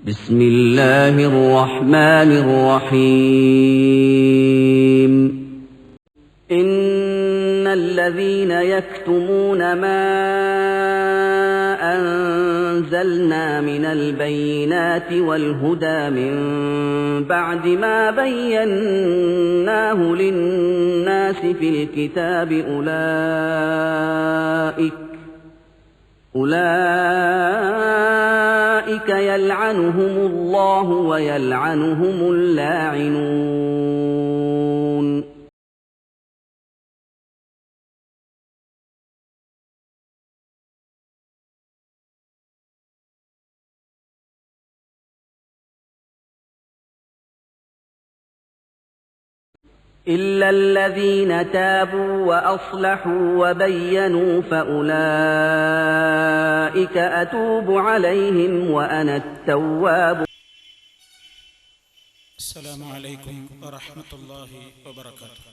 بسم الله الرحمن الرحيم إن الذين يكتمون ما أنزلنا من البينات والهدى من بعد ما بيناه للناس في الكتاب أولئك يلعنهم الله ويلعنهم اللاعنون إلا الذين تابوا وأصلحوا وبينوا فأولئك أتوب عليهم وأنا التواب. السلام عليكم ورحمة الله وبركاته.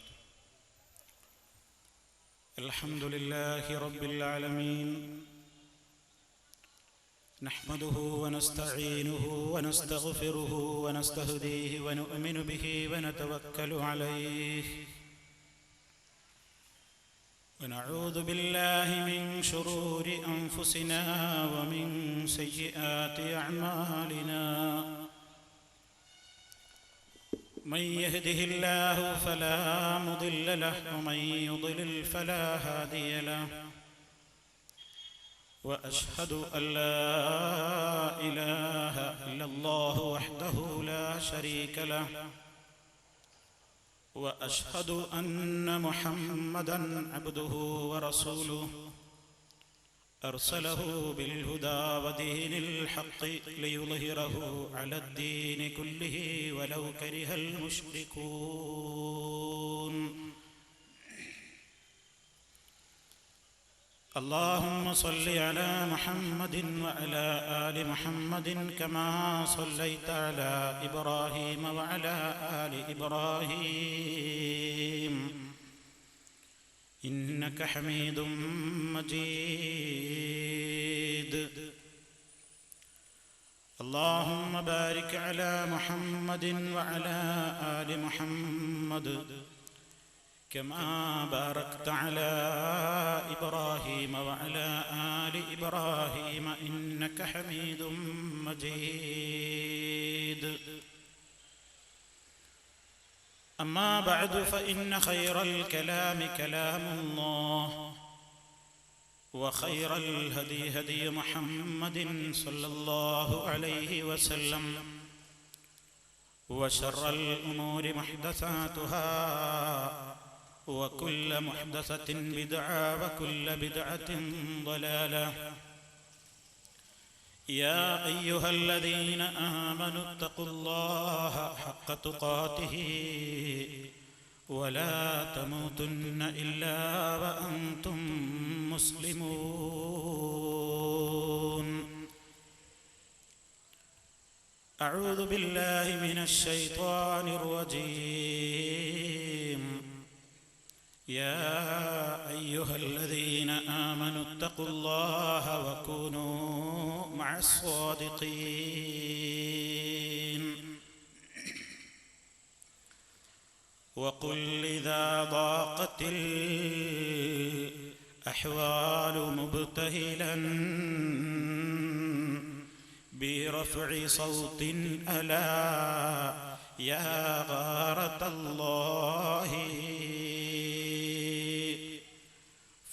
الحمد لله رب العالمين، نحمده ونستعينه ونستغفره ونستهديه ونؤمن به ونتوكل عليه، ونعوذ بالله من شرور أنفسنا ومن سيئات أعمالنا. من يهده الله فلا مضل له ومن يضلل فلا هادي له، وأشهد أن لا إله إلا الله وحده لا شريك له، وأشهد أن محمدًا عبده ورسوله أرسله بالهدى ودين الحق ليظهره على الدين كله ولو كره المشركون. اللهم صل على محمد وعلى آل محمد كما صليت على إبراهيم وعلى آل إبراهيم إنك حميد مجيد. اللهم بارك على محمد وعلى آل محمد كما باركت على إبراهيم وعلى آل إبراهيم إنك حميد مجيد. أما بعد، فإن خير الكلام كلام الله، وخير الهدي هدي محمد صلى الله عليه وسلم، وشر الأمور محدثاتها، وكل محدثة بدعة وكل بدعة ضلالة. يا أيها الذين آمنوا اتقوا الله حق تقاته ولا تموتن إلا وأنتم مسلمون. أعوذ بالله من الشيطان الرجيم. يا أيها الذين آمنوا اتقوا الله وكونوا مع الصادقين. وقل إذا ضاقت الأحوال مبتهلا برفع صوت ألا يا غارة الله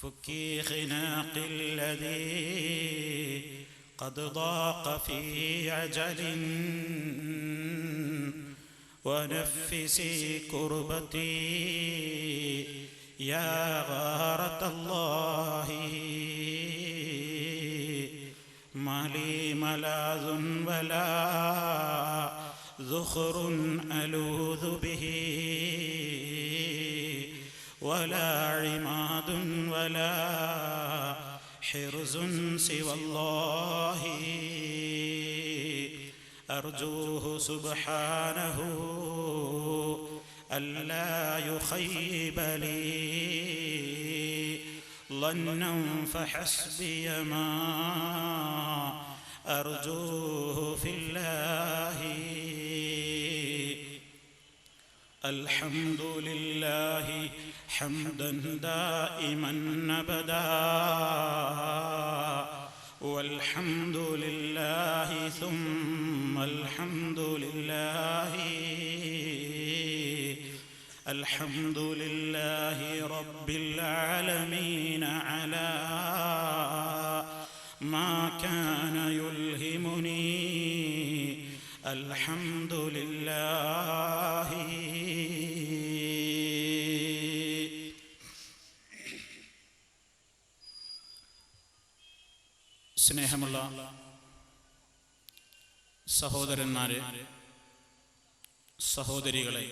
فكي خناق الذي قد ضاق في عجل ونفسي كربتي يا غارة الله ما لي ملاذ ولا ذخر ألوذ به ولا عماد ولا حرز سوى الله أرجوه سبحانه ألا يخيب لي ظنا فحسبي ما أرجوه في الله. الحمد لله حمدا دائما أبدا، والحمد لله ثم الحمد لله. الحمد لله رب العالمين على ما كان يلهمني. الحمد لله. സ്നേഹമുള്ള സഹോദരന്മാരെ, സഹോദരികളെ,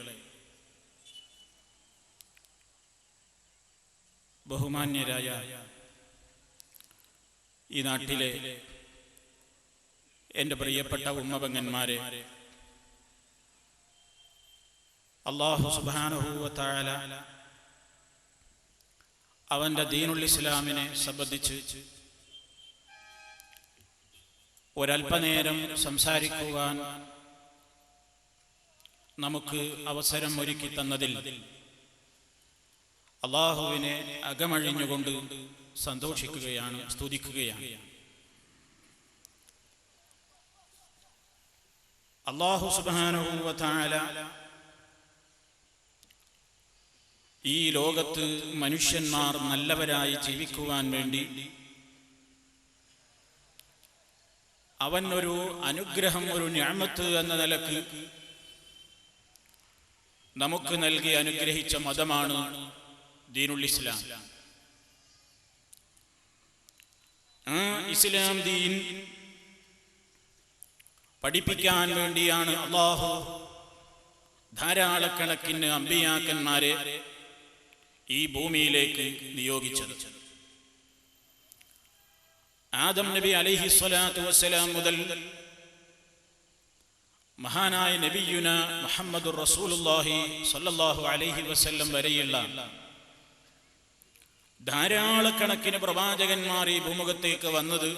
ബഹുമാന്യരായ ഈ നാട്ടിലെ എൻ്റെ പ്രിയപ്പെട്ട ഉമ്മപെങ്ങന്മാരെ, അല്ലാഹു സുബ്ഹാനഹു വ തആല അവൻ്റെ ദീനുൽ ഇസ്ലാമിനെ സംബന്ധിച്ച് ഒരല്പനേരം സംസാരിക്കുവാൻ നമുക്ക് അവസരം ഒരുക്കി തന്നതിൽ അല്ലാഹുവിനെ അകമഴിഞ്ഞുകൊണ്ട് സന്തോഷിക്കുകയാണ്, സ്തുതിക്കുകയാണ്. അല്ലാഹു സുബ്ഹാനഹു വ തആല ഈ ലോകത്ത് മനുഷ്യന്മാർ നല്ലവരായി ജീവിക്കുവാൻ വേണ്ടി അവൻ ഒരു അനുഗ്രഹം, ഒരു നിഅമത്ത് എന്ന നിലക്ക് നമുക്ക് നൽകി അനുഗ്രഹിച്ച മതമാണ് ദീനുൽ ഇസ്ലാം. ആ ഇസ്ലാം ദീൻ പഠിപ്പിക്കാൻ വേണ്ടിയാണ് അല്ലാഹു ധാരാളക്കണക്കിന് അമ്പിയാക്കന്മാരെ ഈ ഭൂമിയിലേക്ക് നിയോഗിച്ചത്. ആദം നബി അലൈഹി സ്വലാത്തു വസ്സലാം മുതൽ മഹാനായ നബിയുന മുഹമ്മദുർ റസൂലുള്ളാഹി സ്വല്ലല്ലാഹു അലൈഹി വസല്ലം വരെയുള്ള ധാരാളക്കണക്കിന് പ്രവാചകന്മാർ ഈ ഭൂമുഖത്തേക്ക് വന്നത്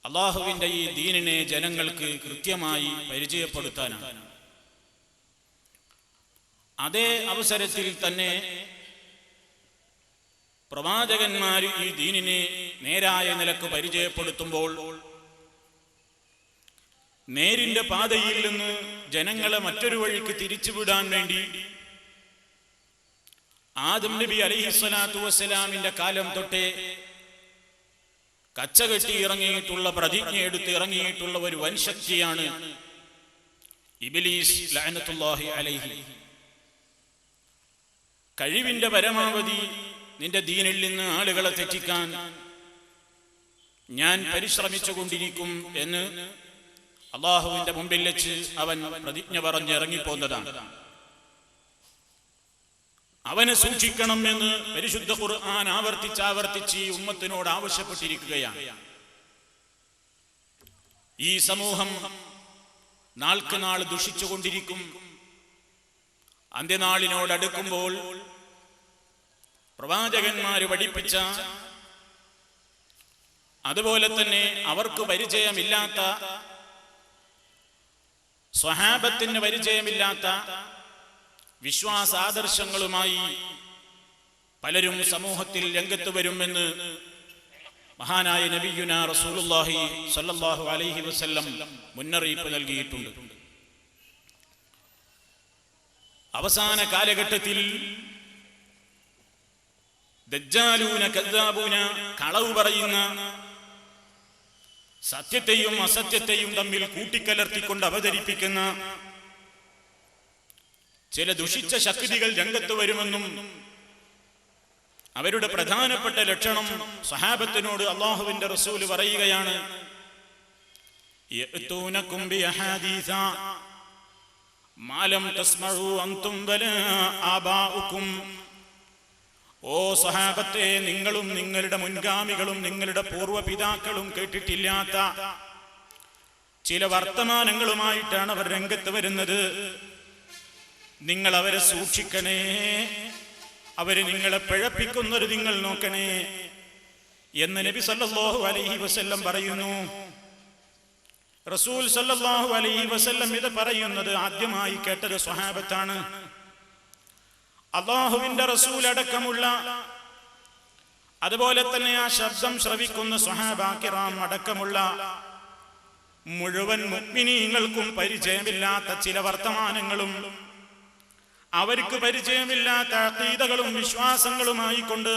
അല്ലാഹുവിൻ്റെ ഈ ദീനിനെ ജനങ്ങൾക്ക് കൃത്യമായി പരിചയപ്പെടുത്താനാണ്. അതേ അവസരത്തിൽ തന്നെ പ്രവാചകന്മാർ ഈ ദീനിനെ നേരായ നിലക്ക് പരിചയപ്പെടുത്തുമ്പോൾ നേരിന്റെ പാതയിൽ നിന്ന് ജനങ്ങളെ മറ്റൊരു വഴിക്ക് തിരിച്ചുവിടാൻ വേണ്ടി ആദം നബി അലൈഹിസ്സലാത്തു വസ്സലാമിന്റെ കാലം തൊട്ടേ കച്ചകെട്ടി ഇറങ്ങിയിട്ടുള്ള, പ്രതിജ്ഞ എടുത്ത് ഇറങ്ങിയിട്ടുള്ള ഒരു വൻശക്തിയാണ് ഇബ്ലീസ് ലഅനത്തുല്ലാഹി അലൈഹി. കഴിവിന്റെ പരമാവധി നിന്റെ ദീനിൽ നിന്ന് ആളുകളെ തെറ്റിക്കാൻ ഞാൻ പരിശ്രമിച്ചു കൊണ്ടിരിക്കും എന്ന് അല്ലാഹുവിന്റെ മുമ്പിൽ വെച്ച് അവൻ പ്രതിജ്ഞ പറഞ്ഞ് ഇറങ്ങിപ്പോന്നതാണ്. അവനെ സൂക്ഷിക്കണം എന്ന് പരിശുദ്ധ ഖുർആൻ ആവർത്തിച്ച് ഈ ഉമ്മത്തിനോട് ആവശ്യപ്പെട്ടിരിക്കുകയാണ്. ഈ സമൂഹം നാൾക്ക് നാൾ ദുഷിച്ചുകൊണ്ടിരിക്കും. അന്ത്യനാളിനോടടുക്കുമ്പോൾ പ്രവാചകന്മാര് പഠിപ്പിച്ച, അതുപോലെ തന്നെ അവർക്ക് പരിചയമില്ലാത്ത, സ്വഹാബത്തിന് പരിചയമില്ലാത്ത വിശ്വാസാദർശങ്ങളുമായി പലരും സമൂഹത്തിൽ രംഗത്ത് വരുമെന്ന് മഹാനായ നബിയുനാ റസൂലുള്ളാഹി സ്വല്ലല്ലാഹു അലൈഹി വസല്ലം മുന്നറിയിപ്പ് നൽകിയിട്ടുണ്ട്. അവസാന കാലഘട്ടത്തിൽ ദജ്ജാലൂന കദ്ദാബൂന, കളവ് പറയുന്ന, സത്യത്തെയും അസത്യത്തെയും തമ്മിൽ കൂട്ടിക്കലർത്തിക്കൊണ്ട് അവതരിപ്പിക്കുന്ന ചില ദുഷിച്ച ശക്തികൾ രംഗത്ത് വരുമെന്നും അവരുടെ പ്രധാനപ്പെട്ട ലക്ഷണം സ്വഹാബത്തിനോട് അല്ലാഹുവിന്റെ റസൂൽ പറയുകയാണ്, യഅ്തൂനകും ബിഅഹാദീസ മാ ലം തസ്മഉ അൻതും വലാ ആബാഉകും. ഓ സ്വഹാബത്തെ, നിങ്ങളും നിങ്ങളുടെ മുൻഗാമികളും നിങ്ങളുടെ പൂർവ്വപിതാക്കളും കേട്ടിട്ടില്ലാത്ത ചില വർത്തമാനങ്ങളുമായിട്ടാണ് അവർ രംഗത്ത് വരുന്നത്. നിങ്ങൾ അവരെ സൂക്ഷിക്കണേ, അവര് നിങ്ങളെ പിഴപ്പിക്കുന്നത് നിങ്ങൾ നോക്കണേ. എന്ന് നബി സല്ലല്ലാഹു അലൈഹി വസല്ലം പറയുന്നു. റസൂൽ സല്ലല്ലാഹു അലൈഹി വസല്ലം ഇത് പറയുന്നത് ആദ്യമായി കേട്ടത് സ്വഹാബത്താണ്. അല്ലാഹുവിന്റെ റസൂൽ അടക്കമുള്ള, അതുപോലെ തന്നെ ആ ശബ്ദം ശ്രവിക്കുന്ന സ്വഹാബ കിറാം അടക്കമുള്ള മുഴുവൻ മുഅ്മിനീങ്ങൾക്കും പരിചയമില്ലാത്ത ചില വർത്തമാനങ്ങളും അവർക്ക് പരിചയമില്ലാത്ത അഖീദകളും വിശ്വാസങ്ങളുമായി കൊണ്ട്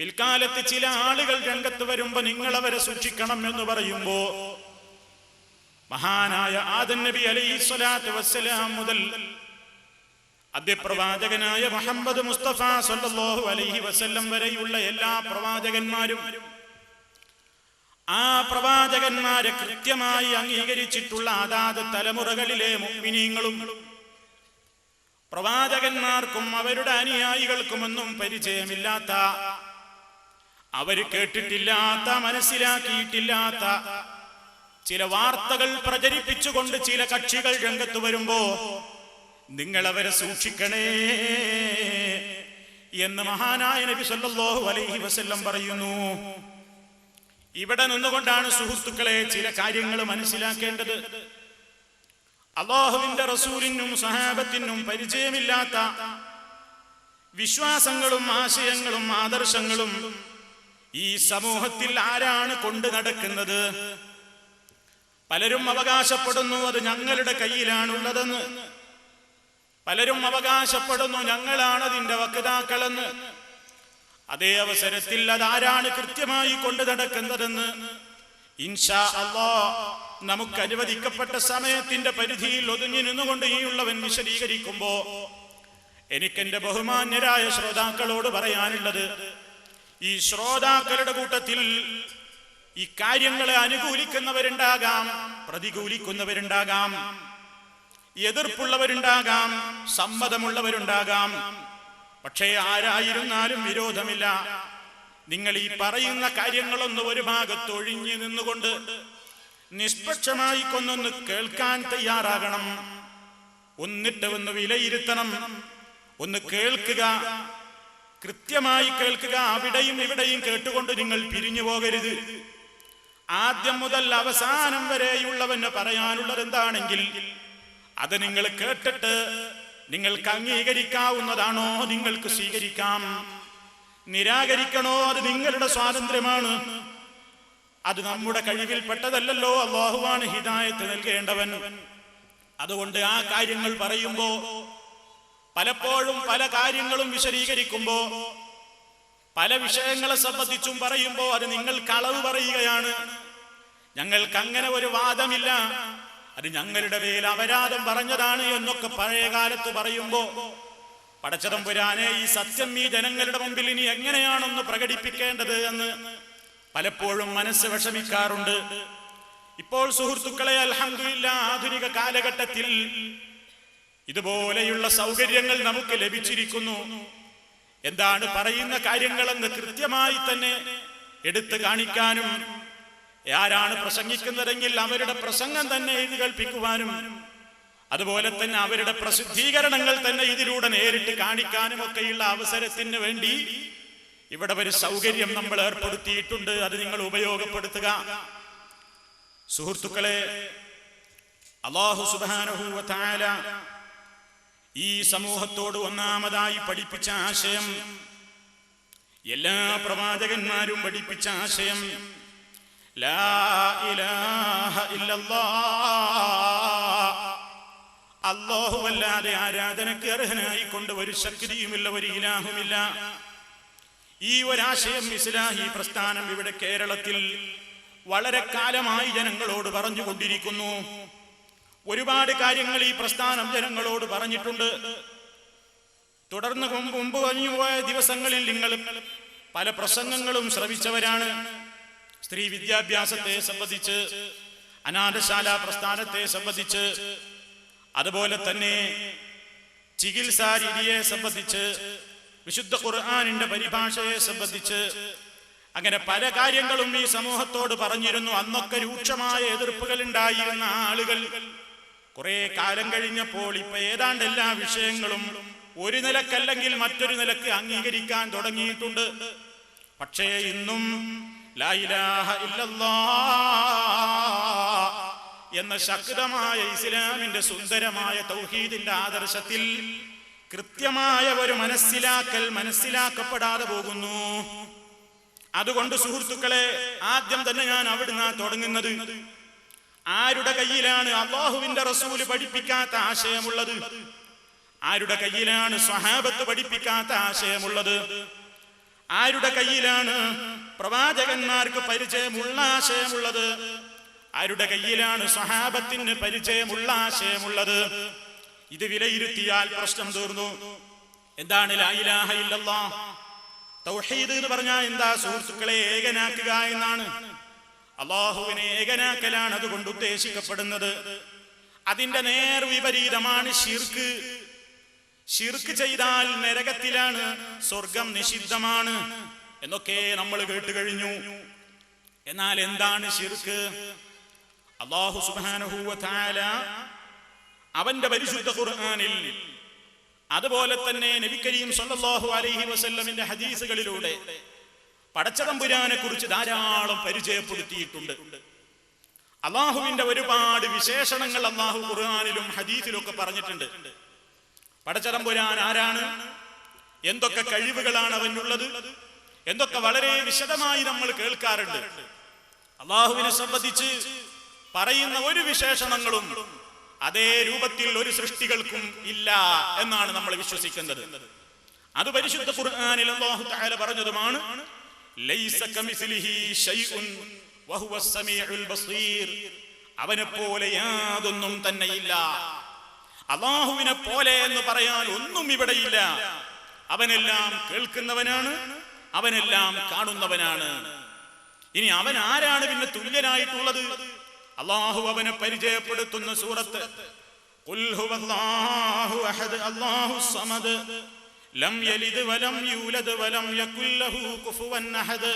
പിൽക്കാലത്ത് ചില ആളുകൾ രംഗത്ത് വരുമ്പോ നിങ്ങൾ അവരെ സൂക്ഷിക്കണം എന്ന് പറയുമ്പോ മഹാനായ ആദം നബി അലൈഹിസ്സലാത്തു വസ്സലാം മുതൽ അദ്യപ്രവാചകനായ മുഹമ്മദ് മുസ്തഫ സല്ലല്ലാഹു അലൈഹി വസല്ലം വരെയുള്ള എല്ലാ പ്രവാചകന്മാരും ആ പ്രവാചകന്മാരെ കൃത്യമായി അംഗീകരിച്ചിട്ടുള്ള അതാത് തലമുറകളിലെ മുഅ്മിനീങ്ങളും പ്രവാചകന്മാർക്കും അവരുടെ അനുയായികൾക്കുമൊന്നും പരിചയമില്ലാത്ത, അവർ കേട്ടിട്ടില്ലാത്ത, മനസ്സിലാക്കിയിട്ടില്ലാത്ത ചില വാർത്തകൾ പ്രചരിപ്പിച്ചുകൊണ്ട് ചില കക്ഷികൾ രംഗത്ത് വരുമ്പോ നിങ്ങൾ അവരെ സൂക്ഷിക്കണേ എന്ന് മഹാനായ നബി സല്ലല്ലാഹു അലൈഹി വസല്ലം പറയുന്നു. ഇവിടെ നിന്നുകൊണ്ടാണ് സുഹൃത്തുക്കളെ ചില കാര്യങ്ങൾ മനസ്സിലാക്കേണ്ടത്. അല്ലാഹുവിന്റെ റസൂലിനും സഹാബത്തിനും പരിചയമില്ലാത്ത വിശ്വാസങ്ങളും ആശയങ്ങളും ആദർശങ്ങളും ഈ സമൂഹത്തിൽ ആരാണ് കൊണ്ടു നടക്കുന്നത്? പലരും അവകാശപ്പെടുന്നു അത് ഞങ്ങളുടെ കയ്യിലാണുള്ളതെന്ന്. പലരും അവകാശപ്പെടുന്നു ഞങ്ങളാണ് അതിന്റെ വക്താക്കളെന്ന്. അതേ അവസരത്തിൽ അതാരാണ് കൃത്യമായി കൊണ്ടു നടക്കുന്നതെന്ന് ഇൻഷാ അല്ലാഹ് നമുക്ക് അനുവദിക്കപ്പെട്ട സമയത്തിന്റെ പരിധിയിൽ ഒതുങ്ങി നിന്നുകൊണ്ട് ഈ ഉള്ളവൻ വിശദീകരിക്കുമ്പോ എനിക്കെന്റെ ബഹുമാന്യരായ ശ്രോതാക്കളോട് പറയാനുള്ളത്, ഈ ശ്രോതാക്കളുടെ കൂട്ടത്തിൽ ഈ കാര്യങ്ങളെ അനുകൂലിക്കുന്നവരുണ്ടാകാം, പ്രതികൂലിക്കുന്നവരുണ്ടാകാം, എതിർപ്പുള്ളവരുണ്ടാകാം, സമ്മതമുള്ളവരുണ്ടാകാം. പക്ഷേ ആരായിരുന്നാലും വിരോധമില്ല. നിങ്ങൾ ഈ പറയുന്ന കാര്യങ്ങളൊന്ന് ഒരു ഭാഗത്ത് ഒഴിഞ്ഞു നിന്നുകൊണ്ട് നിഷ്പക്ഷമായി കൊന്നൊന്ന് കേൾക്കാൻ തയ്യാറാകണം. ഒന്നിട്ട് ഒന്ന് വിലയിരുത്തണം, ഒന്ന് കേൾക്കുക, കൃത്യമായി കേൾക്കുക. അവിടെയും ഇവിടെയും കേട്ടുകൊണ്ട് നിങ്ങൾ പിരിഞ്ഞു പോകരുത്. ആദ്യം മുതൽ അവസാനം വരെയുള്ളവന് പറയാനുള്ളത് എന്താണെങ്കിൽ അത് നിങ്ങൾ കേട്ടിട്ട് നിങ്ങൾക്ക് അംഗീകരിക്കാവുന്നതാണോ നിങ്ങൾക്ക് സ്വീകരിക്കാം, നിരാകരിക്കണോ അത് നിങ്ങളുടെ സ്വാതന്ത്ര്യമാണ്. അത് നമ്മുടെ കഴിവിൽപ്പെട്ടതല്ലല്ലോ, അല്ലാഹുവാണ് ഹിദായത്ത് നൽകേണ്ടവൻ. അതുകൊണ്ട് ആ കാര്യങ്ങൾ പറയുമ്പോ, പലപ്പോഴും പല കാര്യങ്ങളും വിശദീകരിക്കുമ്പോ, പല വിഷയങ്ങളെ സംബന്ധിച്ചും പറയുമ്പോ അത് നിങ്ങൾ കളവ് പറയുകയാണ്, ഞങ്ങൾക്ക് അങ്ങനെ ഒരു വാദമില്ല, അത് ഞങ്ങളുടെ മേൽ അപരാധം പറഞ്ഞതാണ് എന്നൊക്കെ പഴയ കാലത്ത് പറയുമ്പോ, പടച്ചതമ്പുരാനെ ഈ സത്യം ഈ ജനങ്ങളുടെ മുമ്പിൽ ഇനി എങ്ങനെയാണെന്ന് പ്രകടിപ്പിക്കേണ്ടത് എന്ന് പലപ്പോഴും മനസ്സ് വിഷമിക്കാറുണ്ട്. ഇപ്പോൾ സുഹൃത്തുക്കളെ അൽഹംദുലില്ലാഹ് ആധുനിക കാലഘട്ടത്തിൽ ഇതുപോലെയുള്ള സൗകര്യങ്ങൾ നമുക്ക് ലഭിച്ചിരിക്കുന്നു. എന്താണ് പറയുന്ന കാര്യങ്ങളെന്ന് കൃത്യമായി തന്നെ എടുത്തു കാണിക്കാനും, ആരാണ് പ്രസംഗിക്കുന്നതെങ്കിൽ അവരുടെ പ്രസംഗം തന്നെ എഴുതി കേൾപ്പിക്കുവാനും, അതുപോലെ തന്നെ അവരുടെ പ്രസിദ്ധീകരണങ്ങൾ തന്നെ ഇതിലൂടെ നേരിട്ട് കാണിക്കാനും ഒക്കെയുള്ള അവസരത്തിന് വേണ്ടി ഇവിടെ ഒരു സൗകര്യം നമ്മൾ ഏർപ്പെടുത്തിയിട്ടുണ്ട്. അത് നിങ്ങൾ ഉപയോഗപ്പെടുത്തുക. സുഹൃത്തുക്കളെ, അല്ലാഹു സുബ്ഹാനഹു വ തആല ഈ സമൂഹത്തോട് ഒന്നാമതായി പഠിപ്പിച്ച ആശയം, എല്ലാ പ്രവാചകന്മാരും പഠിപ്പിച്ച ആശയം, ലാ ഇലാഹ ഇല്ലല്ലാഹ്, അല്ലാഹുവല്ലാതെ ആരാധനക്ക് അർഹനായി കൊണ്ട് ഒരു ശക്തിയുമില്ല, ഒരു ഇലാഹുമില്ല. ഈ ഒരാശയം ഇസ്ലാഹി പ്രസ്ഥാനം ഇവിടെ കേരളത്തിൽ വളരെ കാലമായി ജനങ്ങളോട് പറഞ്ഞുകൊണ്ടിരിക്കുന്നു. ഒരുപാട് കാര്യങ്ങൾ ഈ പ്രസ്ഥാനം ജനങ്ങളോട് പറഞ്ഞിട്ടുണ്ട്. തുടർന്ന് മുമ്പ് കഴിഞ്ഞുപോയ ദിവസങ്ങളിൽ നിങ്ങൾ പല പ്രസംഗങ്ങളും ശ്രവിച്ചവരാണ്. സ്ത്രീ വിദ്യാഭ്യാസത്തെ സംബന്ധിച്ച്, അനാഥശാല പ്രസ്ഥാനത്തെ സംബന്ധിച്ച്, അതുപോലെ തന്നെ ചികിത്സാ രീതിയെ സംബന്ധിച്ച്, വിശുദ്ധ ഖുർആനിന്റെ പരിഭാഷയെ സംബന്ധിച്ച്, അങ്ങനെ പല കാര്യങ്ങളും ഈ സമൂഹത്തോട് പറഞ്ഞിരുന്നു. അന്നൊക്കെ രൂക്ഷമായ എതിർപ്പുകൾ ഉണ്ടായിരുന്ന ആളുകൾ കുറെ കാലം കഴിഞ്ഞപ്പോൾ ഇപ്പൊ ഏതാണ്ട് എല്ലാ വിഷയങ്ങളും ഒരു നിലക്കല്ലെങ്കിൽ മറ്റൊരു നിലക്ക് അംഗീകരിക്കാൻ തുടങ്ങിയിട്ടുണ്ട്. പക്ഷേ ഇന്നും ലാ ഇലാഹ ഇല്ലല്ലാഹ് എന്ന ശക്തമായ ഇസ്ലാമിന്റെ സുന്ദരമായ തൗഹീദിന്റെ ആദർശത്തിൽ കൃത്യമായ ഒരു മനസ്സിലാക്കപ്പെടാതെ പോകുന്നു. അതുകൊണ്ട് സുഹൃത്തുക്കളെ, ആദ്യം തന്നെ ഞാൻ അവിടുന്ന് തുടങ്ങുന്നത്, ആരുടെ കയ്യിലാണ് അല്ലാഹുവിന്റെ റസൂല് പഠിപ്പിക്കാത്ത ആശയമുള്ളത്? ആരുടെ കയ്യിലാണ് സ്വഹാബത്ത് പഠിപ്പിക്കാത്ത ആശയമുള്ളത്? ആരുടെ കയ്യിലാണ് പ്രവാചകന്മാർക്ക് പരിചയമുള്ള ആശയമുള്ളത്? ആരുടെ കയ്യിലാണ് സ്വഹാബത്തിന് പരിചയമുള്ള ആശയമുള്ളത്? ഇത് വിലയിരുത്തിയാൽ പ്രശ്നം തീർന്നു. എന്താണ് ലാ ഇലാഹ ഇല്ലല്ലാഹ്? തൗഹീദ് എന്ന് പറഞ്ഞാൽ എന്താ സുഹൃത്തുക്കളെ? ഏകനാക്കുക എന്നാണ്. അല്ലാഹുവിനെ ഏകനാക്കലാണ് അതുകൊണ്ട് ഉദ്ദേശിക്കപ്പെടുന്നത്. അതിന്റെ നേർ വിപരീതമാണ് ശിർക്ക്. ശിർക്ക് ചെയ്താൽ നരകത്തിലാണ്, സ്വർഗം നിഷിദ്ധമാണ് എന്നൊക്കെ നമ്മൾ കേട്ടു കഴിഞ്ഞു. എന്നാൽ എന്താണ് ശിർക്ക്? അല്ലാഹു സുബ്ഹാനഹു വ തആല അവന്റെ പരിശുദ്ധ ഖുർആനിൽ, അതുപോലെ തന്നെ നബി കരീം സല്ലല്ലാഹു അലൈഹി വസല്ലമിന്റെ ഹദീസുകളിലൂടെ പടച്ചതമ്പുരാനെ കുറിച്ച് ധാരാളം പരിചയപ്പെടുത്തിയിട്ടുണ്ട്. അല്ലാഹുവിന്റെ ഒരുപാട് വിശേഷണങ്ങൾ അല്ലാഹു ഖുർആനിലും ഹദീസിലും ഒക്കെ പറഞ്ഞിട്ടുണ്ട്. പടച്ചതമ്പുരാൻ ആരാണ്? എന്തൊക്കെ കഴിവുകളാണ് അവനുള്ളത്? എന്തൊക്കെ വളരെ വിശദമായി നമ്മൾ കേൾക്കാറുണ്ട്. അല്ലാഹുവിനെ സംബന്ധിച്ച് പറയുന്ന ഒരു വിശേഷണങ്ങളും അതേ രൂപത്തിൽ ഒരു സൃഷ്ടികൾക്കും ഇല്ല എന്നാണ് നമ്മൾ വിശ്വസിക്കുന്നത്. അത് പരിശുദ്ധ ഖുർആനിൽ അല്ലാഹു തആല പറഞ്ഞതുമാണ്. ലൈസ കമിസ്ലിഹി ശൈഉൻ വഹുവസ് സമീഉൽ ബസീർ. അവനെ പോലെ യാതൊന്നും തന്നെയില്ല. അല്ലാഹുവിനെ പോലെ എന്ന് പറയാൻ ഒന്നും ഇവിടെയില്ല. അവനെല്ലാം കേൾക്കുന്നവനാണ്, അവനെല്ലാം കാണുന്നവനാണ്. ഇനി അവൻ ആരാണ് പിന്നെ തുല്യനായിട്ടുള്ളത്? അല്ലാഹു അവനെ പരിചയപ്പെടുത്തുന്ന സൂറത്ത് ഖുൽ ഹുവല്ലാഹു അഹദ് അല്ലാഹുസ് സമദ് ലം യലിദ് വലം യൂലദ് വലം യകുൽ ലഹു കുഫുവൻ അഹദ്.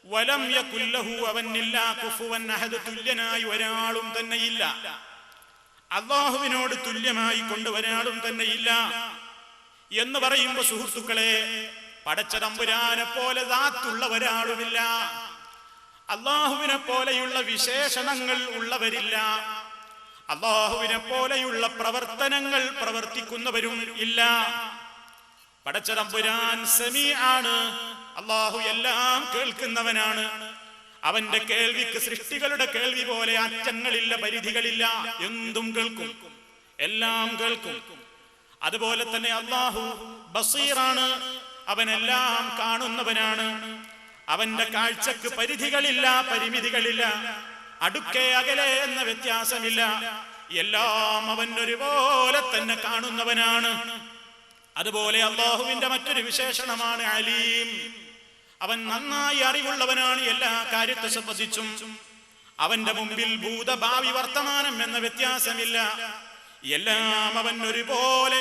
വലം യകുൽ ലഹു അവനില്ല കുഫുവൻ അഹദ്, തുല്യനായി ഒരാളും തന്നെയില്ല. അല്ലാഹുവിനോട് തുല്യമായി കൊണ്ട് ഒരാളും തന്നെയില്ല എന്ന് പറയുമ്പോൾ സുഹൃത്തുക്കളെ, പടച്ചതമ്പുരാനെ പോലെ ദാത്തുള്ള ഒരാളുമില്ല. അല്ലാഹുവിനെ പോലെയുള്ള വിശേഷണങ്ങൾ ഉള്ളവരില്ല. അല്ലാഹുവിനെ പോലെയുള്ള പ്രവർത്തനങ്ങൾ പ്രവർത്തിക്കുന്നവരും ഇല്ല. പടച്ചതമ്പുരാൻ സമീആണ്. അല്ലാഹു എല്ലാം കേൾക്കുന്നവനാണ്. അവന്റെ കേൾവിക്ക് സൃഷ്ടികളുടെ കേൾവി പോലെ അറ്റങ്ങളില്ല, പരിധികളില്ല. എന്തും കേൾക്കും, എല്ലാം കേൾക്കും. അതുപോലെ തന്നെ അല്ലാഹു ബസീറാണ്. അവനെല്ലാം കാണുന്നവനാണ്. അവന്റെ കാഴ്ചക്ക് പരിധികളില്ല, പരിമിതികളില്ല, അടുക്കെ അകലെ എന്ന വ്യത്യാസമില്ല. എല്ലാം അവൻ ഒരുപോലെ തന്നെ കാണുന്നവനാണ്. അതുപോലെ അല്ലാഹുവിന്റെ മറ്റൊരു വിശേഷണമാണ് അലീം. അവൻ നന്നായി അറിവുള്ളവനാണ് എല്ലാ കാര്യത്തെ സംബന്ധിച്ചും. അവന്റെ മുമ്പിൽ ഭൂതഭാവി വർത്തമാനം എന്ന വ്യത്യാസമില്ല. എല്ലാം അവൻ ഒരുപോലെ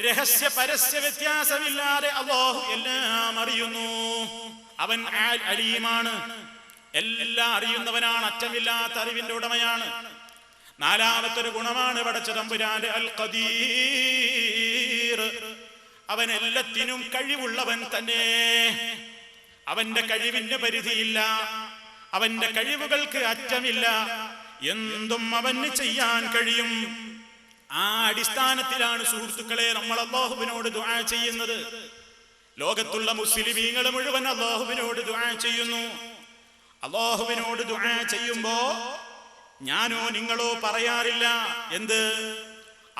രഹസ്യ പരസ്യ വ്യത്യാസമില്ലാതെ അല്ലാഹു എല്ലാം അറിയുന്നു. അവൻ അലീമാണ്, എല്ലാം അറിയുന്നവനാണ്, അറ്റമില്ലാത്ത അറിവിന്റെ ഉടമയാണ്. നാലാമത്തൊരു ഗുണമാണ് പടച്ചതമ്പുരാന്റെ അൽ ഖദീർ. അവൻ എല്ലാത്തിനും കഴിവുള്ളവൻ തന്നെ. അവന്റെ കഴിവിന്റെ പരിധിയില്ല, അവന്റെ കഴിവുകൾക്ക് അറ്റമില്ല. എന്തും അവന് ചെയ്യാൻ കഴിയും. ആ അടിസ്ഥാനത്തിലാണ് സുഹൃത്തുക്കളെ നമ്മൾ അല്ലാഹുവിനോട് ദുആ ചെയ്യുന്നത്. ലോകത്തുള്ള മുസ്ലിമീങ്ങൾ മുഴുവൻ അല്ലാഹുവിനോട് ദുആ ചെയ്യുന്നു. അല്ലാഹുവിനോട് ദുആ ചെയ്യുമ്പോ ഞാനോ നിങ്ങളോ പറയാറില്ല എന്ത്?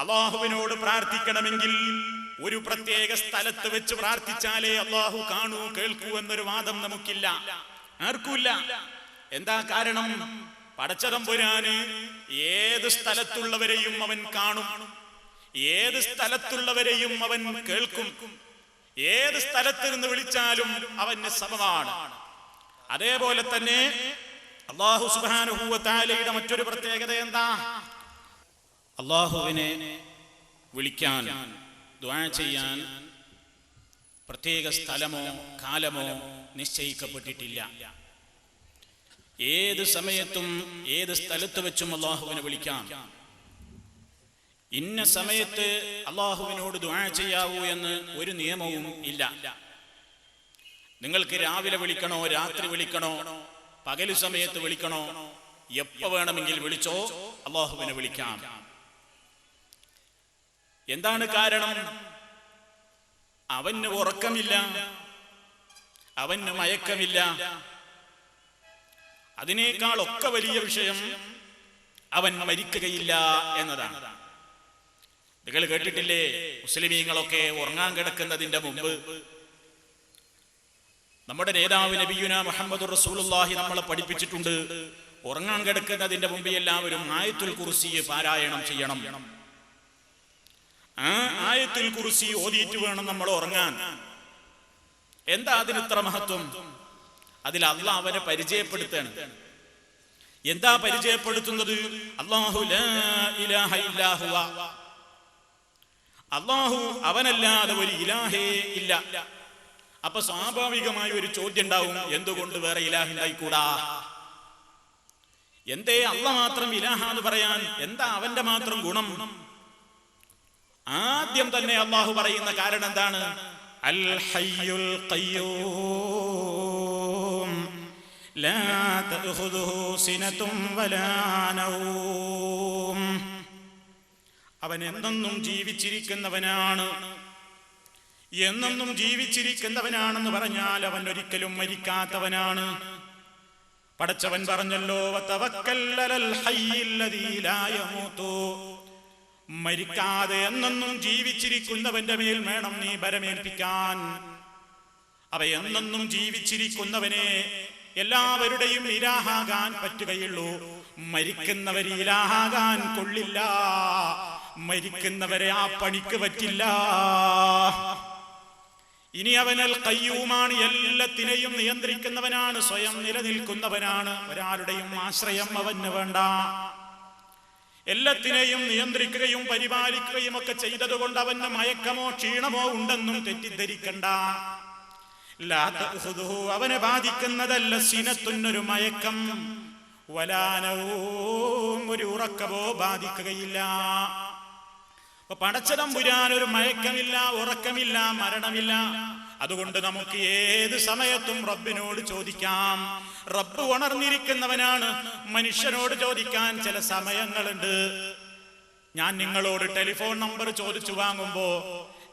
അല്ലാഹുവിനോട് പ്രാർത്ഥിക്കണമെങ്കിൽ ഒരു പ്രത്യേക സ്ഥലത്ത് വെച്ച് പ്രാർത്ഥിച്ചാലേ അല്ലാഹു കാണൂ കേൾക്കൂ എന്നൊരു വാദം നമുക്കില്ല, ആർക്കുമില്ല. എന്താ കാരണം? പടച്ചതമ്പുരാന് ഏത് സ്ഥലത്തുള്ളവരെയും അവൻ കാണും, ഏത് സ്ഥലത്തുള്ളവരെയും അവൻ കേൾക്കും, ഏത് സ്ഥലത്ത് നിന്ന് വിളിച്ചാലും അവന് സമമാണ്. അതേപോലെ തന്നെ അല്ലാഹു സുബ്ഹാനഹു വ തആലയുടെ മറ്റൊരു പ്രത്യേകത എന്താ? അല്ലാഹുവിനെ വിളിക്കാൻ, ദുആ ചെയ്യാൻ പ്രത്യേക സ്ഥലമോ കാലമോ നിശ്ചയിക്കപ്പെട്ടിട്ടില്ല. ഏത് സമയത്തും ഏത് സ്ഥലത്ത് വെച്ചും അല്ലാഹുവിനെ വിളിക്കാം. ഇന്ന സമയത്ത് അല്ലാഹുവിനോട് ദുആ ചെയ്യാവൂ എന്ന് ഒരു നിയമവും ഇല്ല. നിങ്ങൾക്ക് രാവിലെ വിളിക്കണോ, രാത്രി വിളിക്കണോ, പകല് സമയത്ത് വിളിക്കണോ, എപ്പോ വേണമെങ്കിൽ വിളിച്ചോ, അല്ലാഹുവിനെ വിളിക്കാം. എന്താണ് കാരണം? അവന് ഉറക്കമില്ല, അവന് മയക്കമില്ല. അതിനേക്കാൾ ഒക്കെ വലിയ വിഷയം അവൻ മരിക്കുകയില്ല എന്നതാണ്. നിങ്ങൾ കേട്ടിട്ടില്ലേ, മുസ്ലിമീങ്ങളൊക്കെ ഉറങ്ങാൻ കിടക്കുന്നതിന്റെ മുമ്പ് നമ്മുടെ നേതാവ് നബിയുന മുഹമ്മദുർ റസൂലുള്ളാഹി നമ്മളെ പഠിപ്പിച്ചിട്ടുണ്ട്, ഉറങ്ങാൻ കിടക്കുന്നതിന്റെ മുമ്പ് എല്ലാവരും ആയത്തുൽ കുർസി പാരായണം ചെയ്യണം. ആ ആയത്തുൽ കുർസി ഓതിയിട്ട് വേണം നമ്മൾ ഉറങ്ങാൻ. എന്താ അതിന് ഇത്ര മഹത്വം? അതിൽ അല്ലാഹ് അവനെ പരിചയപ്പെടുത്താണ്. എന്താ പരിചയപ്പെടുത്തുന്നത്? അല്ലാഹു ലാ ഇലാഹ ഇല്ലാ ഹുവ, അല്ലാഹു അവനല്ലാതെ ഒരു ഇലാഹേ ഇല്ല. അപ്പൊ സ്വാഭാവികമായ ഒരു ചോദ്യം ഉണ്ടാവും, എന്തുകൊണ്ട് വേറെ ഇലാഹ് ഉണ്ടായിക്കൂടാ? എന്തേ അല്ലാഹ് മാത്രം ഇലാഹ എന്ന് പറയാൻ? എന്താ അവന്റെ മാത്രം ഗുണം? ആദ്യം തന്നെ അല്ലാഹു പറയുന്ന കാരണം എന്താണ്? അൽ ഹയ്യുൽ ഖയ്യൂം ലാ തഅഖുദുഹു സിനതും വലാ നൗം. അവൻ എന്നെന്നും ജീവിച്ചിരിക്കുന്നവനാണ്. എന്നെന്നും ജീവിച്ചിരിക്കുന്നവനാണെന്ന് പറഞ്ഞാൽ അവൻ ഒരിക്കലും മരിക്കാത്തവനാണ്. പടച്ചവൻ പറഞ്ഞല്ലോ, വതവക്കൽ അലൽ ഹയ്യിൽ ലദീ ലാ യമൂതു. മരിക്കാതെ എന്നെന്നും ജീവിച്ചിരിക്കുന്നവന്റെ മേൽ വേണം നീ ഭരമേൽപ്പിക്കാൻ. അവ എന്നെന്നും ജീവിച്ചിരിക്കുന്നവനെ എല്ലാവരുടെയും ഇലാഹാകാൻ പറ്റുകയുള്ളൂ. മരിക്കുന്നവരെ ഇലാഹാകാൻ കൊള്ളില്ല. മരിക്കുന്നവരെ ആ പണിക്ക് പറ്റില്ല. ഇനി അവനൽ ഖയ്യൂമാണ്, എല്ലാത്തിനെയും നിയന്ത്രിക്കുന്നവനാണ്, സ്വയം നിലനിൽക്കുന്നവനാണ്. ഒരാളുടെയും ആശ്രയം അവന് വേണ്ട. എല്ലാത്തിനെയും നിയന്ത്രിക്കുകയും പരിപാലിക്കുകയും ഒക്കെ ചെയ്തതുകൊണ്ട് അവന് മയക്കമോ ക്ഷീണമോ ഉണ്ടെന്നും തെറ്റിദ്ധരിക്കണ്ട. ലാ തഖുദുഹു, അവനെ ബാധിക്കുന്നതല്ല സിനത്തുന്നൊരു മയക്കം, വലാ നൗം, ഒരു ഉറക്കമോ ബാധിക്കുകയില്ല. പടച്ചതമ്പുരാൻ ഒരു മയക്കമില്ല, ഉറക്കമില്ല, മരണമില്ല. അതുകൊണ്ട് നമുക്ക് ഏത് സമയത്തും റബ്ബിനോട് ചോദിക്കാം. റബ്ബ് ഉണർന്നിരിക്കുന്നവനാണ്. മനുഷ്യനോട് ചോദിക്കാൻ ചില സമയങ്ങളുണ്ട്. ഞാൻ നിങ്ങളോട് ടെലിഫോൺ നമ്പർ ചോദിച്ചു വാങ്ങുമ്പോ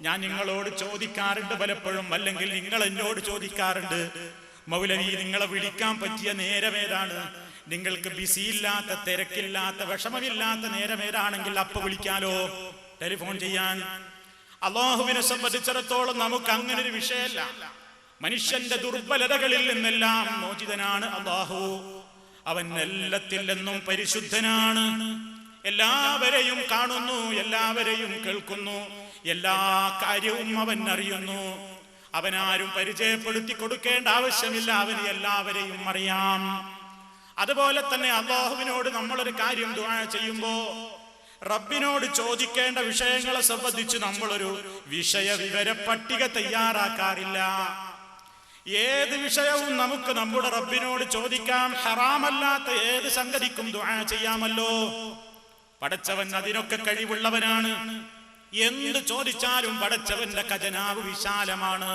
ഞാൻ നിങ്ങളോട് ചോദിക്കാറുണ്ട് പലപ്പോഴും, അല്ലെങ്കിൽ നിങ്ങൾ എന്നോട് ചോദിക്കാറുണ്ട്, മൗലവി നിങ്ങളെ വിളിക്കാൻ പറ്റിയ നേരമേതാണ്? നിങ്ങൾക്ക് ബിസിയില്ലാത്ത, തിരക്കില്ലാത്ത, വിഷമമില്ലാത്ത നേരമേതാണെങ്കിൽ അപ്പൊ വിളിക്കാലോ, ടെലിഫോൺ ചെയ്യാൻ. അല്ലാഹുവിനെ സംബന്ധിച്ചിടത്തോളം നമുക്ക് അങ്ങനെ ഒരു വിഷയമല്ല. മനുഷ്യന്റെ ദുർബലതകളിൽ നിന്നെല്ലാം മോചിതനാണ് അല്ലാഹു. അവൻ എല്ലാത്തിൽ നിന്നും പരിശുദ്ധനാണ്. എല്ലാവരെയും കാണുന്നു, എല്ലാവരെയും കേൾക്കുന്നു, എല്ലാ കാര്യവും അവൻ അറിയുന്നു. അവനാരും പരിചയപ്പെടുത്തി കൊടുക്കേണ്ട ആവശ്യമില്ല, അവന് എല്ലാവരെയും അറിയാം. അതുപോലെ തന്നെ അല്ലാഹുവിനോട് നമ്മളൊരു കാര്യം ദുആ ചെയ്യുമ്പോ റബ്ബിനോട് ചോദിക്കേണ്ട വിഷയങ്ങളെ സംബന്ധിച്ച് നമ്മളൊരു വിഷയ വിവര പട്ടിക തയ്യാറാക്കാറില്ല. ഏത് വിഷയവും നമുക്ക് നമ്മുടെ റബ്ബിനോട് ചോദിക്കാം. ഹറാമല്ലാത്ത ഏത് സംഗതിക്കും ദുആ ചെയ്യാമല്ലോ. പടച്ചവൻ അതിനൊക്കെ കഴിവുള്ളവനാണ്. എന്ത് ചോദിച്ചാലും പടച്ചവന്റെ ഖജനാവ് വിശാലമാണ്.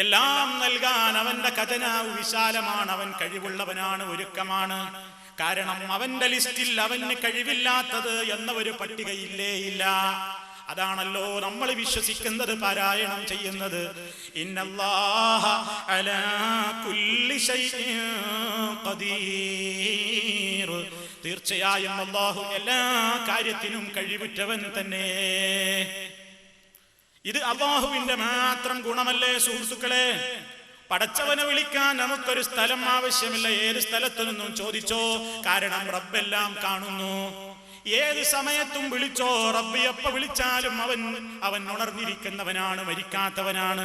എല്ലാം നൽകാൻ അവന്റെ ഖജനാവ് വിശാലമാണ്. അവൻ കഴിവുള്ളവനാണ്, ഒരുക്കമാണ്. കാരണം അവന്റെ ലിസ്റ്റിൽ അവന് കഴിവില്ലാത്തത് എന്ന ഒരു പട്ടികയില്ലേ ഇല്ല. അതാണല്ലോ നമ്മൾ വിശ്വസിക്കുന്നത്, പാരായണം ചെയ്യുന്നത്. ഇന്നല്ലാഹ അലാ കുല്ലി ശൈഇൻ ഖദീർ. തീർച്ചയായും അല്ലാഹു എല്ലാ കാര്യത്തിനും കഴിവുറ്റവൻ തന്നെ. ഇത് അല്ലാഹുവിന്റെ മാത്രം ഗുണമല്ലേ സുഹൃത്തുക്കളെ? പടച്ചവനെ വിളിക്കാൻ നമുക്കൊരു സ്ഥലം ആവശ്യമില്ല. ഏത് സ്ഥലത്തു നിന്നും ചോദിച്ചോ, കാരണം റബ്ബെല്ലാം കാണുന്നു. ഏത് സമയത്തും വിളിച്ചോ, റബ്ബ് എപ്പോ വിളിച്ചാലും അവൻ ഉണർന്നിരിക്കുന്നവനാണ്, മരിക്കാത്തവനാണ്.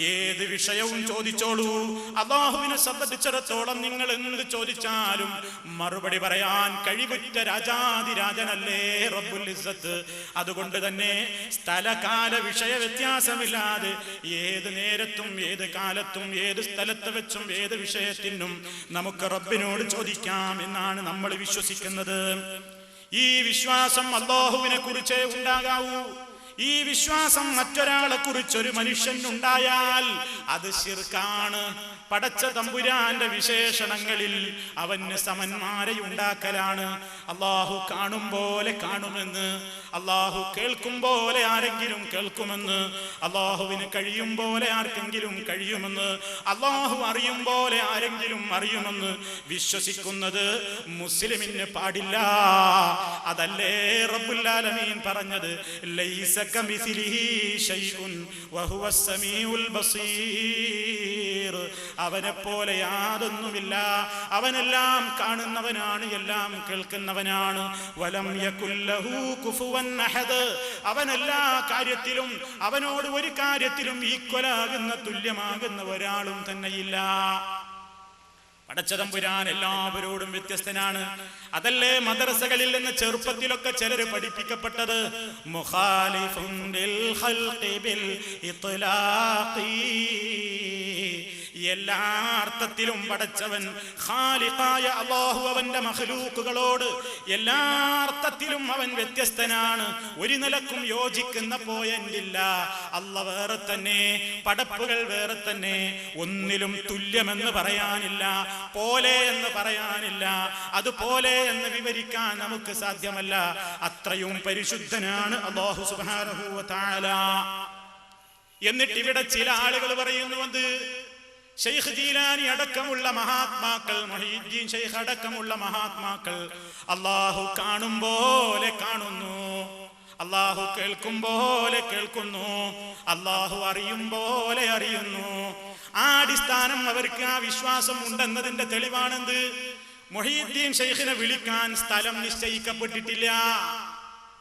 ഏത് വിഷയവും ചോദിച്ചോളൂ. അല്ലാഹുവിനെ സംബന്ധിച്ചിടത്തോളം നിങ്ങൾ എന്ത് ചോദിച്ചാലും മറുപടി പറയാൻ കഴിവുറ്റ രാജാതിരാജനല്ലേ റബ്ബുൽ ഇസ്സത്ത്. അതുകൊണ്ട് തന്നെ സ്ഥലകാല വിഷയ വ്യത്യാസമില്ലാതെ ഏത് നേരത്തും, ഏത് കാലത്തും, ഏത് സ്ഥലത്ത് വെച്ചും, ഏത് വിഷയത്തിനും നമുക്ക് റബ്ബിനോട് ചോദിക്കാം എന്നാണ് നമ്മൾ വിശ്വസിക്കുന്നത്. ഈ വിശ്വാസം അല്ലാഹുവിനെ കുറിച്ചേ ഉണ്ടാകാവൂ. ഈ വിശ്വാസം മറ്റൊരാളെ കുറിച്ചൊരു മനുഷ്യനുണ്ടായാൽ അത് ശിർക്കാണ്. പടച്ച തമ്പുരാന്റെ വിശേഷണങ്ങളിൽ അവന് സമന്മാരെ ഉണ്ടാക്കലാണ്. അള്ളാഹു കാണും പോലെ കാണുമെന്ന്, അള്ളാഹു കേൾക്കും പോലെ ആരെങ്കിലും കേൾക്കുമെന്ന്, അള്ളാഹുവിന് കഴിയും പോലെ ആർക്കെങ്കിലും കഴിയുമെന്ന്, അള്ളാഹു അറിയും പോലെ ആരെങ്കിലും അറിയുമെന്ന് വിശ്വസിക്കുന്നത് മുസ്ലിമിന് പാടില്ല. അതല്ലേ റബ്ബുൽ ആലമീൻ പറഞ്ഞത്, ലൈസ കമിസ്ലിഹി ശൈഉൻ വഹുവസ് സമീഉൽ ബസീർ. അവനെ പോലെ യാതൊന്നുമില്ല, അവനെല്ലാം കാണുന്നവനാണ്, എല്ലാം കേൾക്കുന്നവനാണ്. വലം യകുൽ ലഹു കുഫുവൻ അഹദ്. അവൻ എല്ലാ കാര്യത്തിലും, അവനോട് ഒരു കാര്യത്തിലും ഈക്വലാകുന്ന, തുല്യമാകുന്ന ഒരാളും തന്നെയില്ല. പടച്ചതമ്പുരാൻ എല്ലാവരോടും വ്യത്യസ്തനാണ്. അതല്ലേ മദ്രസകളിൽ നിന്ന് ചെറുപ്പത്തിലൊക്കെ ചിലര് പഠിപ്പിക്കപ്പെട്ടത്, മുഖാലിഫുൻ ലിൽ ഖൽഖി ബിൽ ഇത്ലാഖി. എല്ലാ അർത്ഥത്തിലും പടച്ചവൻ ഖാലിഖായ അല്ലാഹു അവന്റെ മഖ്ലൂക്കുകളോട് എല്ലാ അർത്ഥത്തിലും അവൻ വ്യത്യസ്തനാണ്. ഒരു നിലക്കും യോജിക്കുന്ന പോയിന്റില്ല. അല്ലാഹ് വേറെ തന്നെ, പടപ്പുകൾ വേറെ തന്നെ. ഒന്നിലും തുല്യമെന്ന് പറയാനില്ല, പോലെ എന്ന് പറയാനില്ല, അതുപോലെ എന്ന് വിവരിക്കാൻ നമുക്ക് സാധ്യമല്ല. അത്രയും പരിശുദ്ധനാണ് അല്ലാഹു സുബ്ഹാനഹു വ തആല. എന്നിട്ട് ഇവിടെ ചില ആളുകൾ പറയുന്നുവെന്ന്, ശൈഖ് ജീലാനി അടക്കമുള്ള മഹാത്മാക്കൾ, മുഹീദ്ദീൻ ശൈഖ് അടക്കമുള്ള മഹാത്മാക്കൾ അല്ലാഹു കാണും പോലെ കാണുന്നു, അല്ലാഹു കേൾക്കും പോലെ കേൾക്കുന്നു, അല്ലാഹു അറിയും പോലെ അറിയുന്നു. ആ അടിസ്ഥാനം അവർക്ക് ആ വിശ്വാസം ഉണ്ടെന്നതിന്റെ തെളിവാണെന്ത്? മുഹീദ്ദീൻ ശൈഖിനെ വിളിക്കാൻ സ്ഥലം നിശ്ചയിക്കപ്പെട്ടിട്ടില്ല.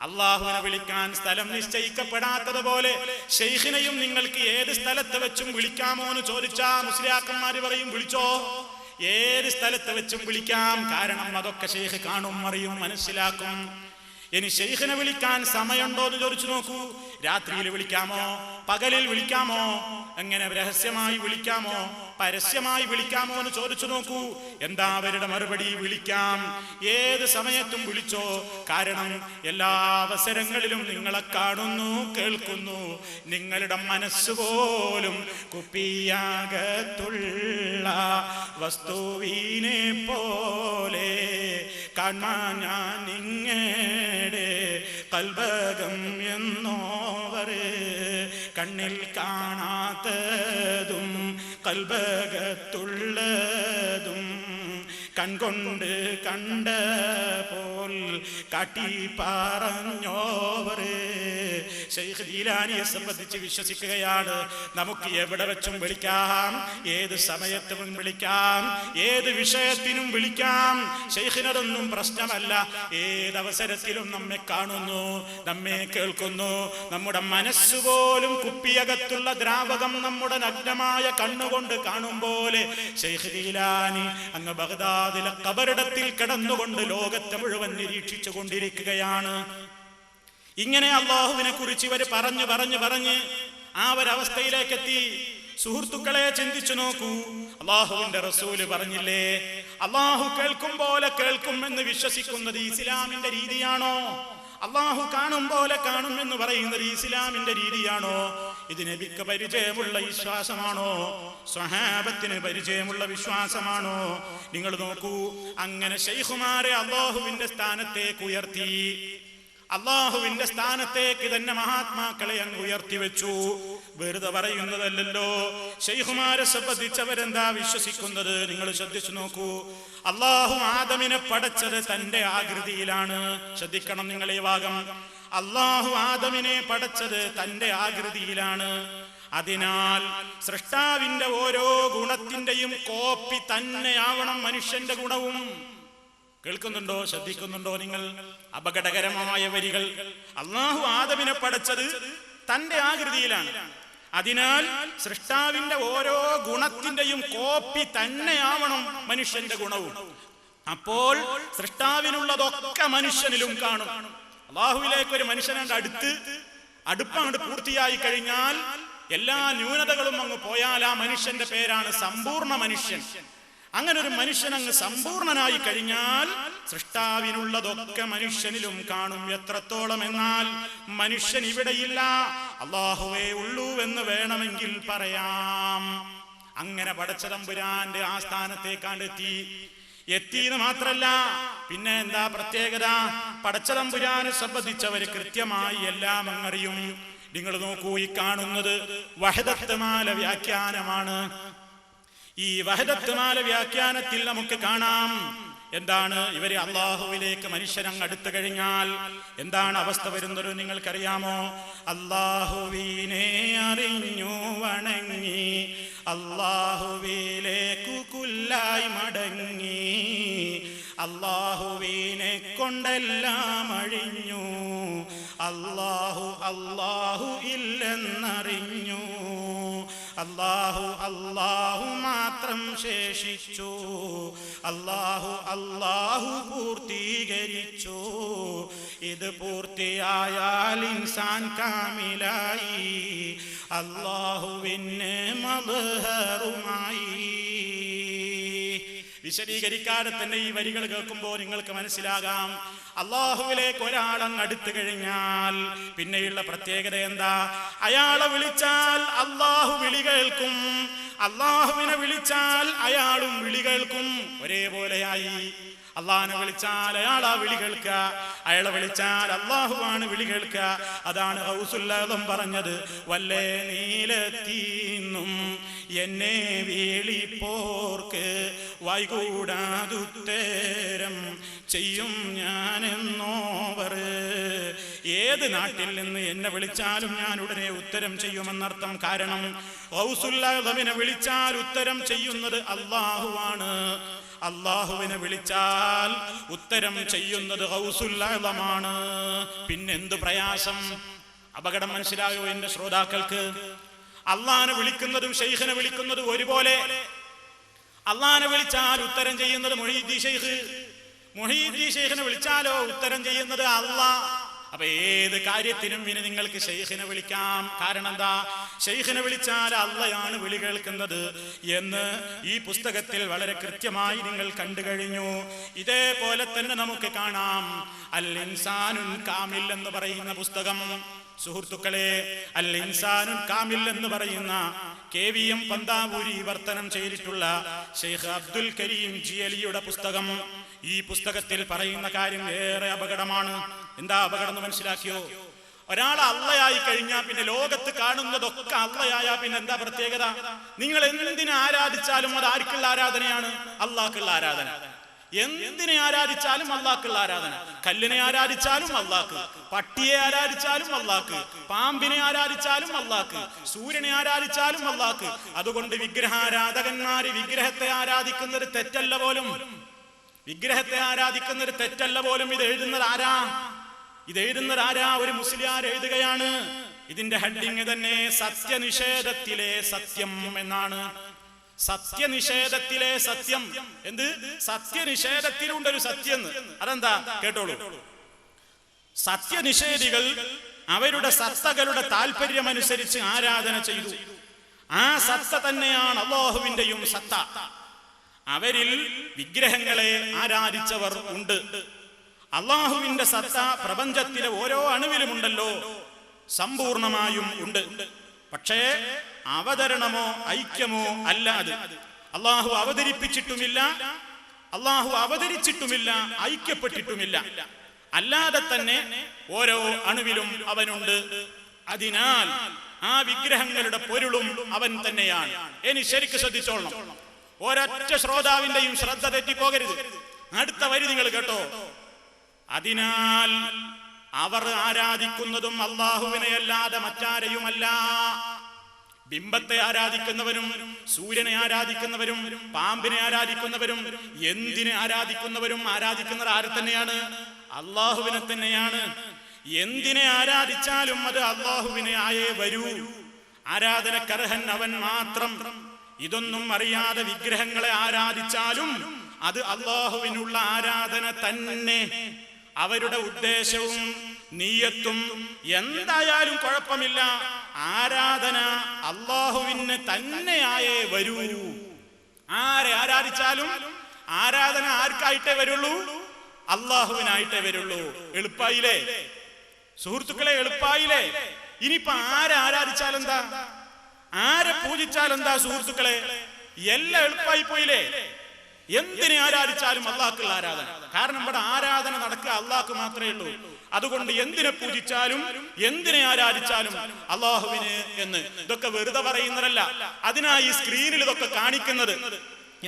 അള്ളാഹുവിനെ വിളിക്കാൻ സ്ഥലം നിശ്ചയിക്കപ്പെടാത്തതുപോലെ ശൈഖിനെയും നിങ്ങൾക്ക് ഏത് സ്ഥലത്ത് വെച്ചും വിളിക്കാമോ എന്ന് ചോദിച്ചാ മുസ്ലിയാക്കന്മാര് പറയും, വിളിച്ചോ, ഏത് സ്ഥലത്ത് വെച്ചും വിളിക്കാം. കാരണം അതൊക്കെ ശൈഖ് കാണും, അറിയും, മനസ്സിലാക്കും. ഇനി ശൈഖിനെ വിളിക്കാൻ സമയമുണ്ടോ എന്ന് ചോദിച്ചു നോക്കൂ. രാത്രിയിൽ വിളിക്കാമോ, പകലിൽ വിളിക്കാമോ, എങ്ങനെ രഹസ്യമായി വിളിക്കാമോ, പരസ്യമായി വിളിക്കാമോ എന്ന് ചോദിച്ചു നോക്കൂ. എന്താ അവരുടെ മറുപടി? വിളിക്കാം, ഏത് സമയത്തും വിളിച്ചോ. കാരണം എല്ലാ അവസരങ്ങളിലും നിങ്ങളെ കാണുന്നു, കേൾക്കുന്നു. നിങ്ങളുടെ മനസ്സുപോലും കുപ്പിയാകത്തുള്ള വസ്തുവിനെ പോലെ കാണാൻ ഞാൻ നിങ്ങളുടെ കൽബകം എന്നോവര്. കണ്ണിൽ കാണാത്തതും കൽബകത്തുള്ളതും കൺകൊണ്ട് കണ്ട പോൽ കാട്ടി പറഞ്ഞോവര്. ശൈഖ് ജീലാനിയെ സംബന്ധിച്ച് വിശ്വസിക്കുകയാണ്, നമുക്ക് എവിടെ വെച്ചും വിളിക്കാം, ഏത് സമയത്തും വിളിക്കാം, ഏത് വിഷയത്തിനും വിളിക്കാം. ശൈഖിനതൊന്നും പ്രശ്നമല്ല. ഏതവസരത്തിലും നമ്മെ കാണുന്നു, നമ്മെ കേൾക്കുന്നു. നമ്മുടെ മനസ്സുപോലും കുപ്പിയകത്തുള്ള ദ്രാവകം നമ്മുടെ നഗ്നമായ കണ്ണുകൊണ്ട് കാണും പോലെ ശൈഖ് ജീലാനി അങ്ങ് ബഗ്ദാദിലെ ഖബറിടത്തിൽ കിടന്നുകൊണ്ട് ലോകത്തെ മുഴുവൻ നിരീക്ഷിച്ചു കൊണ്ടിരിക്കുകയാണ്. ഇങ്ങനെ അള്ളാഹുവിനെ കുറിച്ച് ഇവർ പറഞ്ഞ് ആ ഒരവസ്ഥയിലേക്ക് എത്തി. സുഹൃത്തുക്കളെ, ചിന്തിച്ചു നോക്കൂ. അള്ളാഹുവിന്റെ റസൂല് പറഞ്ഞില്ലേ, അള്ളാഹു കേൾക്കും പോലെ കേൾക്കും എന്ന് വിശ്വസിക്കുന്നത് ഇസ്ലാമിന്റെ രീതിയാണോ? അള്ളാഹു കാണും പോലെ കാണും എന്ന് പറയുന്നത് ഇസ്ലാമിന്റെ രീതിയാണോ? ഇത് നബിക്ക് പരിചയമുള്ള വിശ്വാസമാണോ? സ്വഹാബത്തിന് പരിചയമുള്ള വിശ്വാസമാണോ? നിങ്ങൾ നോക്കൂ, അങ്ങനെ ശൈഖുമാരെ അള്ളാഹുവിന്റെ സ്ഥാനത്തേക്ക് ഉയർത്തി. അള്ളാഹുവിന്റെ സ്ഥാനത്തേക്ക് തന്നെ മഹാത്മാക്കളെ അങ്ങ് ഉയർത്തി വെച്ചു. വെറുതെ പറയുന്നതല്ലല്ലോ. ശൈഖുമാരെ സംബന്ധിച്ചവരെന്താ വിശ്വസിക്കുന്നത്? നിങ്ങൾ ശ്രദ്ധിച്ചു നോക്കൂ. അള്ളാഹു ആദമിനെ പടച്ചത് തന്റെ ആകൃതിയിലാണ്. ശ്രദ്ധിക്കണം നിങ്ങൾ ഈ ഭാഗം. അള്ളാഹു ആദമിനെ പടച്ചത് തന്റെ ആകൃതിയിലാണ്. അതിനാൽ സൃഷ്ടാവിന്റെ ഓരോ ഗുണത്തിന്റെയും കോപ്പി തന്നെയാവണം മനുഷ്യന്റെ ഗുണവും. കേൾക്കുന്നുണ്ടോ? ശ്രദ്ധിക്കുന്നുണ്ടോ നിങ്ങൾ? അപകടകരമായ വരികൾ. അള്ളാഹു ആദമിനെ പടച്ചത് തന്റെ ആകൃതിയിലാണ്. അതിനാൽ സൃഷ്ടാവിന്റെ ഓരോ ഗുണത്തിന്റെയും കോപ്പി തന്നെയാവണം മനുഷ്യന്റെ ഗുണവും. അപ്പോൾ സൃഷ്ടാവിനുള്ളതൊക്കെ മനുഷ്യനിലും കാണും. അള്ളാഹുവിലേക്ക് ഒരു മനുഷ്യനോട് അടുപ്പങ്ങോട്ട് പൂർത്തിയായി കഴിഞ്ഞാൽ എല്ലാ ന്യൂനതകളും അങ്ങ് പോയാൽ ആ മനുഷ്യന്റെ പേരാണ് സമ്പൂർണ്ണ മനുഷ്യൻ. അങ്ങനെ ഒരു മനുഷ്യൻ അങ്ങ് സമ്പൂർണനായി കഴിഞ്ഞാൽ സൃഷ്ടാവിനുള്ളതൊക്കെ മനുഷ്യനിലും കാണും. എത്രത്തോളം എന്നാൽ മനുഷ്യൻ ഇവിടെയില്ല, അല്ലാഹുവേ ഉള്ളൂ എന്ന് വേണമെങ്കിൽ പറയാം. അങ്ങനെ പടച്ച തമ്പുരാന്റെ ആ സ്ഥാനത്തേക്കാണ്ടെത്തി. എത്തിയെന്ന് മാത്രല്ല, പിന്നെ എന്താ പ്രത്യേകത? പടച്ച തമ്പുരാനെ സംബന്ധിച്ചവര് കൃത്യമായി എല്ലാം അങ്ങറിയും. നിങ്ങൾ നോക്കൂ, ഈ കാണുന്നത് വഹദത്ത് മാല വ്യാഖ്യാനമാണ്. ഈ വഹദത്ത് മാല വ്യാഖ്യാനത്തിൽ നമുക്ക് കാണാം എന്താണ് ഇവര് അള്ളാഹുവിലേക്ക് മനുഷ്യരങ്ങ് അടുത്തു കഴിഞ്ഞാൽ എന്താണ് അവസ്ഥ വരുന്നത് നിങ്ങൾക്കറിയാമോ? അള്ളാഹുവിനെ അറിഞ്ഞു വണങ്ങി അള്ളാഹുവിലേക്കു കുല്ലായി മടങ്ങി അള്ളാഹുവിനെ കൊണ്ടെല്ലാം അഴിഞ്ഞു അള്ളാഹു അള്ളാഹു ഇല്ലെന്നറിഞ്ഞു അള്ളാഹു അള്ളാഹു മാത്രം ശേഷിച്ചു അള്ളാഹു അള്ളാഹു പൂർത്തീകരിച്ചു. ഇത് പൂർത്തിയായാൽ ഇൻസാൻ കാമിലായി അള്ളാഹുവിന് മദ്ഹറുമായി. വിശദീകരിക്കാതെ തന്നെ ഈ വരികൾ കേൾക്കുമ്പോൾ നിങ്ങൾക്ക് മനസ്സിലാകാം അള്ളാഹുവിലേക്ക് ഒരാളങ്ങ് അടുത്തു കഴിഞ്ഞാൽ പിന്നെയുള്ള പ്രത്യേകത എന്താ? അയാളെ വിളിച്ചാൽ അള്ളാഹു വിളി കേൾക്കും, അള്ളാഹുവിനെ വിളിച്ചാൽ അയാളും വിളി കേൾക്കും. ഒരേപോലെയായി. അള്ളാഹിനെ വിളിച്ചാൽ അയാളാ വിളി കേൾക്കുക, അയാളെ വിളിച്ചാൽ അള്ളാഹുവാണ് വിളി കേൾക്കുക. അതാണ് ഗൗസുൽ ആദം പറഞ്ഞത്, വല്ലേ നീലെത്തീന്നും എന്നെ വിളിപ്പോർക്ക് വൈകൂടാതുത്തരം ചെയ്യും ഞാനെന്നോവർ. ഏത് നാട്ടിൽ നിന്ന് എന്നെ വിളിച്ചാലും ഞാൻ ഉടനെ ഉത്തരം ചെയ്യുമെന്നർത്ഥം. കാരണം ഗൗസുൽ ആദമിനെ വിളിച്ചാൽ ഉത്തരം ചെയ്യുന്നത് അള്ളാഹുവാണ്, അള്ളാഹുവിനെ വിളിച്ചാൽ ഉത്തരം ചെയ്യുന്നത് ഗൗസുൽ ആദമാണ്. പിന്നെന്ത് പ്രയാസം, അപകടം മനസ്സിലായോ എന്റെ ശ്രോതാക്കൾക്ക്? അള്ളാഹിനെ വിളിക്കുന്നതും ശൈഖിനെ വിളിക്കുന്നതും ഒരുപോലെ. അള്ളാഹിനെ വിളിച്ചാൽ ഉത്തരം ചെയ്യുന്നത് മുഹീദ്ദീൻ ശൈഖ്, മുഹീദ്ദീൻ ശൈഖിനെ വിളിച്ചാലോ ഉത്തരം ചെയ്യുന്നത് അള്ളാഹ്. അപ്പൊ ഏത് കാര്യത്തിനും ഇനി നിങ്ങൾക്ക് ശൈഖിനെ വിളിക്കാം. കാരണം എന്താ? ശൈഖിനെ വിളിച്ചാൽ അള്ളയാണ് വിളി കേൾക്കുന്നത് എന്ന് ഈ പുസ്തകത്തിൽ വളരെ കൃത്യമായി നിങ്ങൾ കണ്ടു കഴിഞ്ഞു. ഇതേപോലെ തന്നെ നമുക്ക് കാണാം അൽ ഇൻസാനുൽ കാമിൽ എന്ന് പറയുന്ന പുസ്തകം. സുഹൃത്തുക്കളെ, അൽ ഇൻസാനുൽ കാമിൽ എന്ന് പറയുന്ന KVM പന്താവൂരി വിവർത്തനം ചെയ്തിട്ടുള്ള ഷെയ്ഖ് അബ്ദുൽ കരീം ജിയലിയുടെ പുസ്തകം. ഈ പുസ്തകത്തിൽ പറയുന്ന കാര്യം ഏറെ അപകടമാണ്. എന്താ അപകടം എന്ന് മനസ്സിലാക്കിയോ? ഒരാൾ അള്ളയായി കഴിഞ്ഞാൽ പിന്നെ ലോകത്ത് കാണുന്നതൊക്കെ അള്ളയായാ പിന്നെ എന്താ പ്രത്യേകത? നിങ്ങൾ എന്തിനെ ആരാധിച്ചാലും അത് ആർക്കുള്ള ആരാധനയാണ്? അള്ളാഹ്ക്കുള്ള ആരാധന. എന്തിനെ ആരാധിച്ചാലും അള്ളാഹ്ക്കുള്ള ആരാധന. കല്ലിനെ ആരാധിച്ചാലും അള്ളാഹ്ക്ക്, പട്ടിയെ ആരാധിച്ചാലും അള്ളാഹ്ക്ക്, പാമ്പിനെ ആരാധിച്ചാലും അള്ളാഹ്ക്ക്, സൂര്യനെ ആരാധിച്ചാലും അള്ളാഹ്ക്ക്. അതുകൊണ്ട് വിഗ്രഹാരാധകന്മാര് വിഗ്രഹത്തെ ആരാധിക്കുന്നത് തെറ്റല്ല പോലും, വിഗ്രഹത്തെ ആരാധിക്കുന്നത് തെറ്റല്ല പോലും. ഇത് എഴുതുന്നത് ആരാ? ഇത് എഴുതുന്നത് ആരാ? ഒരു മുസ്ലിയാർ എഴുതുകയാണ്. ഇതിന്റെ ഹെഡിങ് തന്നെ സത്യനിഷേധത്തിലെ സത്യം എന്നാണ്. സത്യനിഷേധത്തിലെ സത്യം. എന്ത്? സത്യനിഷേധത്തിലുണ്ടൊരു സത്യം. അതെന്താ? കേട്ടോളൂ. സത്യനിഷേധികൾ അവരുടെ സത്തകളുടെ താല്പര്യമനുസരിച്ച് ആരാധന ചെയ്തു. ആ സത്ത തന്നെയാണ് അല്ലാഹുവിന്റെയും സത്ത. അവരിൽ വിഗ്രഹങ്ങളെ ആരാധിച്ചവർ ഉണ്ട്. അള്ളാഹുവിന്റെ സത്ത പ്രപഞ്ചത്തിലെ ഓരോ അണുവിലുമുണ്ടല്ലോ, സമ്പൂർണമായും ഉണ്ട്. പക്ഷേ അവതരണമോ ഐക്യമോ അല്ല അത്. അള്ളാഹു അവതരിപ്പിച്ചിട്ടുമില്ല, അള്ളാഹു അവതരിച്ചിട്ടുമില്ല, ഐക്യപ്പെട്ടിട്ടുമില്ല. അല്ലാതെ തന്നെ ഓരോ അണുവിലും അവനുണ്ട്. അതിനാൽ ആ വിഗ്രഹങ്ങളുടെ പൊരുളും അവൻ തന്നെയാണ്. ഇനി ശരിക്ക് ശ്രദ്ധിച്ചോളണം, ഒരൊറ്റ ശ്രോതാവിന്റെയും ശ്രദ്ധ തെറ്റിപ്പോകരുത്. അടുത്ത വരി നിങ്ങൾ കേട്ടോ. അതിനാൽ അവർ ആരാധിക്കുന്നതും അള്ളാഹുവിനെ അല്ലാതെ മറ്റാരെയുമല്ല. ബിംബത്തെ ആരാധിക്കുന്നവരും സൂര്യനെ ആരാധിക്കുന്നവരും പാമ്പിനെ ആരാധിക്കുന്നവരും എന്തിനെ ആരാധിക്കുന്നവരും ആരാധിക്കുന്നത് ആരെ തന്നെയാണ്? അള്ളാഹുവിനെ തന്നെയാണ്. എന്തിനെ ആരാധിച്ചാലും അത് അള്ളാഹുവിനെ ആയേ വരൂ. ആരാധനക്കർഹൻ അവൻ മാത്രം. ഇതൊന്നും അറിയാതെ വിഗ്രഹങ്ങളെ ആരാധിച്ചാലും അത് അള്ളാഹുവിനുള്ള ആരാധന തന്നെ. അവരുടെ ഉദ്ദേശവും നീയത്തും എന്തായാലും കുഴപ്പമില്ല, ആരാധന അള്ളാഹുവിന് തന്നെയായേ വരൂ. ആരെ ആരാധിച്ചാലും ആരാധന ആർക്കായിട്ടേ വരുള്ളൂ? അള്ളാഹുവിനായിട്ടേ വരുള്ളൂ. എളുപ്പായില്ലേ സുഹൃത്തുക്കളെ? എളുപ്പായില്ലേ? ഇനിയിപ്പൊ ആരെ ആരാധിച്ചാലെന്താ, ആരെ പൂജിച്ചാലെന്താ സുഹൃത്തുക്കളെ? എല്ലാം എളുപ്പമായി പോയില്ലേ? എന്തിനെ ആരാധിച്ചാലും അള്ളാഹ്ക്കുള്ള ആരാധന. കാരണം ഇവിടെ ആരാധന നടക്കുക അള്ളാഹ്ക്ക് മാത്രമേ ഉള്ളൂ. അതുകൊണ്ട് എന്തിനെ പൂജിച്ചാലും എന്തിനെ ആരാധിച്ചാലും അള്ളാഹുവിന് എന്ന്. ഇതൊക്കെ വെറുതെ പറയുന്നതല്ല, അതിനായി സ്ക്രീനിൽ ഇതൊക്കെ കാണിക്കുന്നത്.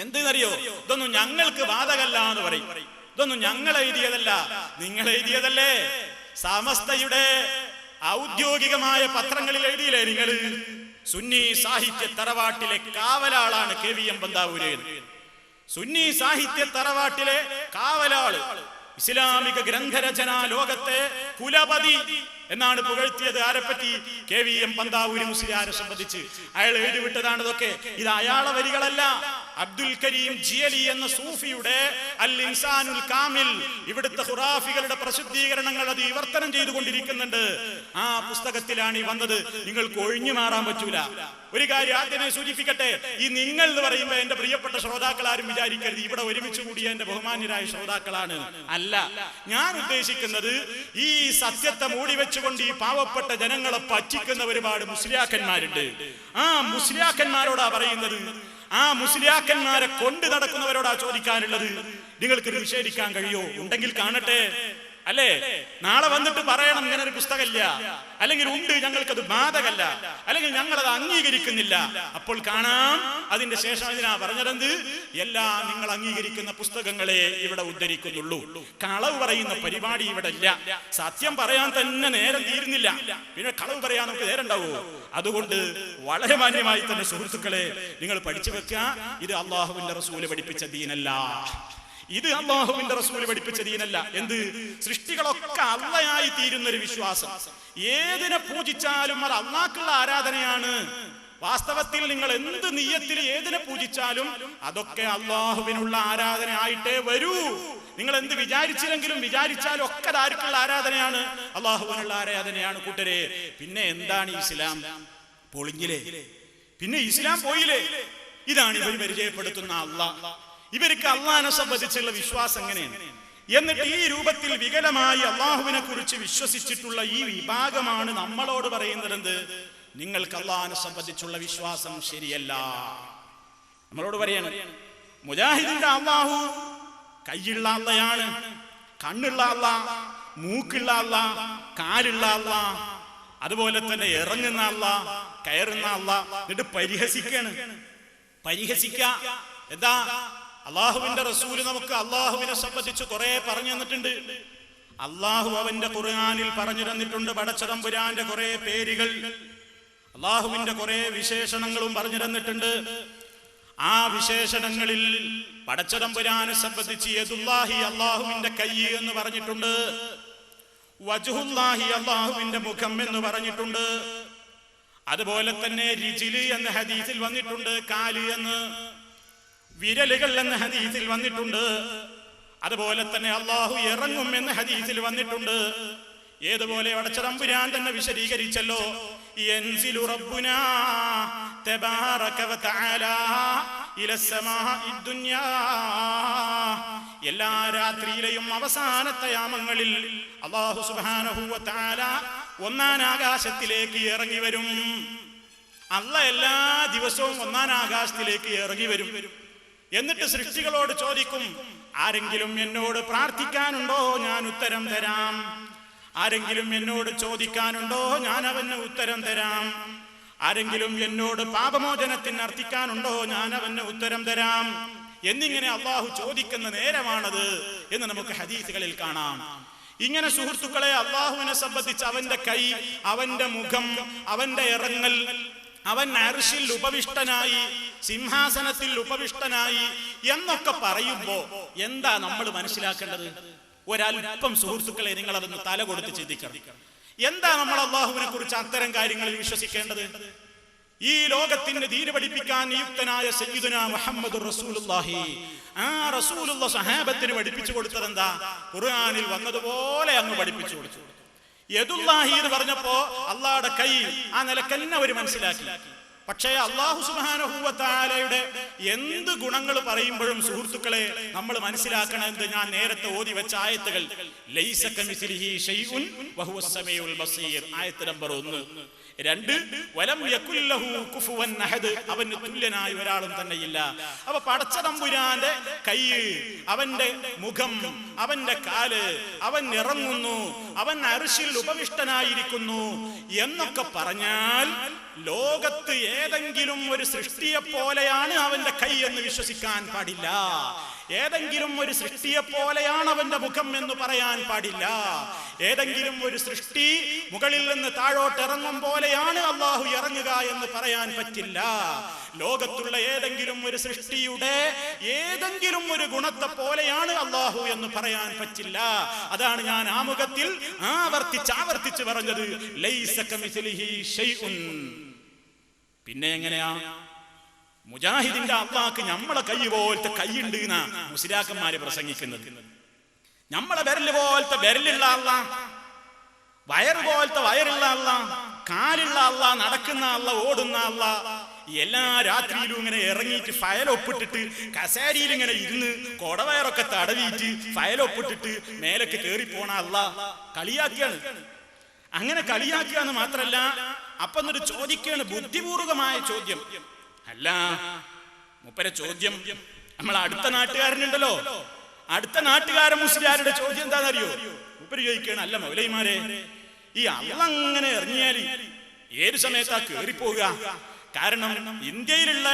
എന്തെന്നറിയോ? ഇതൊന്നും ഞങ്ങൾക്ക് ബാധകല്ല എന്ന് പറയും. ഇതൊന്നും ഞങ്ങൾ എഴുതിയതല്ല, നിങ്ങൾ എഴുതിയതല്ലേ? സമസ്തയുടെ ഔദ്യോഗികമായ പത്രങ്ങളിൽ എഴുതിയില്ലേ നിങ്ങൾ? സുന്നി സാഹിത്യ തറവാട്ടിലെ കാവലാളാണ് KVM പന്താവൂര്. സുന്നി സാഹിത്യ തറവാട്ടിലെ കാവലാള്, ഇസ്ലാമിക ഗ്രന്ഥരചനാ ലോകത്തെ കുലപതി എന്നാണ് പുകഴ്ത്തിയത്. ആരെപ്പറ്റി? KVM പന്താവൂര് മുസ്ലിയാരെ സംബന്ധിച്ച്. അയാൾ എഴുതിവിട്ടതാണ് ഇതൊക്കെ. ഇത് അയാളെ വരികളല്ല. അബ്ദുൽ കരീം ജിയലി എന്ന സൂഫിയുടെ അൽ ഇൻസാനുൽ കാമിൽ, ഇവിടുത്തെ ഖുറാഫികളുടെ പ്രസിദ്ധീകരണങ്ങൾ അത് വിവർത്തനം ചെയ്തുകൊണ്ടിരിക്കുന്നുണ്ട്. ആ പുസ്തകത്തിലാണ് ഈ വന്നത്. നിങ്ങൾക്ക് ഒഴിഞ്ഞു മാറാൻ പറ്റൂല. ഒരു കാര്യം ആദ്യമേ സൂചിപ്പിക്കട്ടെ, ഈ നിങ്ങൾ എന്ന് പറയുമ്പോൾ എന്റെ പ്രിയപ്പെട്ട ശ്രോതാക്കൾ ആരും വിചാരിക്കരുത് ഇവിടെ ഒരുമിച്ച് കൂടിയ എന്റെ ബഹുമാന്യരായ ശ്രോതാക്കളാണ്. അല്ല, ഞാൻ ഉദ്ദേശിക്കുന്നത് ഈ സത്യത്തെ മൂടി വെച്ചുകൊണ്ട് ഈ പാവപ്പെട്ട ജനങ്ങളെ പറ്റിക്കുന്ന ഒരുപാട് മുസ്ലിയാക്കന്മാരുണ്ട്. ആ മുസ്ലിയാക്കന്മാരോടാ പറയുന്നത്. ആ മുസ്ലിയാക്കന്മാരെ കൊണ്ട് നടക്കുന്നവരോടാ ചോദിക്കാനുള്ളത്. നിങ്ങൾക്ക് നിഷേധിക്കാൻ കഴിയോ? ഉണ്ടെങ്കിൽ കാണട്ടെ. അല്ലേ? നാളെ വന്നിട്ട് പറയണം ഇങ്ങനെ ഒരു പുസ്തകമില്ല, അല്ലെങ്കിൽ ഉണ്ട് ഞങ്ങൾക്കത് ബാധകല്ല, അല്ലെങ്കിൽ ഞങ്ങളത് അംഗീകരിക്കുന്നില്ല. അപ്പോൾ കാണാം. അതിന്റെ ശേഷം ഇതിനാ പറഞ്ഞതെന്ത്? എല്ലാം നിങ്ങൾ അംഗീകരിക്കുന്ന പുസ്തകങ്ങളെ ഇവിടെ ഉദ്ധരിക്കുന്നുള്ളൂ. കളവ് പറയുന്ന പരിപാടി ഇവിടെ ഇല്ല. സത്യം പറയാൻ തന്നെ നേരം തീരുന്നില്ല, പിന്നെ കളവ് പറയാൻ നമുക്ക് നേരം ഉണ്ടാവുമോ? അതുകൊണ്ട് വളരെ മാന്യമായി തന്നെ സുഹൃത്തുക്കളെ നിങ്ങൾ പഠിച്ചു വെക്കുക. ഇത് അള്ളാഹുവിന്റെ റസൂല് പഠിപ്പിച്ച ദീനല്ല. ഇത് അള്ളാഹുവിന്റെ റസൂല് പഠിപ്പിച്ച ദീനല്ല. എന്ത്? സൃഷ്ടികളൊക്കെ അള്ളയായി തീരുന്ന ഒരു വിശ്വാസം. ഏതിനെ പൂജിച്ചാലും അത് അള്ളാഹ്ക്കുള്ള ആരാധനയാണ്. വാസ്തവത്തിൽ നിങ്ങൾ എന്ത് നിയ്യത്തിൽ ഏതിനെ പൂജിച്ചാലും അതൊക്കെ അള്ളാഹുവിനുള്ള ആരാധന ആയിട്ടേ വരൂ. നിങ്ങൾ എന്ത് വിചാരിച്ചില്ലെങ്കിലും വിചാരിച്ചാലും ഒക്കെ ആർക്കുള്ള ആരാധനയാണ്? അള്ളാഹുവിനുള്ള ആരാധനയാണ് കൂട്ടരെ. പിന്നെ എന്താണ് ഇസ്ലാം? പൊളിഞ്ഞില്ലേ? പിന്നെ ഇസ്ലാം പോയില്ലേ? ഇതാണ് ഇവർ പരിചയപ്പെടുത്തുന്ന അള്ളാഹ്. ഇവർക്ക് അള്ളാഹിനെ സംബന്ധിച്ചുള്ള വിശ്വാസം എങ്ങനെയാണ്? എന്നിട്ട് ഈ രൂപത്തിൽ വികലമായി അള്ളാഹുവിനെ കുറിച്ച് വിശ്വസിച്ചിട്ടുള്ള ഈ വിഭാഗമാണ് നമ്മളോട് പറയുന്നത് എന്ത്? നിങ്ങൾക്ക് അള്ളാഹിനെ സംബന്ധിച്ചുള്ള വിശ്വാസം ശരിയല്ല. നമ്മളോട് പറയാണ് മുജാഹിദിന്റെ അള്ളാഹു കൈയുള്ള അള്ളയാണ്, കണ്ണുള്ള അള്ള, മൂക്കുള്ള അള്ള, കാലുള്ള അള്ള, അതുപോലെ തന്നെ ഇറങ്ങുന്ന അള്ള, കയറുന്ന അള്ള. എന്നിട്ട് പരിഹസിക്ക. എന്താ? അള്ളാഹുവിന്റെ റസൂല് നമുക്ക് അള്ളാഹുവിനെ സംബന്ധിച്ച് കുറെ പറഞ്ഞു തന്നിട്ടുണ്ട്. അള്ളാഹു അവന്റെ ഖുർആനിൽ പറഞ്ഞു തന്നിട്ടുണ്ട്. പടച്ചതമ്പുരാന്റെ കുറെ പേരുകൾ, അള്ളാഹുവിന്റെ കുറെ വിശേഷണങ്ങളും പറഞ്ഞു തന്നിട്ടുണ്ട്. ആ വിശേഷണങ്ങളിൽ പടച്ചതമ്പുരാനെ സംബന്ധിച്ച് യദുല്ലാഹി അള്ളാഹുവിന്റെ കൈ എന്ന് പറഞ്ഞിട്ടുണ്ട്, വജ്ഹുല്ലാഹി അള്ളാഹുവിന്റെ മുഖം എന്ന് പറഞ്ഞിട്ടുണ്ട്. അതുപോലെ തന്നെ റിജില് എന്ന ഹദീസിൽ വന്നിട്ടുണ്ട്, കാല് എന്ന്, വിരലുകൾ എന്ന ഹദീസിൽ വന്നിട്ടുണ്ട്. അതുപോലെ തന്നെ അള്ളാഹു ഇറങ്ങും എന്ന ഹദീസിൽ വന്നിട്ടുണ്ട്. ഏതുപോലെ പടച്ചതമ്പുരാൻ തന്നെ വിശദീകരിച്ചല്ലോ, യൻസിലു റബ്ബുനാ തബാറക വതആല ഇലസ്സമാഇ ദുനിയാ. എല്ലാ രാത്രിയിലെയും അവസാനത്തെ യാമങ്ങളിൽ അല്ലാഹു സുബ്ഹാനഹു വ തആല ഒന്നാം ആകാശത്തിലേക്ക് ഇറങ്ങി വരും. അല്ലാഹ് എല്ലാ ദിവസവും ഒന്നാം ആകാശത്തിലേക്ക് ഇറങ്ങി വരും. എന്നിട്ട് സൃഷ്ടികളോട് ചോദിക്കും, ആരെങ്കിലും എന്നോട് പ്രാർത്ഥിക്കാനുണ്ടോ? ഞാൻ ഉത്തരം തരാം. ആരെങ്കിലും എന്നോട് ചോദിക്കാനുണ്ടോ? ഞാൻ അവന് ഉത്തരം തരാം. ആരെങ്കിലും എന്നോട് പാപമോചനത്തിന് അർത്ഥിക്കാനുണ്ടോ? ഞാൻ അവന് ഉത്തരം തരാം. എന്നിങ്ങനെ അള്ളാഹു ചോദിക്കുന്ന നേരമാണത് എന്ന് നമുക്ക് ഹദീസുകളിൽ കാണാം. ഇങ്ങനെ സുഹൃത്തുക്കളെ, അള്ളാഹുവിനെ സംബന്ധിച്ച് അവന്റെ കൈ, അവന്റെ മുഖം, അവന്റെ ഇറങ്ങൽ, അവൻ അർശിൽ ഉപവിഷ്ടനായി, സിംഹാസനത്തിൽ ഉപവിഷ്ടനായി എന്നൊക്കെ പറയുമ്പോ എന്താ നമ്മൾ മനസ്സിലാക്കേണ്ടത്? ഒരൽപ്പം സുഹൃത്തുക്കളെ നിങ്ങൾ അതൊന്ന് തല കൊടുത്ത് ചിന്തിക്കണം. എന്താ നമ്മൾ അള്ളാഹുവിനെ കുറിച്ച് അത്തരം കാര്യങ്ങളിൽ വിശ്വസിക്കേണ്ടത്? ഈ ലോകത്തിന് ദീന് പഠിപ്പിക്കാൻ നിയുക്തനായ സയ്യിദുനാ മുഹമ്മദുർ റസൂലുള്ളാഹി, ആ റസൂലുള്ള സഹാബത്തിന് പഠിപ്പിച്ചു കൊടുത്തത് എന്താ? ഖുർആനിൽ വന്നതുപോലെ അങ്ങ് പഠിപ്പിച്ചു കൊടുത്തു. യദുല്ലാഹി എന്ന് പറഞ്ഞപ്പോ അള്ളാഹുടെ കൈ, ആ നിലക്കന്നെ അവർ മനസ്സിലാക്കി. പക്ഷേ അല്ലാഹു സുബ്ഹാനഹു വ തആലയുടെ എന്ത് ഗുണങ്ങൾ പറയുമ്പോഴും സുഹൃത്തുക്കളെ നമ്മൾ മനസ്സിലാക്കണം, ഞാൻ നേരത്തെ ഓതി വെച്ച ആയത്തുകൾ, ലൈസ കമിസ്ലിഹി ശൈഉൻ വഹുവസ് സമീഉൽ ബസീർ, ആയത്ത് നമ്പർ 1. 2, വലം യകുൽ ലഹു കുഫുവൻ അഹദ്, അവന് തുല്യനായ ഒരാളും തന്നെയില്ല. അപ്പൊ പടച്ച തമ്പുരാന്റെ കൈ, അവന്റെ മുഖം, അവന്റെ കാല്, അവൻ ഇറങ്ങുന്നു, അവൻ അർശിൽ ഉപവിഷ്ടനായിരിക്കുന്നു എന്നൊക്കെ പറഞ്ഞാൽ ലോകത്ത് ഏതെങ്കിലും ഒരു സൃഷ്ടിയെ പോലെയാണ് അവന്റെ കൈ എന്ന് വിശ്വസിക്കാൻ പാടില്ല. ഏതെങ്കിലും ഒരു സൃഷ്ടിയെ പോലെയാണ് അവന്റെ മുഖം എന്ന് പറയാൻ പാടില്ല. ഏതെങ്കിലും ഒരു സൃഷ്ടി മുകളിൽ നിന്ന് താഴോട്ട് ഇറങ്ങും പോലെയാണ് അള്ളാഹു ഇറങ്ങുക എന്ന് പറയാൻ പറ്റില്ല. ലോകത്തുള്ള ഏതെങ്കിലും ഒരു സൃഷ്ടിയുടെ ഏതെങ്കിലും ഒരു ഗുണത്തെ പോലെയാണ് അള്ളാഹു എന്ന് പറയാൻ പറ്റില്ല. അതാണ് ഞാൻ ആമുഖത്തിൽ ആവർത്തിച്ച് പറഞ്ഞത്, ലൈസ കമിസ്ലിഹി ശൈഉൻ. പിന്നെ എങ്ങനെയാ മുജാഹിദിന്റെ അള്ളാഹ്ക്ക് നമ്മളെ കൈ പോലത്തെ കൈയുണ്ട് എന്നാ മുസ്ലിയാക്കന്മാര് പ്രസംഗിക്കുന്നത്. നമ്മളെ വിരല് പോലത്തെ വിരലുള്ള അള്ളാ, വയറ് പോലത്തെ വയറുള്ള അള്ളാ, കാലുള്ള അള്ളാ, നടക്കുന്ന അള്ളാ, ഓടുന്ന അള്ളാ, എല്ലാ രാത്രിയിലും ഇങ്ങനെ ഇറങ്ങിയിട്ട് ഫയലൊപ്പിട്ടിട്ട് കസേരയിൽ ഇങ്ങനെ ഇരുന്ന് കൊടവയറൊക്കെ തടവിയിട്ട് ഫയലൊപ്പിട്ടിട്ട് മേലൊക്കെ കേറിപ്പോണ അള്ളാ കളിയാക്കിയാണ്. അങ്ങനെ കളിയാക്കുക എന്ന് മാത്രല്ല, അപ്പൊ എന്നൊരു ചോദിക്കാണ്, ബുദ്ധിപൂർവകമായ ചോദ്യം അല്ല. മൂപ്പരെ ചോദ്യം നമ്മളെ അടുത്ത നാട്ടുകാരനുണ്ടല്ലോ, അടുത്ത നാട്ടുകാരൻ മുസ്ലിയാരുടെ ചോദ്യം എന്താണെന്നറിയോ? മൂപ്പര് ചോദിക്കാണ്, അല്ല മൗലൈമാരെ, ഈ അള്ള അങ്ങനെ ഇറങ്ങിയാൽ ഏത് സമയത്താ കേറിപ്പോവുക? കാരണം ഇന്ത്യയിലുള്ള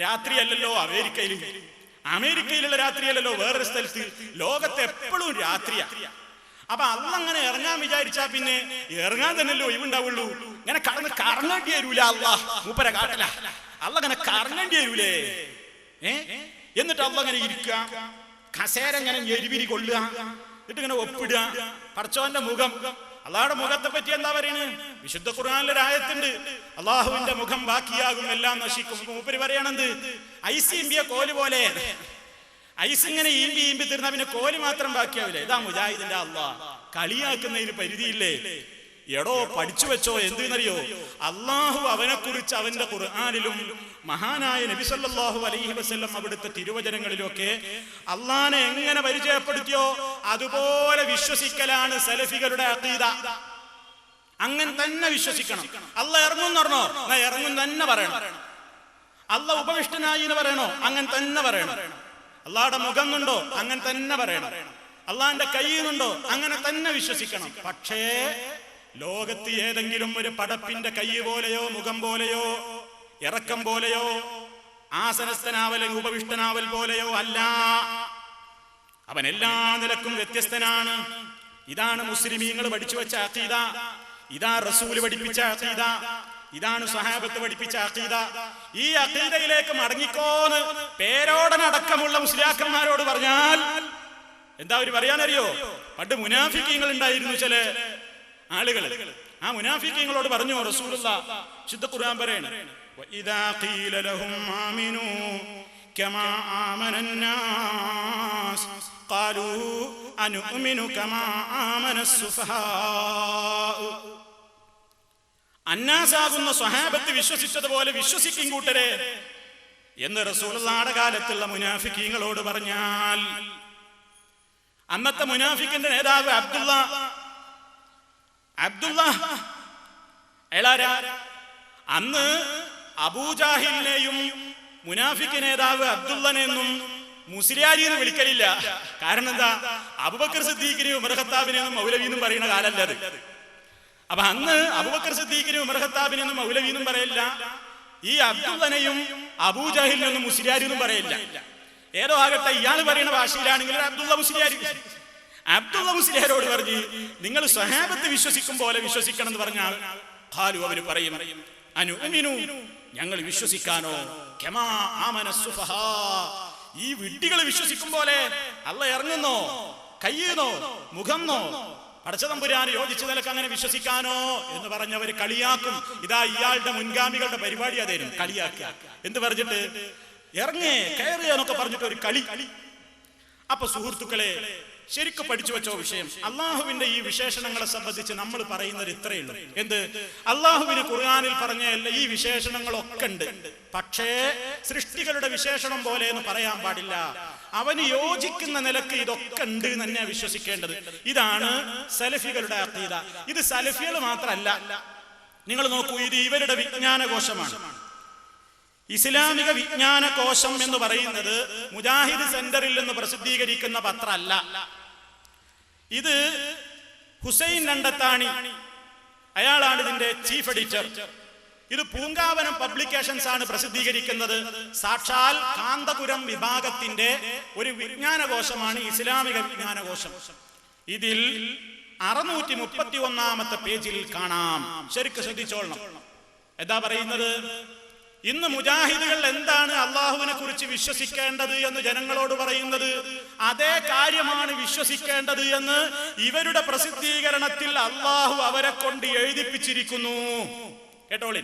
രാത്രിയല്ലല്ലോ അമേരിക്കയിലുള്ള രാത്രിയല്ലല്ലോ വേറൊരു സ്ഥലത്ത്, ലോകത്ത് എപ്പോഴും രാത്രിയാ. അപ്പൊ അള്ള അങ്ങനെ ഇറങ്ങാൻ വിചാരിച്ചാ പിന്നെ ഇറങ്ങാൻ തന്നെയല്ലോ ഒഴിവുണ്ടാവുള്ളൂ. ഇങ്ങനെ കറങ്ങേണ്ടി വരൂല അള്ള, മൂപ്പര കാട്ടല, അള്ള അങ്ങനെ കറങ്ങേണ്ടി വരൂലേ? എന്നിട്ട് അള്ള അങ്ങനെ ഇരിക്കുക, കസേര ഇങ്ങനെ എരിവിരി കൊള്ളുക, എന്നിട്ട് ഇങ്ങനെ ഒപ്പിടുക. പടച്ചോന്റെ മുഖം, അള്ളാഹുടെ മുഖത്തെ പറ്റി എന്താ പറയുന്നത്? വിശുദ്ധ ഖുർആനിലൊരു ആയത്തുണ്ട്, അള്ളാഹുവിന്റെ മുഖം ബാക്കിയാകും, എല്ലാം നശിക്കും. മൂപ്പര് പറയണത് ഐസിമ്പിയ കോല് പോലെ, ഐസ് ഇങ്ങനെ ഈമ്പി തീർന്ന പിന്നെ കോല് മാത്രം ബാക്കിയാവില്ലേ? ഇതാ മുജാഹിദിന്റെ അള്ളാഹ്. കളിയാക്കുന്നതിന് പരിധിയില്ലേ? എടോ പഠിച്ചു വെച്ചോ, എന്തെന്നറിയോ? അള്ളാഹു അവനെ കുറിച്ച് അവന്റെ ഖുർആനിലും മഹാനായ നബി സല്ലല്ലാഹു അലൈഹി വസല്ലം അവിടുത്തെ തിരുവചനങ്ങളിലൊക്കെ അള്ളാനെ എങ്ങനെ പരിചയപ്പെടുത്തിയോ അതുപോലെ വിശ്വസിക്കലാണ് സലഫികളുടെ അഖീദ. അങ്ങനെ തന്നെ വിശ്വസിക്കണം. അള്ള ഇറങ്ങും പറഞ്ഞോ, ഇറങ്ങും തന്നെ പറയണം. അള്ള ഉപവിഷ്ടനായി എന്ന് പറയണോ, അങ്ങനെ തന്നെ പറയണം. അള്ളാഹുടെ മുഖം ഉണ്ടോ, അങ്ങനെ തന്നെ പറയണം. അള്ളാഹിന്റെ കൈന്നുണ്ടോ, അങ്ങനെ തന്നെ വിശ്വസിക്കണം. പക്ഷേ ലോകത്ത് ഏതെങ്കിലും ഒരു പടപ്പിന്റെ കൈ പോലെയോ മുഖം പോലെയോ ഇറക്കം പോലെയോ ആസനസ്ഥനാവൽ ഉപവിഷ്ടനാവൽ പോലെയോ അല്ല. അവൻ എല്ലാ നിലക്കും വ്യത്യസ്തനാണ്. ഇതാണ് മുസ്ലിമീങ്ങൾ പഠിച്ചു വെച്ച അഖീദ, ഇതാ റസൂൽ പഠിപ്പിച്ച അഖീദ, ഇതാണ് സ്വഹാബത്ത് പഠിപ്പിച്ച അഖീദ. ഈ അഖീദയിലേക്ക് മടങ്ങിക്കോന്ന് പേരോടനടക്കമുള്ള മുസ്ലിയാക്കന്മാരോട് പറഞ്ഞാൽ എന്താ അവർ പറയാനറിയോ? പണ്ട് മുനാഫിക്കീങ്ങൾ ഉണ്ടായിരുന്നു ചില ആളുകൾ. ആ മുനാഫിക്കീങ്ങളോട് പറഞ്ഞു റസൂലുള്ളാഹ് വിശുദ്ധ ഖുർആൻ പറയാണ്, വഇദാ ഖീല ലഹും ആമിനൂ കമാ ആമനന്നാസ് ഖാലൂ അനുഅ്മിനു കമാ ആമനസ്സുഫഹാ. അന്നാസാകുന്ന സ്വഹാബത്ത് വിശ്വസിച്ചതുപോലെ വിശ്വസിക്കും കൂട്ടരെ എന്ന് റസൂലുള്ളാഹിയുടെ കാലത്തുള്ള മുനാഫിക്കീങ്ങളോട് പറഞ്ഞാൽ, അന്നത്തെ മുനാഫിക്കിന്റെ നേതാവ് അബ്ദുള്ള അന്ന് അബൂജാഹിലിനെയും മുനാഫിക്ക് നേതാവ് അബ്ദുള്ളനെന്നും മുസ്ലിയാരിന്ന് വിളിക്കലില്ല. കാരണം എന്താ? അബൂബക്കർ സിദ്ദീഖിനെയും ഉമർ ഖത്താബിനെയും മൗലവിന്നും പറയുന്ന കാലല്ലത്. അപ്പൊ അന്ന് അബൂബക്കർ സിദ്ദീഖിനെയും ഉമർ ഖത്താബിനെയും മൗലവിന്നും പറയില്ല. ഈ അബ്ദുള്ളനെയും അബൂജാഹിലിനെയൊന്നും മുസ്ലിയാരിന്നും പറയില്ല. ഏതോ ആകട്ടെ, ഇയാൾ പറയുന്ന ഭാഷയിലാണെങ്കിൽ അബ്ദുള്ള മുസ്ലിയാരോട് പറഞ്ഞു, നിങ്ങൾ സ്വഹാബത്ത് വിശ്വസിക്കും പോലെ വിശ്വസിക്കണം എന്ന് പറഞ്ഞാൽ ഖാലു അവർ പറയും, അനുഅ്മിനു ഞങ്ങൾ വിശ്വസിക്കാനോ, കമാ ആമനസ്സുഫഹാ ഈ വിഡ്ഢികൾ വിശ്വസിക്കും പോലെ അള്ള ഇറങ്ങുന്നോ, കയ്യുന്നോ, മുഖംന്നോ പടച്ചതമ്പുരാൻ യോജിച്ച നിലക്ക് അങ്ങനെ വിശ്വസിക്കാനോ എന്ന് പറഞ്ഞവർ കളിയാക്കും. ഇതാ ഇയാളുടെ മുൻഗാമികളുടെ പരിപാടി അതായിരുന്നു, കളിയാക്കുക. എന്ത് പറഞ്ഞിട്ട്? ഇറങ്ങേ കയറുക എന്നൊക്കെ പറഞ്ഞിട്ട് ഒരു കളി. അപ്പൊ സുഹൃത്തുക്കളെ, ശരിക്കും പഠിച്ചു വെച്ചോ വിഷയം. അള്ളാഹുവിന്റെ ഈ വിശേഷണങ്ങളെ സംബന്ധിച്ച് നമ്മൾ പറയുന്നത് ഇത്രയേ ഉള്ളൂ. എന്ത്? അള്ളാഹുവിന് ഖുർആനിൽ പറഞ്ഞ ഈ വിശേഷണങ്ങളൊക്കെ ഉണ്ട്. പക്ഷേ സൃഷ്ടികളുടെ വിശേഷണം പോലെ എന്ന് പറയാൻ പാടില്ല. അവന് യോജിക്കുന്ന നിലക്ക് ഇതൊക്കെ ഉണ്ട് തന്നെ വിശ്വസിക്കേണ്ടത്. ഇതാണ് സലഫികളുടെ അഖീദ. ഇത് സലഫികൾ മാത്രമല്ല. നിങ്ങൾ നോക്കൂ, ഇത് ഇവരുടെ വിജ്ഞാനകോശമാണ്. ഇസ്ലാമിക വിജ്ഞാനകോശം എന്ന് പറയുന്നത് മുജാഹിദ് സെന്ററിൽ നിന്ന് പ്രസിദ്ധീകരിക്കുന്ന പത്രമല്ല. ഇത് ഹുസൈൻ രണ്ടത്താണി, അയാളാണ് ഇതിന്റെ ചീഫ് എഡിറ്റർ. ഇത് പൂങ്കാവനം പബ്ലിക്കേഷൻസ് ആണ് പ്രസിദ്ധീകരിക്കുന്നത്. സാക്ഷാൽ കാന്തപുരം വിഭാഗത്തിന്റെ ഒരു വിജ്ഞാനകോശമാണ് ഇസ്ലാമിക വിജ്ഞാനകോശം. ഇതിൽ 631 പേജിൽ കാണാം. ശരിക്കും ശ്രദ്ധിച്ചോളണം. എന്താ പറയുന്നത്? ഇന്ന് മുജാഹിദുകൾ എന്താണ് അള്ളാഹുവിനെ കുറിച്ച് വിശ്വസിക്കേണ്ടത് എന്ന് ജനങ്ങളോട് പറയുന്നത്, അതേ കാര്യമാണ് വിശ്വസിക്കേണ്ടത് എന്ന് ഇവരുടെ പ്രസിദ്ധീകരണത്തിൽ അള്ളാഹു അവരെ കൊണ്ട് എഴുതിപ്പിച്ചിരിക്കുന്നു. കേട്ടോളി,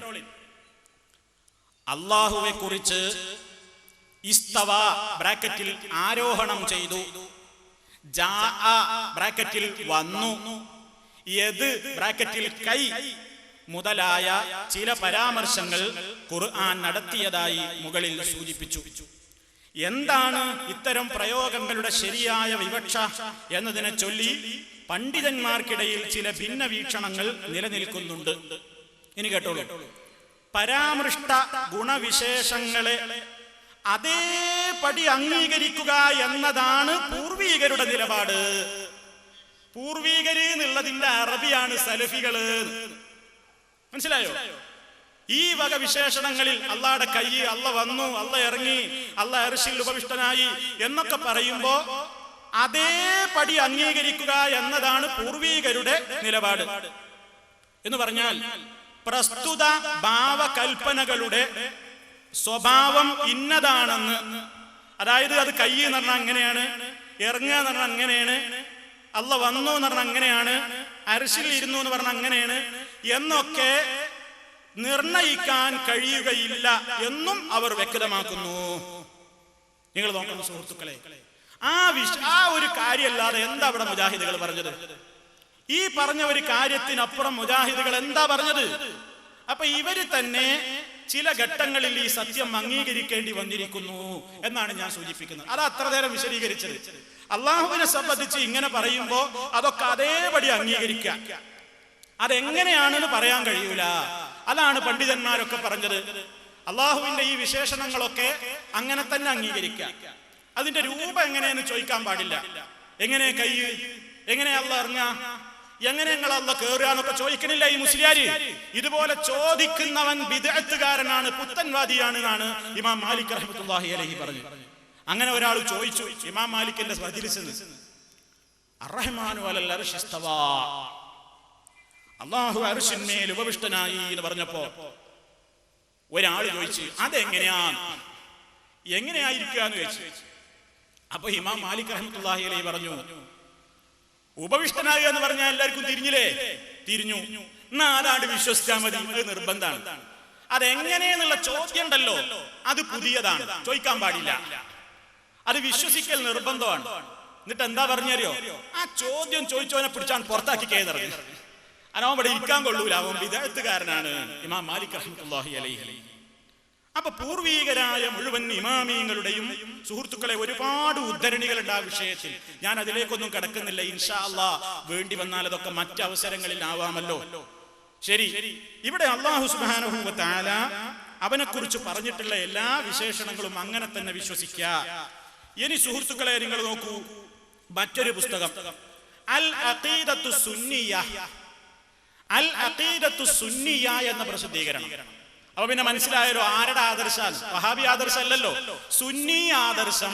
അള്ളാഹുവെ കുറിച്ച് ഇസ്തവ ബ്രാക്കറ്റിൽ ആരോഹണം ചെയ്തു, ജാഅ ബ്രാക്കറ്റിൽ വന്നു, യദ് ബ്രാക്കറ്റിൽ കൈ മുതലായ ചില പരാമർശങ്ങൾ ഖുർആൻ നടത്തിയതായി മുകളിൽ സൂചിപ്പിച്ചു. എന്താണ് ഇത്തരം പ്രയോഗങ്ങളുടെ ശരിയായ വിവക്ഷ എന്നതിനെ ചൊല്ലി പണ്ഡിതന്മാർക്കിടയിൽ ചില ഭിന്ന വീക്ഷണങ്ങൾ നിലനിൽക്കുന്നുണ്ട്. ഇനി കേട്ടോളൂ. പരാമൃഷ്ട ഗുണവിശേഷങ്ങളെ അതേപടി അംഗീകരിക്കുക എന്നതാണ് പൂർവീകരുടെ നിലപാട്. പൂർവീകര് എന്നുള്ളതിന്റെ അറബിയാണ് സലഫികള്. മനസ്സിലായോ? ഈ വക വിശേഷണങ്ങളിൽ അള്ളാഹുടെ കൈ, അള്ള വന്നു, അള്ള ഇറങ്ങി, അള്ള അർശിൽ ഉപവിഷ്ടനായി എന്നൊക്കെ പറയുമ്പോ അതേപടി അംഗീകരിക്കുക എന്നതാണ് പൂർവീകരുടെ നിലപാട്. എന്ന് പറഞ്ഞാൽ പ്രസ്തുത ഭാവകൽപ്പനകളുടെ സ്വഭാവം ഇന്നതാണെന്ന്, അതായത് അത് കൈ എന്ന് പറഞ്ഞാൽ അങ്ങനെയാണ്, ഇറങ്ങുക എന്ന് പറഞ്ഞാൽ അങ്ങനെയാണ്, അള്ള വന്നു എന്ന് പറഞ്ഞാൽ അങ്ങനെയാണ്, അർശിൽ ഇരുന്നു എന്ന് പറഞ്ഞാൽ അങ്ങനെയാണ് എന്നൊക്കെ നിർണയിക്കാൻ കഴിയുകയില്ല എന്നും അവർ വ്യക്തമാക്കുന്നു. നിങ്ങൾ നോക്കണം സുഹൃത്തുക്കളെ, ആ ഒരു കാര്യമല്ലാതെ എന്താ അവിടെ മുജാഹിദുകൾ പറഞ്ഞത്? ഈ പറഞ്ഞ ഒരു കാര്യത്തിനപ്പുറം മുജാഹിദുകൾ എന്താ പറഞ്ഞത്? അപ്പൊ ഇവര് തന്നെ ചില ഘട്ടങ്ങളിൽ ഈ സത്യം അംഗീകരിക്കേണ്ടി വന്നിരിക്കുന്നു എന്നാണ് ഞാൻ സൂചിപ്പിക്കുന്നത്. അത് അത്ര നേരം വിശദീകരിച്ചത്. അള്ളാഹുവിനെ സംബന്ധിച്ച് ഇങ്ങനെ പറയുമ്പോ അതൊക്കെ അതേപടി അംഗീകരിക്കുക, അതെങ്ങനെയാണെന്ന് പറയാൻ കഴിയൂല. അതാണ് പണ്ഡിതന്മാരൊക്കെ പറഞ്ഞത്. അള്ളാഹുവിന്റെ ഈ വിശേഷണങ്ങളൊക്കെ അങ്ങനെ തന്നെ അംഗീകരിക്കുക. അതിന്റെ രൂപം എങ്ങനെയെന്ന് ചോദിക്കാൻ പാടില്ല. എങ്ങനെ കൈ, എങ്ങനെ അള്ള ഇറങ്ങുക, എങ്ങനെ നിങ്ങൾ അള്ള കേറുക എന്നൊക്കെ ചോദിക്കണില്ല ഈ മുസ്ലിയാര്. ഇതുപോലെ ചോദിക്കുന്നവൻ ബിദ്അത്തുകാരനാണ്, പുത്തൻവാദിയാണ് എന്നാണ് ഇമാം മാലിക് റഹ്മത്തുള്ളാഹി അലൈഹി പറഞ്ഞു. അങ്ങനെ ഒരാൾ ചോദിച്ചു ഇമാം മാലിക്കിന്റെ മജ്‌ലിസിൽ, അർറഹ്മാനു അലൽ അർശി ഇസ്തവാ, അല്ലാഹു അർശിന്മേൽ ഉപവിഷ്ടനായി എന്ന് പറഞ്ഞപ്പോ ഒരാൾ ചോദിച്ചു എങ്ങനെയായിരിക്കുക എന്ന് ചോദിച്ചു. അപ്പൊ ഇമാം മാലിക് റഹ്മത്തുള്ളാഹി അലൈഹി പറഞ്ഞു, ഉപവിഷ്ടനാകുക എന്ന് പറഞ്ഞാൽ എല്ലാവർക്കും തിരിഞ്ഞില്ലേ? തിരിഞ്ഞു. എന്നാ അതാണ്ട് വിശ്വസിച്ചാൽ മതി, അത് നിർബന്ധമാണ്. അതെങ്ങനെയെന്നുള്ള ചോദ്യം ഉണ്ടല്ലോ, അത് പുതിയതാണ്, ചോദിക്കാൻ പാടില്ല. അത് വിശ്വസിക്കൽ നിർബന്ധമാണ്. എന്നിട്ട് എന്താ പറഞ്ഞറിയോ? ആ ചോദ്യം ചോദിച്ചവനെ പിടിച്ചാണ് പുറത്താക്കി കേറിഞ്ഞു. അവൻ ഇവിടെ ഇരിക്കാൻ കൊള്ളൂല, അവൻ ബിദ്അത്തുകാരനാണ്. ഇമാം മാലിക് റഹ്മത്തുള്ളാഹി അലൈഹി. അപ്പൊ പൂർവീകരായ മുഴുവൻ ഇമാമിയങ്ങളുടെയും സുഹൃത്തുക്കളെ ഒരുപാട് ഉദ്ധരണികളുണ്ട് ആ വിഷയത്തിൽ. ഞാൻ അതിലേക്കൊന്നും കടക്കുന്നില്ല. ഇൻഷാ അല്ലാഹ് വേണ്ടി വന്നാൽ അതൊക്കെ മറ്റ് അവസരങ്ങളിൽ ആവാമല്ലോ. ശരി, ഇവിടെ അല്ലാഹു സുബ്ഹാനഹു വ തആല അവനെ കുറിച്ച് പറഞ്ഞിട്ടുള്ള എല്ലാ വിശേഷണങ്ങളും അങ്ങനെ തന്നെ വിശ്വസിക്കുക. ഇനി സുഹൃത്തുക്കളെ നിങ്ങൾ നോക്കൂ, മറ്റൊരു പുസ്തകം അൽ അഖീദത്തു സുന്നിയ്യ, അൽ അഖീദത്തു സുന്നിയ്യ എന്ന പ്രസിദ്ധീകരണം. അപ്പൊ പിന്നെ മനസ്സിലായല്ലോ ആരുടെ ആദർശം? വഹാബി ആദർശം അല്ലല്ലോ, സുന്നി ആദർശം.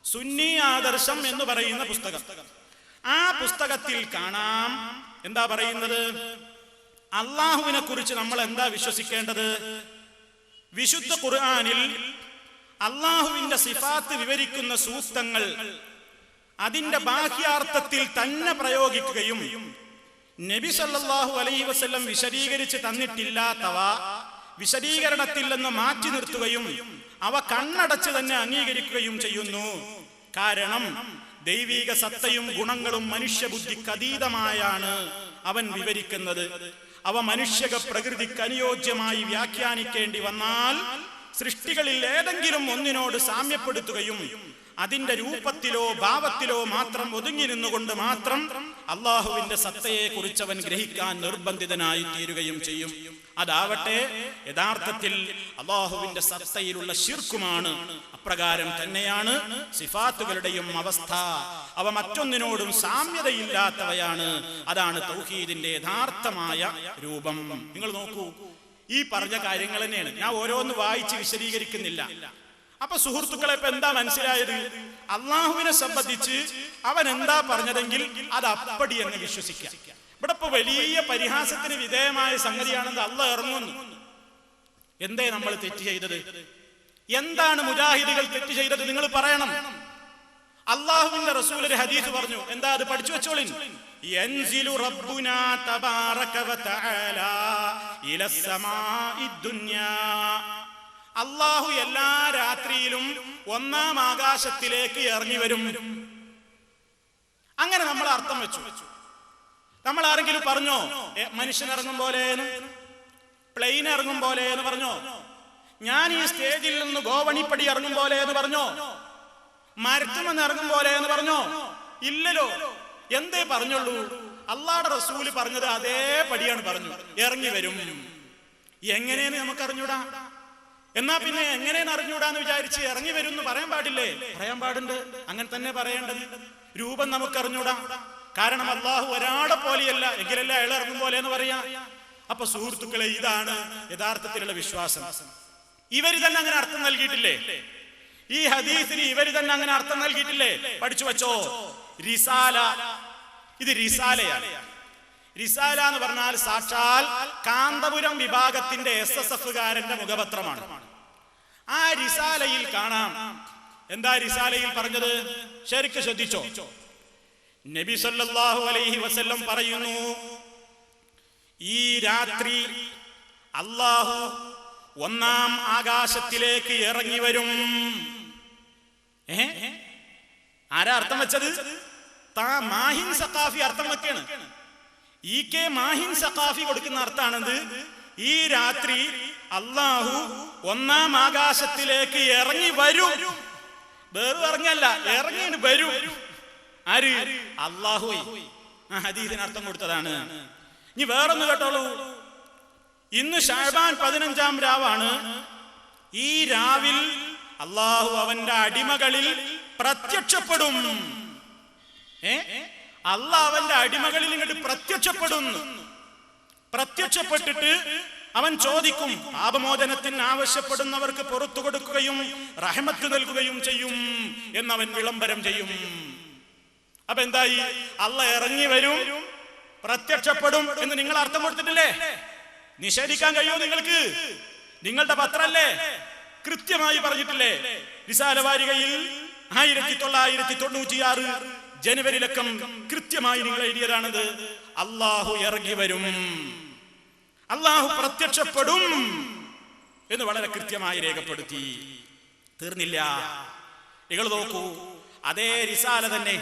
സുന്നി ആദർശം എന്ന് പറയുന്ന പുസ്തകം. ആ പുസ്തകത്തിൽ കാണാം എന്താ പറയുന്നത്? അള്ളാഹുവിനെ കുറിച്ച് നമ്മൾ എന്താ വിശ്വസിക്കേണ്ടത്? വിശുദ്ധ ഖുർആനിൽ അള്ളാഹുവിന്റെ സിഫാത്ത് വിവരിക്കുന്ന സൂക്തങ്ങൾ അതിന്റെ ബാഹ്യാർത്ഥത്തിൽ തന്നെ പ്രയോഗിക്കുകയും നബി സല്ലല്ലാഹു അലൈഹി വസല്ലം വിശദീകരിച്ച് തന്നിട്ടില്ലാത്തവ വിശദീകരണത്തിൽ നിന്ന് മാറ്റി നിർത്തുകയും അവ കണ്ണടച്ച് തന്നെ അംഗീകരിക്കുകയും ചെയ്യുന്നു. കാരണം ദൈവിക സത്തയും ഗുണങ്ങളും മനുഷ്യബുദ്ധിക്ക് അതീതമായാണ് അവൻ വിവരിക്കുന്നത്. അവ മനുഷ്യക പ്രകൃതിക്ക് അനുയോജ്യമായി വ്യാഖ്യാനിക്കേണ്ടി വന്നാൽ സൃഷ്ടികളിൽ ഏതെങ്കിലും ഒന്നിനോട് സാമ്യപ്പെടുത്തുകയും അതിന്റെ രൂപത്തിലോ ഭാവത്തിലോ മാത്രം ഒതുങ്ങി നിന്നുകൊണ്ട് മാത്രം അള്ളാഹുവിന്റെ സത്തയെ കുറിച്ച് അവൻ ഗ്രഹിക്കാൻ നിർബന്ധിതനായി തീരുകയും ചെയ്യും. അതാവട്ടെ യഥാർത്ഥത്തിൽ അള്ളാഹുവിന്റെ സത്തയിലുള്ള ശിർക്കുമാണ്. അപ്രകാരം തന്നെയാണ് സിഫാത്തുകളുടെയും അവസ്ഥ. അവ മറ്റൊന്നിനോടും സാമ്യതയില്ലാത്തവയാണ്. അതാണ് തൗഹീദിന്റെ യഥാർത്ഥമായ രൂപം. നിങ്ങൾ നോക്കൂ, ഈ പറഞ്ഞ കാര്യങ്ങൾ തന്നെയാണ്. ഞാൻ ഓരോന്ന് വായിച്ച് വിശദീകരിക്കുന്നില്ല. അപ്പൊ സുഹൃത്തുക്കളെ, ഇപ്പൊ എന്താ മനസ്സിലായത്? അള്ളാഹുവിനെ സംബന്ധിച്ച് അവൻ എന്താ പറഞ്ഞതെങ്കിൽ അത് അപ്പടി എന്ന് വിശ്വസിക്കാം. ഇവിടെ ഇപ്പൊ വലിയ പരിഹാസത്തിന് വിധേയമായ സംഗതിയാണെന്ന് അള്ളാഹ് ഇറങ്ങുന്നു. എന്തേ നമ്മൾ തെറ്റ് ചെയ്തത്? എന്താണ് മുജാഹിദുകൾ തെറ്റ് ചെയ്തത്? നിങ്ങൾ പറയണം. അള്ളാഹുവിന്റെ റസൂൽ ഒരു ഹദീസ് പറഞ്ഞു. എന്താ അത്? പഠിച്ചു വെച്ചോളിൻ. യൻസിലു റബ്ബുനാ തബാറക വതആല ഇലസ് സമാഇദ് ദുനിയാ. അള്ളാഹു എല്ലാ രാത്രിയിലും ഒന്നാം ആകാശത്തിലേക്ക് ഇറങ്ങി വരും. അങ്ങനെ നമ്മൾ അർത്ഥം വെച്ചു. നമ്മൾ ആരെങ്കിലും പറഞ്ഞോ മനുഷ്യൻ ഇറങ്ങും പോലെ, പ്ലെയിൻ ഇറങ്ങും പോലെ എന്ന് പറഞ്ഞോ? ഞാൻ ഈ സ്റ്റേജിൽ നിന്ന് ഗോവണിപ്പടി ഇറങ്ങും പോലെ എന്ന് പറഞ്ഞോ? മരത്തുമെന്ന് ഇറങ്ങും പോലെ എന്ന് പറഞ്ഞോ? ഇല്ലല്ലോ. എന്തേ പറഞ്ഞുള്ളൂ? അള്ളാഹുടെ റസൂല് പറഞ്ഞത് അതേ പടിയാണ് പറഞ്ഞു. ഇറങ്ങി വരും. എങ്ങനെയെന്ന് നമുക്ക് അറിഞ്ഞൂടാ. എന്നാ പിന്നെ എങ്ങനെയെന്ന് അറിഞ്ഞൂടാന്ന് വിചാരിച്ച് ഇറങ്ങി വരും എന്ന് പറയാൻ പാടില്ലേ? പറയാൻ പാടുണ്ട്. അങ്ങനെ തന്നെ പറയേണ്ടത്. രൂപം നമുക്ക് അറിഞ്ഞൂടാ. കാരണം അള്ളാഹു ഒരാളെ പോലെയല്ല. എങ്കിലല്ല അയാൾ ഇറങ്ങും പോലെ എന്ന് പറയാ. അപ്പൊ സുഹൃത്തുക്കളെ, ഇതാണ് യഥാർത്ഥത്തിലുള്ള വിശ്വാസം. ഇവര് തന്നെ അങ്ങനെ അർത്ഥം നൽകിയിട്ടില്ലേ? ഈ ഹദീസിന് ഇവര് തന്നെ അങ്ങനെ അർത്ഥം നൽകിയിട്ടില്ലേ? പഠിച്ചു വെച്ചോ. റിസാല, ഇത് റിസാലയാണ്. റിസാല എന്ന് പറഞ്ഞാൽ സാക്ഷാൽ കാന്തപുരം വിഭാഗത്തിന്റെ SSF-കാരന്റെ മുഖപത്രമാണ്. ആ റിസാലയിൽ കാണാം. എന്താ റിസാലയിൽ പറഞ്ഞത്? ശരിക്ക് ശ്രദ്ധിച്ചോ. നബി സല്ലല്ലാഹു അലൈഹി വസല്ലം പറയുന്നു, ഈ രാത്രി അല്ലാഹു ഒന്നാം ആകാശത്തിലേക്ക് ഇറങ്ങി വരും. ആരാ അർത്ഥം വെച്ചത്? മാഹിൻ സഖാഫി അർത്ഥം വെക്കാണ്. EK മാഹിൻ സഖാഫി കൊടുക്കുന്ന അർത്ഥാണത്. ഈ രാത്രി അല്ലാഹു ഒന്നാം ആകാശത്തിലേക്ക് ഇറങ്ങി വരും. വേറെ ഇറങ്ങല്ല, ഇറങ്ങി വരും. ആര്? അല്ലാഹു. ആ ഹദീസിന് അർത്ഥം കൊടുത്തതാണ്. ഇനി വേറൊന്ന് കേട്ടോളൂ. ഇന്ന് ശഅബാൻ 15-ാം രാവാണ്. ഈ രാവിൽ അല്ലാഹു അവന്റെ അടിമകളിൽ പ്രത്യക്ഷപ്പെടും. അല്ലാഹു അവന്റെ അടിമകളിൽ ഇങ്ങോട്ട് പ്രത്യക്ഷപ്പെടുന്നു. പ്രത്യക്ഷപ്പെട്ടിട്ട് അവൻ ചോദിക്കും, പാപമോചനത്തിന് ആവശ്യപ്പെടുന്നവർക്ക് പുറത്തു കൊടുക്കുകയും റഹ്മത്ത് നൽകുകയും ചെയ്യും എന്നവൻ വിളംബരം ചെയ്യും. അപ്പൊ എന്തായി? അല്ലാഹു ഇറങ്ങി വരും, പ്രത്യക്ഷപ്പെടും എന്ന് നിങ്ങൾ അർത്ഥം കൊടുത്തിട്ടില്ലേ? നിഷേധിക്കാൻ കഴിയുമോ നിങ്ങൾക്ക്? നിങ്ങളുടെ പത്രല്ലേ? കൃത്യമായി പറഞ്ഞിട്ടില്ലേ? റിസാല വാരികയിൽ 1996 ജനുവരി ലക്കം കൃത്യമായി നിങ്ങൾ എഴുതിയതാണത്. അല്ലാഹു ഇറങ്ങി വരും, അല്ലാഹു പ്രത്യക്ഷപ്പെടും എന്ന് വളരെ കൃത്യമായി രേഖപ്പെടുത്തി. തീർന്നില്ല. നിങ്ങൾ നോക്കൂ, അതേ റിസാല തന്നെ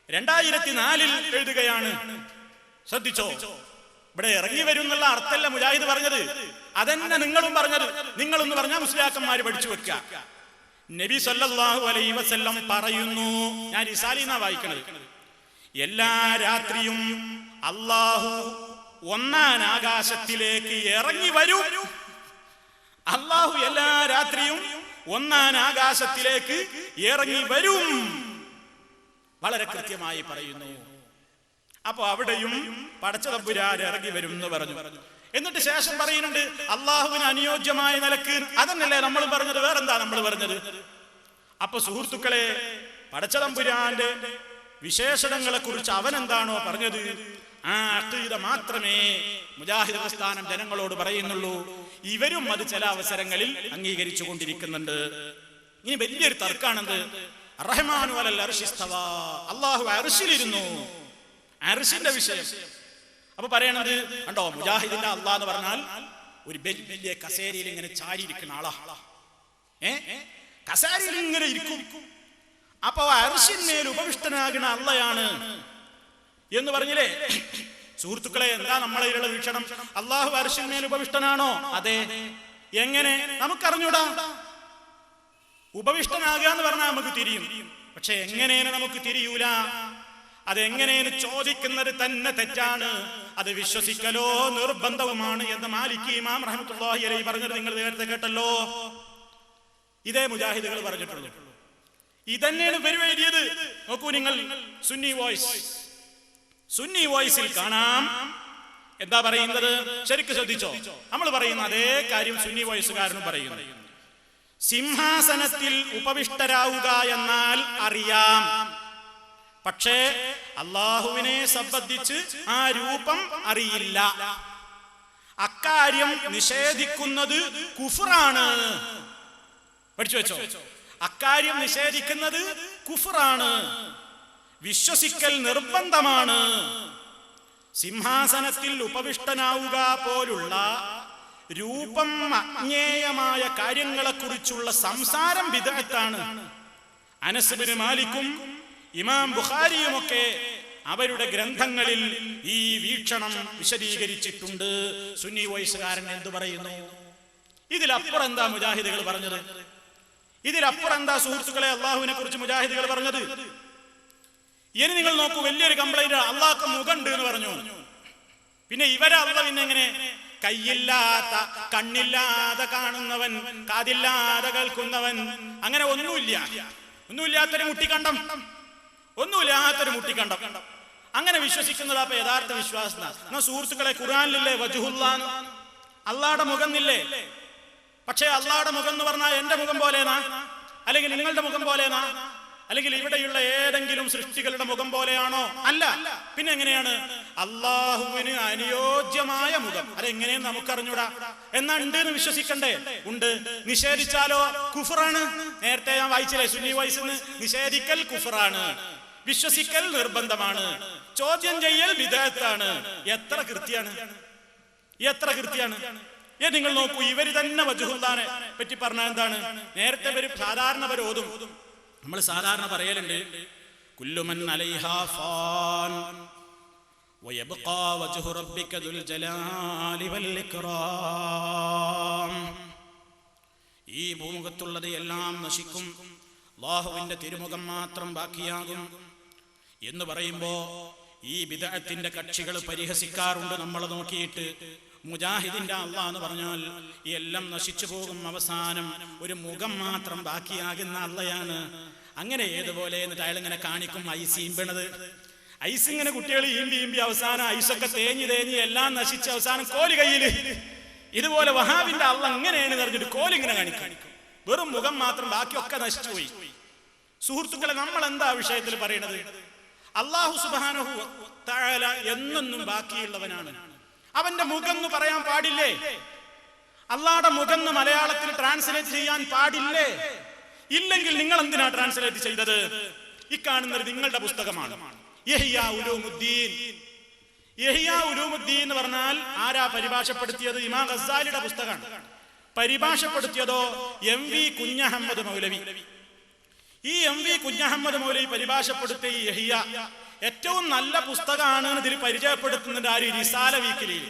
2004 എഴുതുകയാണ്. ശ്രദ്ധിച്ചോ. ഇവിടെ ഇറങ്ങി വരും എന്നുള്ള അർത്ഥമല്ല മുജാഹിദ് പറഞ്ഞത്, അതന്നെ നിങ്ങളും പറഞ്ഞത്. നിങ്ങളെന്ന് പറഞ്ഞാൽ മുസ്ലിയാക്കന്മാര് പഠിച്ചു വെക്കുക. നബി സല്ലല്ലാഹു അലൈഹി വസല്ലം പറയുന്നു, ഞാൻ റിസാലിന്നാ വായിക്കണത്, എല്ലാ രാത്രിയും അല്ലാഹു ഒന്നാം ആകാശത്തിലേക്ക് ഇറങ്ങി വരും. അല്ലാഹു എല്ലാ രാത്രിയും ഒന്നാം ആകാശത്തിലേക്ക് ഇറങ്ങി വരും. വളരെ കൃത്യമായി പറയുന്നു. അപ്പൊ അവിടെയും പടച്ച തമ്പുരാൻ ഇറങ്ങി വരും എന്ന് പറഞ്ഞു. എന്നിട്ട് ശേഷം പറയുന്നുണ്ട് അള്ളാഹുവിന് അനുയോജ്യമായ നിലക്ക്. അതന്നല്ലേ നമ്മൾ പറഞ്ഞത്? വേറെന്താ നമ്മൾ പറഞ്ഞത്? അപ്പൊ സുഹൃത്തുക്കളെ, പടച്ച തമ്പുരാന്റെ വിശേഷണങ്ങളെ കുറിച്ച് അവൻ എന്താണോ പറഞ്ഞത്, ആ അഖീദ മാത്രമേ മുജാഹിദ് പ്രസ്ഥാനം ജനങ്ങളോട് പറയുന്നുള്ളൂ. ഇവരും അത് ചില അവസരങ്ങളിൽ അംഗീകരിച്ചു കൊണ്ടിരിക്കുന്നുണ്ട്. ഇനി വലിയൊരു തർക്കാണെന്ത്? റഹ്മാനു അലൽ അർശി ഇസ്തവാ, അല്ലാഹു അർശിലിരുന്നു. അർശിന്റെ വിഷയം. അപ്പൊ പറയണത് കണ്ടോ, മുജാഹിദിന്റെ അല്ലാഹ് എന്ന് പറഞ്ഞാൽ ഒരു വലിയ കസേരയിൽ ഇങ്ങനെ ചാരിയിരിക്കുന്ന ആളാ. കസേരയിൽ ഇങ്ങനെ ഇരിക്കും. അപ്പൊ അർശിന്മേൽ ഉപവിഷ്ടനാകുന്ന അള്ളയാണ് എന്ന് പറഞ്ഞില്ലേ സുഹൃത്തുക്കളെ? എന്താ നമ്മളതിലുള്ള വീക്ഷണം? അള്ളാഹു അർശിന്മേൽ ഉപവിഷ്ടനാണോ? അതെ. എങ്ങനെ? നമുക്കറിഞ്ഞൂടാ. ഉപവിഷ്ടനാകുക എന്ന് പറഞ്ഞാൽ നമുക്ക് തിരിയും, പക്ഷെ എങ്ങനെയാണ് നമുക്ക് തിരിയൂല. അതെങ്ങനെയെന്ന് ചോദിക്കുന്നത് തന്നെ തെറ്റാണ്. അത് വിശ്വസിക്കലോ നിർബന്ധവുമാണ് എന്ന് മാലിക് ഇമാം റഹ്മത്തുള്ളാഹി അലൈഹി പറഞ്ഞത് നിങ്ങൾ നേരത്തെ കേട്ടല്ലോ. ഇതേ മുജാഹിദുകൾ പറഞ്ഞിട്ടുള്ളൂ. ഇതന്നെയാണ് പരിവേദിയത്. നോക്കൂ നിങ്ങൾ, സുന്നി വോയിസിൽ കാണാം എന്താ പറയുന്നത്. ശരിക്കും ശ്രദ്ധിച്ചോ? നമ്മൾ പറയുന്ന അതേ കാര്യം സുന്നി വോയിസുകാരനും പറയുന്നു. സിംഹാസനത്തിൽ ഉപവിഷ്ടരാവുക എന്നാൽ അറിയാം, പക്ഷേ അള്ളാഹുവിനെ സംബന്ധിച്ച് ആ രൂപം അറിയില്ല. അക്കാര്യം നിഷേധിക്കുന്നത് കുഫ്റാണ്. പഠിച്ചു വെച്ചോ? അക്കാര്യം നിഷേധിക്കുന്നത് കുഫ്റാണ്. വിശ്വസിക്കൽ നിർബന്ധമാണ്. സിംഹാസനത്തിൽ ഉപവിഷ്ടനാവുക പോലുള്ള രൂപം അജ്ഞേയമായ കാര്യങ്ങളെക്കുറിച്ചുള്ള സംസാരം ബിദ്അത്താണ്. അനസ് ബിൻ മാലിക്കും ഇമാം ബുഖാരിയുമൊക്കെ അവരുടെ ഗ്രന്ഥങ്ങളിൽ ഈ വീക്ഷണം വിശദീകരിച്ചിട്ടുണ്ട്. സുന്നി വോയിസുകാരൻ എന്തു പറയുന്നു? ഇതിലപ്പുറം എന്താ മുജാഹിദുകൾ പറഞ്ഞത്? ഇതിലപ്പുറം എന്താ സുഹൃത്തുക്കളെ അള്ളാഹുവിനെ കുറിച്ച് മുജാഹിദുകൾ പറഞ്ഞത്? ഇനി നിങ്ങൾ നോക്കൂ, വലിയൊരു കംപ്ലൈന്റ്, അള്ളാഹ്ക്ക് മുഖമുണ്ട് എന്ന് പറഞ്ഞു. പിന്നെ ഇവരെ അള്ളാഹ് പിന്നെ എങ്ങനെ? കയ്യില്ലാത്ത, കണ്ണില്ലാതെ കാണുന്നവൻ, കാതില്ലാതെ കേൾക്കുന്നവൻ, അങ്ങനെ ഒന്നുമില്ലാത്തൊരു മുട്ടിക്കണ്ടം, അങ്ങനെ വിശ്വസിക്കുന്നതാ അപ്പൊ യഥാർത്ഥ വിശ്വാസം. എന്നാ സുഹൃത്തുക്കളെ, ഖുർആനിലില്ലേ വജ്ഹുല്ലാഹ്, അള്ളാഹുടെ മുഖം ഇല്ലേ? പക്ഷേ അള്ളാഹുടെ മുഖം എന്ന് പറഞ്ഞാൽ എന്റെ മുഖം പോലെയാ, അല്ലെങ്കിൽ നിങ്ങളുടെ മുഖം പോലെയാ, അല്ലെങ്കിൽ ഇവിടെയുള്ള ഏതെങ്കിലും സൃഷ്ടികളുടെ മുഖം പോലെയാണോ? അല്ല. പിന്നെ എങ്ങനെയാണ്? അള്ളാഹുവിന് അനുയോജ്യമായ മുഖം. അതെങ്ങനെയെന്ന് നമുക്കറിഞ്ഞൂടാ. എന്നാ ഉണ്ട് എന്ന് വിശ്വസിക്കണ്ടേ? ഉണ്ട്. നിഷേധിച്ചാലോ കുഫ്റാണ്. നേരത്തെ ഞാൻ വായിച്ചില്ലേ സുന്നി വോയിസിന്ന്? നിഷേധിക്കൽ കുഫ്റാണ്, വിശ്വസിക്കൽ നിർബന്ധമാണ്, ചോദ്യം ചെയ്യൽ ബിദ്അത്താണ്. എത്ര കൃത്യാണ്! നിങ്ങൾ നോക്കൂ, ഇവര് തന്നെ വജ്ഹുല്ലാഹിനെ പറ്റി പറഞ്ഞാൽ എന്താണ്? നേരത്തെ സാധാരണ ഓതും. നമ്മൾ സാധാരണ പറയലുണ്ട്, കുല്ലുമൻ അലൈഹാ ഫാൻ വയബ്ഖാ വജ്ഹു റബ്ബിക ദുൽ ജലാലി വൽ ഇക്റാം. ഈ ഭൂമുഖത്തുള്ളത് എല്ലാം നശിക്കും, അല്ലാഹുവിന്റെ തിരുമുഖം മാത്രം ബാക്കിയാകും എന്ന് പറയുമ്പോ ഈ ബിദ്അത്തിന്റെ കക്ഷികൾ പരിഹസിക്കാറുണ്ട് നമ്മളെ നോക്കിയിട്ട്. മുജാഹിദിന്റെ അള്ളാഹ് എന്ന് പറഞ്ഞാൽ എല്ലാം നശിച്ചു പോകും, അവസാനം ഒരു മുഖം മാത്രം ബാക്കിയാകുന്ന അള്ളയാണ്. അങ്ങനെ ഏതുപോലെ എന്നിട്ട് അയാൾ ഇങ്ങനെ കാണിക്കും ഐസ് ഈമ്പണത്. ഐസ് ഇങ്ങനെ കുട്ടികൾ ഈമ്പി അവസാനം ഐസൊക്കെ തേഞ്ഞ് എല്ലാം നശിച്ച് അവസാനം കോല് കയ്യില്. ഇതുപോലെ വഹാബിന്റെ അള്ളാഹ് ഇങ്ങനെയാണ് പറഞ്ഞിട്ട് കോലിങ്ങനെ കാണിക്കും, വെറും മുഖം മാത്രം, ബാക്കിയൊക്കെ നശിച്ചുപോയി. സുഹൃത്തുക്കളെ, നമ്മൾ എന്താ വിഷയത്തിൽ പറയണത്? അല്ലാഹു സുബ്ഹാനഹു തആല എന്നെന്നും ബാക്കിയുള്ളവനാണ്. അവന്റെ മുഖം എന്ന് പറയാൻ പാടില്ലേ? അള്ളാഹുടെ മുഖം എന്ന് മലയാളത്തിൽ ട്രാൻസ്ലേറ്റ് ചെയ്യാൻ പാടില്ലേ? ഇല്ലെങ്കിൽ നിങ്ങൾ എന്തിനാ ട്രാൻസ്ലേറ്റ് ചെയ്തത്? ഈ കാണുന്നത് നിങ്ങളുടെ പുസ്തകമാണ്, ഇഹ്യാ ഉലൂമുദ്ദീൻ. ഇഹ്യാ ഉലൂമുദ്ദീൻ എന്ന് പറഞ്ഞാൽ ആരാ പരിഭാഷപ്പെടുത്തിയത്? ഇമാം ഗസ്സാലിയുടെ പുസ്തകമാണ്. പരിഭാഷപ്പെടുത്തിയതോ MV കുഞ്ഞഹമ്മദ് മൗലവി. ഈ MV കുഞ്ഞഹമ്മദ് മൗലവി പരിഭാഷപ്പെടുത്തിയ ഈ ഇഹ്യാ ഏറ്റവും നല്ല പുസ്തകമാണ് ഇതിൽ പരിചയപ്പെടുത്തുന്നുണ്ട്. ആര്? റിസാല വീക്കിലിയിൽ.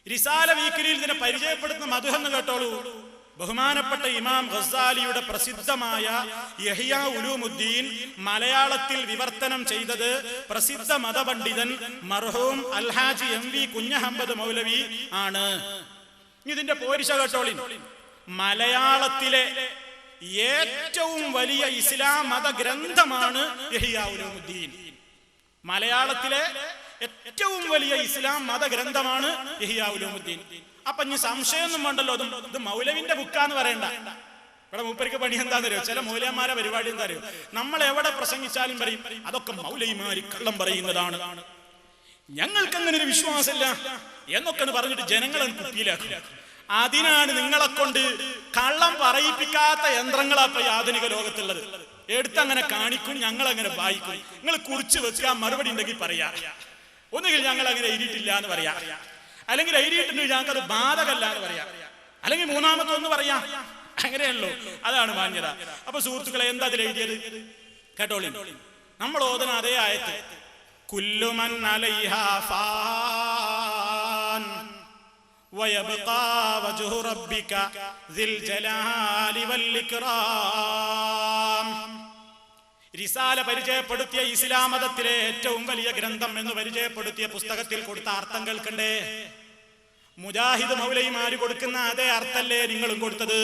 റിസാല വീക്കിലിയിൽ ഇതിനെ പരിചയപ്പെടുത്തുന്ന മദ്ഹ് എന്ന് കേട്ടോളൂ. ബഹുമാനപ്പെട്ട ഇമാം ഗസ്സാലിയുടെ പ്രസിദ്ധമായ ഇഹ്യാ ഉലൂമുദ്ദീൻ മലയാളത്തിൽ വിവർത്തനം ചെയ്തത് പ്രസിദ്ധ മതപണ്ഡിതൻ മർഹൂം അൽഹാജി MV കുഞ്ഞഹമ്മദ് മൗലവി ആണ്. ഇതിന്റെ പോരിശ കേട്ടോളി. മലയാളത്തിലെ ഏറ്റവും വലിയ ഇസ്ലാം മതഗ്രന്ഥമാണ് ഇഹ്യാ ഉലൂമുദ്ദീൻ. മലയാളത്തിലെ ഏറ്റവും വലിയ ഇസ്ലാം മതഗ്രന്ഥമാണ് ഇഹ്യാ ഉലൂമുദ്ദീൻ. അപ്പൊ ഇനി സംശയമൊന്നും വേണ്ടല്ലോ, ഇത് മൗലവിന്റെ ബുക്കാന്ന് പറയണ്ട. ഇവിടെ മൂപ്പർക്ക് പണി എന്താണെന്നറിയോ? ചില മൗലന്മാരെ പരിപാടി എന്താ അറിയോ? നമ്മൾ എവിടെ പ്രസംഗിച്ചാലും പറയും അതൊക്കെ മൗലവിമാര് കള്ളം പറയുന്നതാണ്, ഞങ്ങൾക്ക് അങ്ങനെ ഒരു വിശ്വാസമില്ല എന്നൊക്കെ പറഞ്ഞിട്ട് ജനങ്ങളെ കുപ്പിയിലാക്കും. അതിനാണ് നിങ്ങളെ കൊണ്ട് കള്ളം പറയിപ്പിക്കാത്ത യന്ത്രങ്ങളാപ്പൊ ആധുനിക ലോകത്തുള്ളത്. എടുത്തങ്ങനെ കാണിക്കും, ഞങ്ങൾ അങ്ങനെ വായിക്കും. നിങ്ങൾ കുറിച്ച് വെക്കാൻ മറുപടി ഉണ്ടെങ്കിൽ പറയാ. ഒന്നുകിൽ ഞങ്ങൾ അങ്ങനെ എഴുതിയിട്ടില്ല എന്ന് പറയാ, അല്ലെങ്കിൽ എഴുതിയിട്ടുണ്ടെങ്കിൽ ഞങ്ങൾക്ക് അത് ബാധകല്ല എന്ന് പറയാ, അല്ലെങ്കിൽ മൂന്നാമത്തെ ഒന്ന് പറയാ, അങ്ങനെയല്ലോ, അതാണ് മാന്യത. അപ്പൊ സുഹൃത്തുക്കളെ, എന്താ അതിൽ എഴുതിയത് കേട്ടോളി. നമ്മൾ ഓതുന്ന അതേ ആയത്ത്, കുല്ലു മൻ അലൈഹാ ഫാൻ വയബ്ഖാ വജ്ഹു റബ്ബിക ദിൽ ജലാലി വൽ ഇക്റാം. റിസാല പരിചയപ്പെടുത്തിയ ഇസ്ലാം മതത്തിലെ ഏറ്റവും വലിയ ഗ്രന്ഥം എന്ന് പരിചയപ്പെടുത്തിയ പുസ്തകത്തിൽ കൊടുത്ത അർത്ഥം കേൾക്കണ്ടേ? മുജാഹിദ് മൗലവിമാര് കൊടുക്കുന്ന അതേ അർത്ഥല്ലേ നിങ്ങളും കൊടുത്തത്?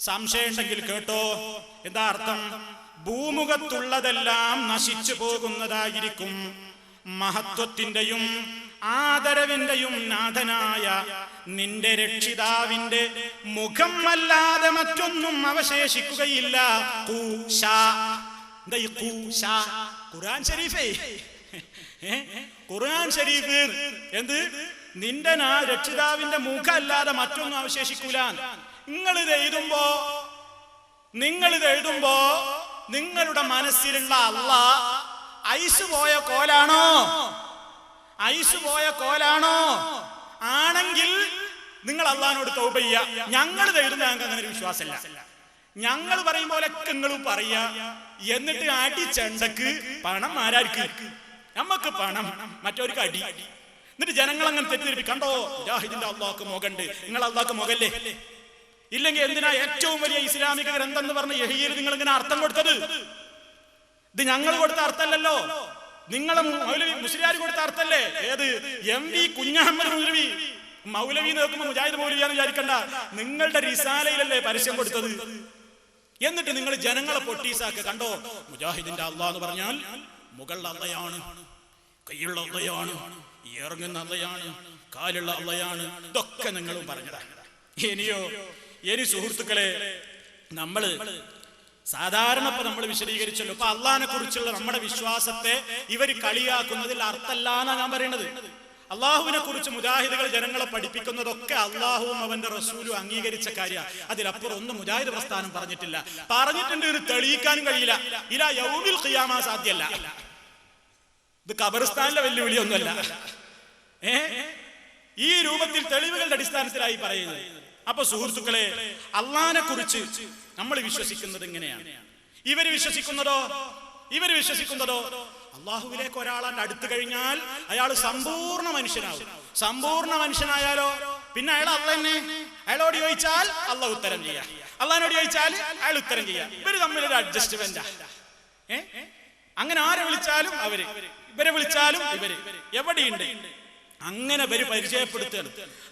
സംശയം ഉണ്ടെങ്കിൽ കേട്ടോ. എന്താ അർത്ഥം? ഭൂമുഖത്തുള്ളതെല്ലാം നശിച്ചു പോകുന്നതായിരിക്കും, മഹത്വത്തിന്റെയും ആദരവിന്റെയും നാഥനായ നിന്റെ രക്ഷിതാവിന്റെ മുഖം അല്ലാതെ മറ്റൊന്നും അവശേഷിക്കുകയില്ല. ഖുർആൻ ഷരീഫേ, ഖുർആൻ ഷരീഫ് എന്ത്? നിന്റെ രക്ഷിതാവിന്റെ മുഖം അല്ലാതെ മറ്റൊന്നും അവശേഷിക്കൂല. നിങ്ങളിത് എഴുതുമ്പോ നിങ്ങളുടെ മനസ്സിലുള്ള അല്ലാഹ് ഐസ് പോയ കോലാണോ? ഐസ് പോയ കോലാണോ? ആണെങ്കിൽ നിങ്ങൾ അള്ളാഹിനോട് തൗബ ചെയ്യുക. ഞങ്ങൾ എഴുതുന്ന ഞങ്ങൾക്ക് അങ്ങനെ ഒരു വിശ്വാസമില്ല. ഞങ്ങൾ പറയും പോലൊക്കെ നിങ്ങളും പറയാ. എന്നിട്ട് അടിച്ചണ്ടക്ക് പണം ആരാർക്ക്? നമ്മക്ക് പണം, മറ്റവർക്ക് അടി. എന്നിട്ട് ജനങ്ങൾ അങ്ങനെ തെറ്റിദ്ധരിപ്പിക്കും. കണ്ടോ, മുജാഹിദിന്റെ അള്ളാഹ്ക്ക് മുഖണ്ട്, നിങ്ങൾ അള്ളാഹ്ക്ക് മുഖല്ലേ? ഇല്ലെങ്കിൽ എന്തിനാ ഏറ്റവും വലിയ ഇസ്ലാമിക ഗ്രന്ഥം എന്ന് പറഞ്ഞ യഹ്യയിൽ നിങ്ങൾ ഇങ്ങനെ അർത്ഥം കൊടുത്തത്? ഇത് ഞങ്ങൾ കൊടുത്ത അർത്ഥമല്ലല്ലോ, നിങ്ങളെ മുസ്ലിയാർ കൊടുത്ത അർത്ഥല്ലേ? ഏത്? MV കുഞ്ഞഹമ്മദ് മൗലവി. മൗലവി നോക്കുമ്പോ മുജാഹിദ് മൗലവിയാന്ന് വിചാരിക്കണ്ട, നിങ്ങളുടെ റിസാലയിലല്ലേ പരസ്യം കൊടുത്തത്. എന്നിട്ട് നിങ്ങൾ ജനങ്ങളെ പൊട്ടീസാക്കുക. കണ്ടോ, മുജാഹിദിന്റെ അള്ളാഹ് എന്ന് പറഞ്ഞാൽ മുകളുടെ അള്ളയാണ്, കൈയുള്ള അള്ളയാണ്, ഇറങ്ങുന്ന അള്ളയാണ്, കാലുള്ള അള്ളയാണ്. ഇതൊക്കെ നിങ്ങളും പറഞ്ഞതാണ്. ഇനി സുഹൃത്തുക്കളെ, നമ്മള് സാധാരണ നമ്മൾ വിശദീകരിച്ചല്ലോ. ഇപ്പൊ അള്ളാഹിനെ കുറിച്ചുള്ള നമ്മുടെ വിശ്വാസത്തെ ഇവർ കളിയാക്കുന്നതിൽ അർത്ഥമല്ല എന്നാണ് ഞാൻ പറയുന്നത്. അള്ളാഹുവിനെ കുറിച്ച് മുജാഹിദുകൾ ജനങ്ങളെ പഠിപ്പിക്കുന്നതൊക്കെ അള്ളാഹുവും അവന്റെ റസൂലും അംഗീകരിച്ച കാര്യമാണ്. അതിലപ്പുറം ഒന്നും മുജാഹിദ് പ്രസ്ഥാനം പറഞ്ഞിട്ടില്ല. പറഞ്ഞിട്ടുണ്ട്, ഇത് തെളിയിക്കാനും കഴിയില്ല. ഇലാ യൗമിൽ ഖിയാമ സാധ്യല്ല. ഇത് ഖബർസ്ഥാനിലെ വെല്ലുവിളിയൊന്നുമല്ല. ഈ രൂപത്തിൽ തെളിവുകളുടെ അടിസ്ഥാനത്തിലായി പറയുന്നത്. അപ്പൊ സുഹൃത്തുക്കളെ, അള്ളാഹിനെ കുറിച്ച് നമ്മൾ വിശ്വസിക്കുന്നത് എങ്ങനെയാണ്? ഇവര് വിശ്വസിക്കുന്നതോ അള്ളാഹുവിലേക്ക് ഒരാളാണ്ട് അടുത്തു കഴിഞ്ഞാൽ അയാൾ സമ്പൂർണ്ണ മനുഷ്യനാവും. സമ്പൂർണ്ണ മനുഷ്യനായാലോ പിന്നെ അയാൾ അള്ളാഹ് തന്നെ. അയാളോട് ചോദിച്ചാൽ അള്ളാഹ് ഉത്തരം ചെയ്യാം, അള്ളാഹിനോട് ചോദിച്ചാൽ അയാൾ ഉത്തരം ചെയ്യാം. ഇവര് തമ്മിലൊരു അഡ്ജസ്റ്റ്മെന്റാ. അങ്ങനെ ആരെ വിളിച്ചാലും അവര്, ഇവരെ വിളിച്ചാലും ഇവര്, എവിടെയുണ്ട് അങ്ങനെ ഇവര് പരിചയപ്പെടുത്തുകയാണ്.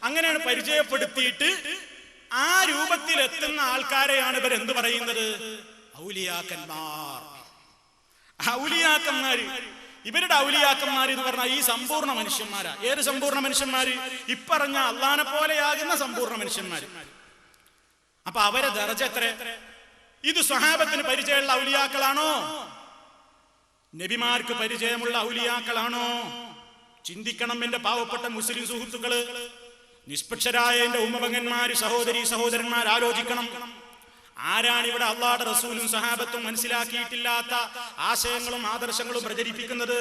അങ്ങനെയാണ് പരിചയപ്പെടുത്തിയിട്ട് ആ രൂപത്തിൽ എത്തുന്ന ആൾക്കാരെയാണ് ഇവരെന്ത് പറയുന്നത്? ഔലിയാക്കന്മാർ. ഔലിയാക്കന്മാര്, ഇവരുടെ ഔലിയാക്കന്മാർ എന്ന് പറഞ്ഞാൽ ഈ സമ്പൂർണ്ണ മനുഷ്യന്മാരാ. ഏത് സമ്പൂർണ്ണ മനുഷ്യന്മാര്? ഇപ്പറഞ്ഞ അള്ളാഹിനെ പോലെയാകുന്ന സമ്പൂർണ്ണ മനുഷ്യന്മാര്. അപ്പൊ അവരെ ദർജ എത്ര? ഇത് സ്വഹാബത്തിന് പരിചയമുള്ള ഔലിയാക്കളാണോ? നബിമാർക്ക് പരിചയമുള്ള ഔലിയാക്കളാണോ? ചിന്തിക്കണം എന്റെ പാവപ്പെട്ട മുസ്ലിം സുഹൃത്തുക്കള്, നിഷ്പക്ഷരായ എന്റെ ഉമ്മപങ്ങന്മാര്, സഹോദരന്മാർ ആലോചിക്കണം. ആരാണ് ഇവിടെ അള്ളാഹുവിന്റെ റസൂലും സഹാബത്തും മനസ്സിലാക്കിയിട്ടില്ലാത്ത ആശയങ്ങളും ആദർശങ്ങളും പ്രചരിപ്പിക്കുന്നത്?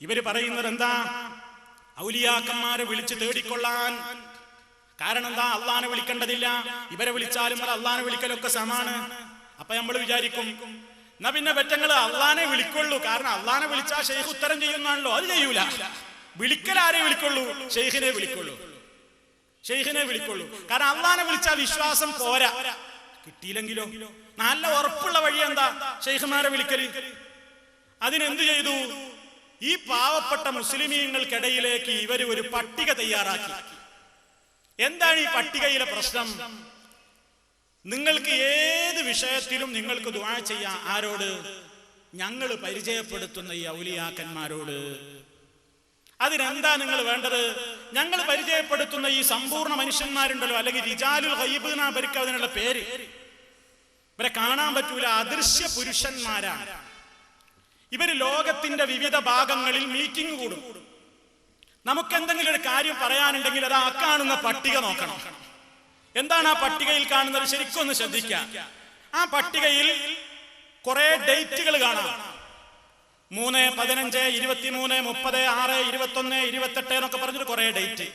ഇവര് പറയുന്നത് എന്താ? ഔലിയാക്കന്മാരെ വിളിച്ച് തേടിക്കൊള്ളാൻ. കാരണം എന്താ? അള്ളാഹിനെ വിളിക്കേണ്ടതില്ല, ഇവരെ വിളിച്ചാലും അത് അള്ളാഹിനെ വിളിക്കലൊക്കെ സമാണ്. അപ്പൊ നമ്മൾ വിചാരിക്കും, എന്നാ പിന്നെ പെറ്റങ്ങള് അള്ളാഹിനെ വിളിക്കൊള്ളൂ, കാരണം അള്ളാഹിനെ വിളിച്ചാൽ ഷെയ്ഖ് ഉത്തരം ചെയ്യുന്നാണല്ലോ. അത് ചെയ്യൂല. വിളിക്കൽ ആരെ വിളിക്കൊള്ളൂ? ഷെയ്ഖിനെ വിളിക്കൊള്ളൂ. കാരണം അള്ളാഹിനെ വിളിച്ചാൽ വിശ്വാസം പോരാ. കിട്ടിയില്ലെങ്കിലോ? നല്ല ഉറപ്പുള്ള വഴി എന്താ? ഷെയ്ഖുമാരെ വിളിക്കല്. അതിനെന്ത് ചെയ്തു? ഈ പാവപ്പെട്ട മുസ്ലിമീങ്ങൾക്കിടയിലേക്ക് ഇവര് ഒരു പട്ടിക തയ്യാറാക്കി. എന്താണ് ഈ പട്ടികയിലെ പ്രശ്നം? നിങ്ങൾക്ക് ഏത് വിഷയത്തിലും നിങ്ങൾക്ക് ദുആ ചെയ്യാം. ആരോട്? ഞങ്ങൾ പരിചയപ്പെടുത്തുന്ന ഈ ഔലിയാക്കന്മാരോട്. അതിനെന്താ നിങ്ങൾ വേണ്ടത്? ഞങ്ങൾ പരിചയപ്പെടുത്തുന്ന ഈ സമ്പൂർണ്ണ മനുഷ്യന്മാരുണ്ടല്ലോ, അല്ലെങ്കിൽ റിജാലുൽ ഗൈബ് എന്നാ അവർക്ക് അതിനുള്ള പേര്. ഇവരെ കാണാൻ പറ്റൂല, അദൃശ്യ പുരുഷന്മാരാണ്. ഇവര് ലോകത്തിന്റെ വിവിധ ഭാഗങ്ങളിൽ മീറ്റിംഗ് കൂടും. നമുക്ക് എന്തെങ്കിലും ഒരു കാര്യം പറയാനുണ്ടെങ്കിൽ അത് ആ കാണുന്ന പട്ടിക നോക്കണം. എന്താണ് ആ പട്ടികയിൽ കാണുന്നത്? ശരിക്കൊന്ന് ശ്രദ്ധിക്കാം. ആ പട്ടികയിൽ കുറെ ഡേറ്റുകൾ കാണാം. 3, 15, 23, 30, 6, 21, 28 എന്നൊക്കെ പറഞ്ഞിട്ട് കുറെ ഡേറ്റ്.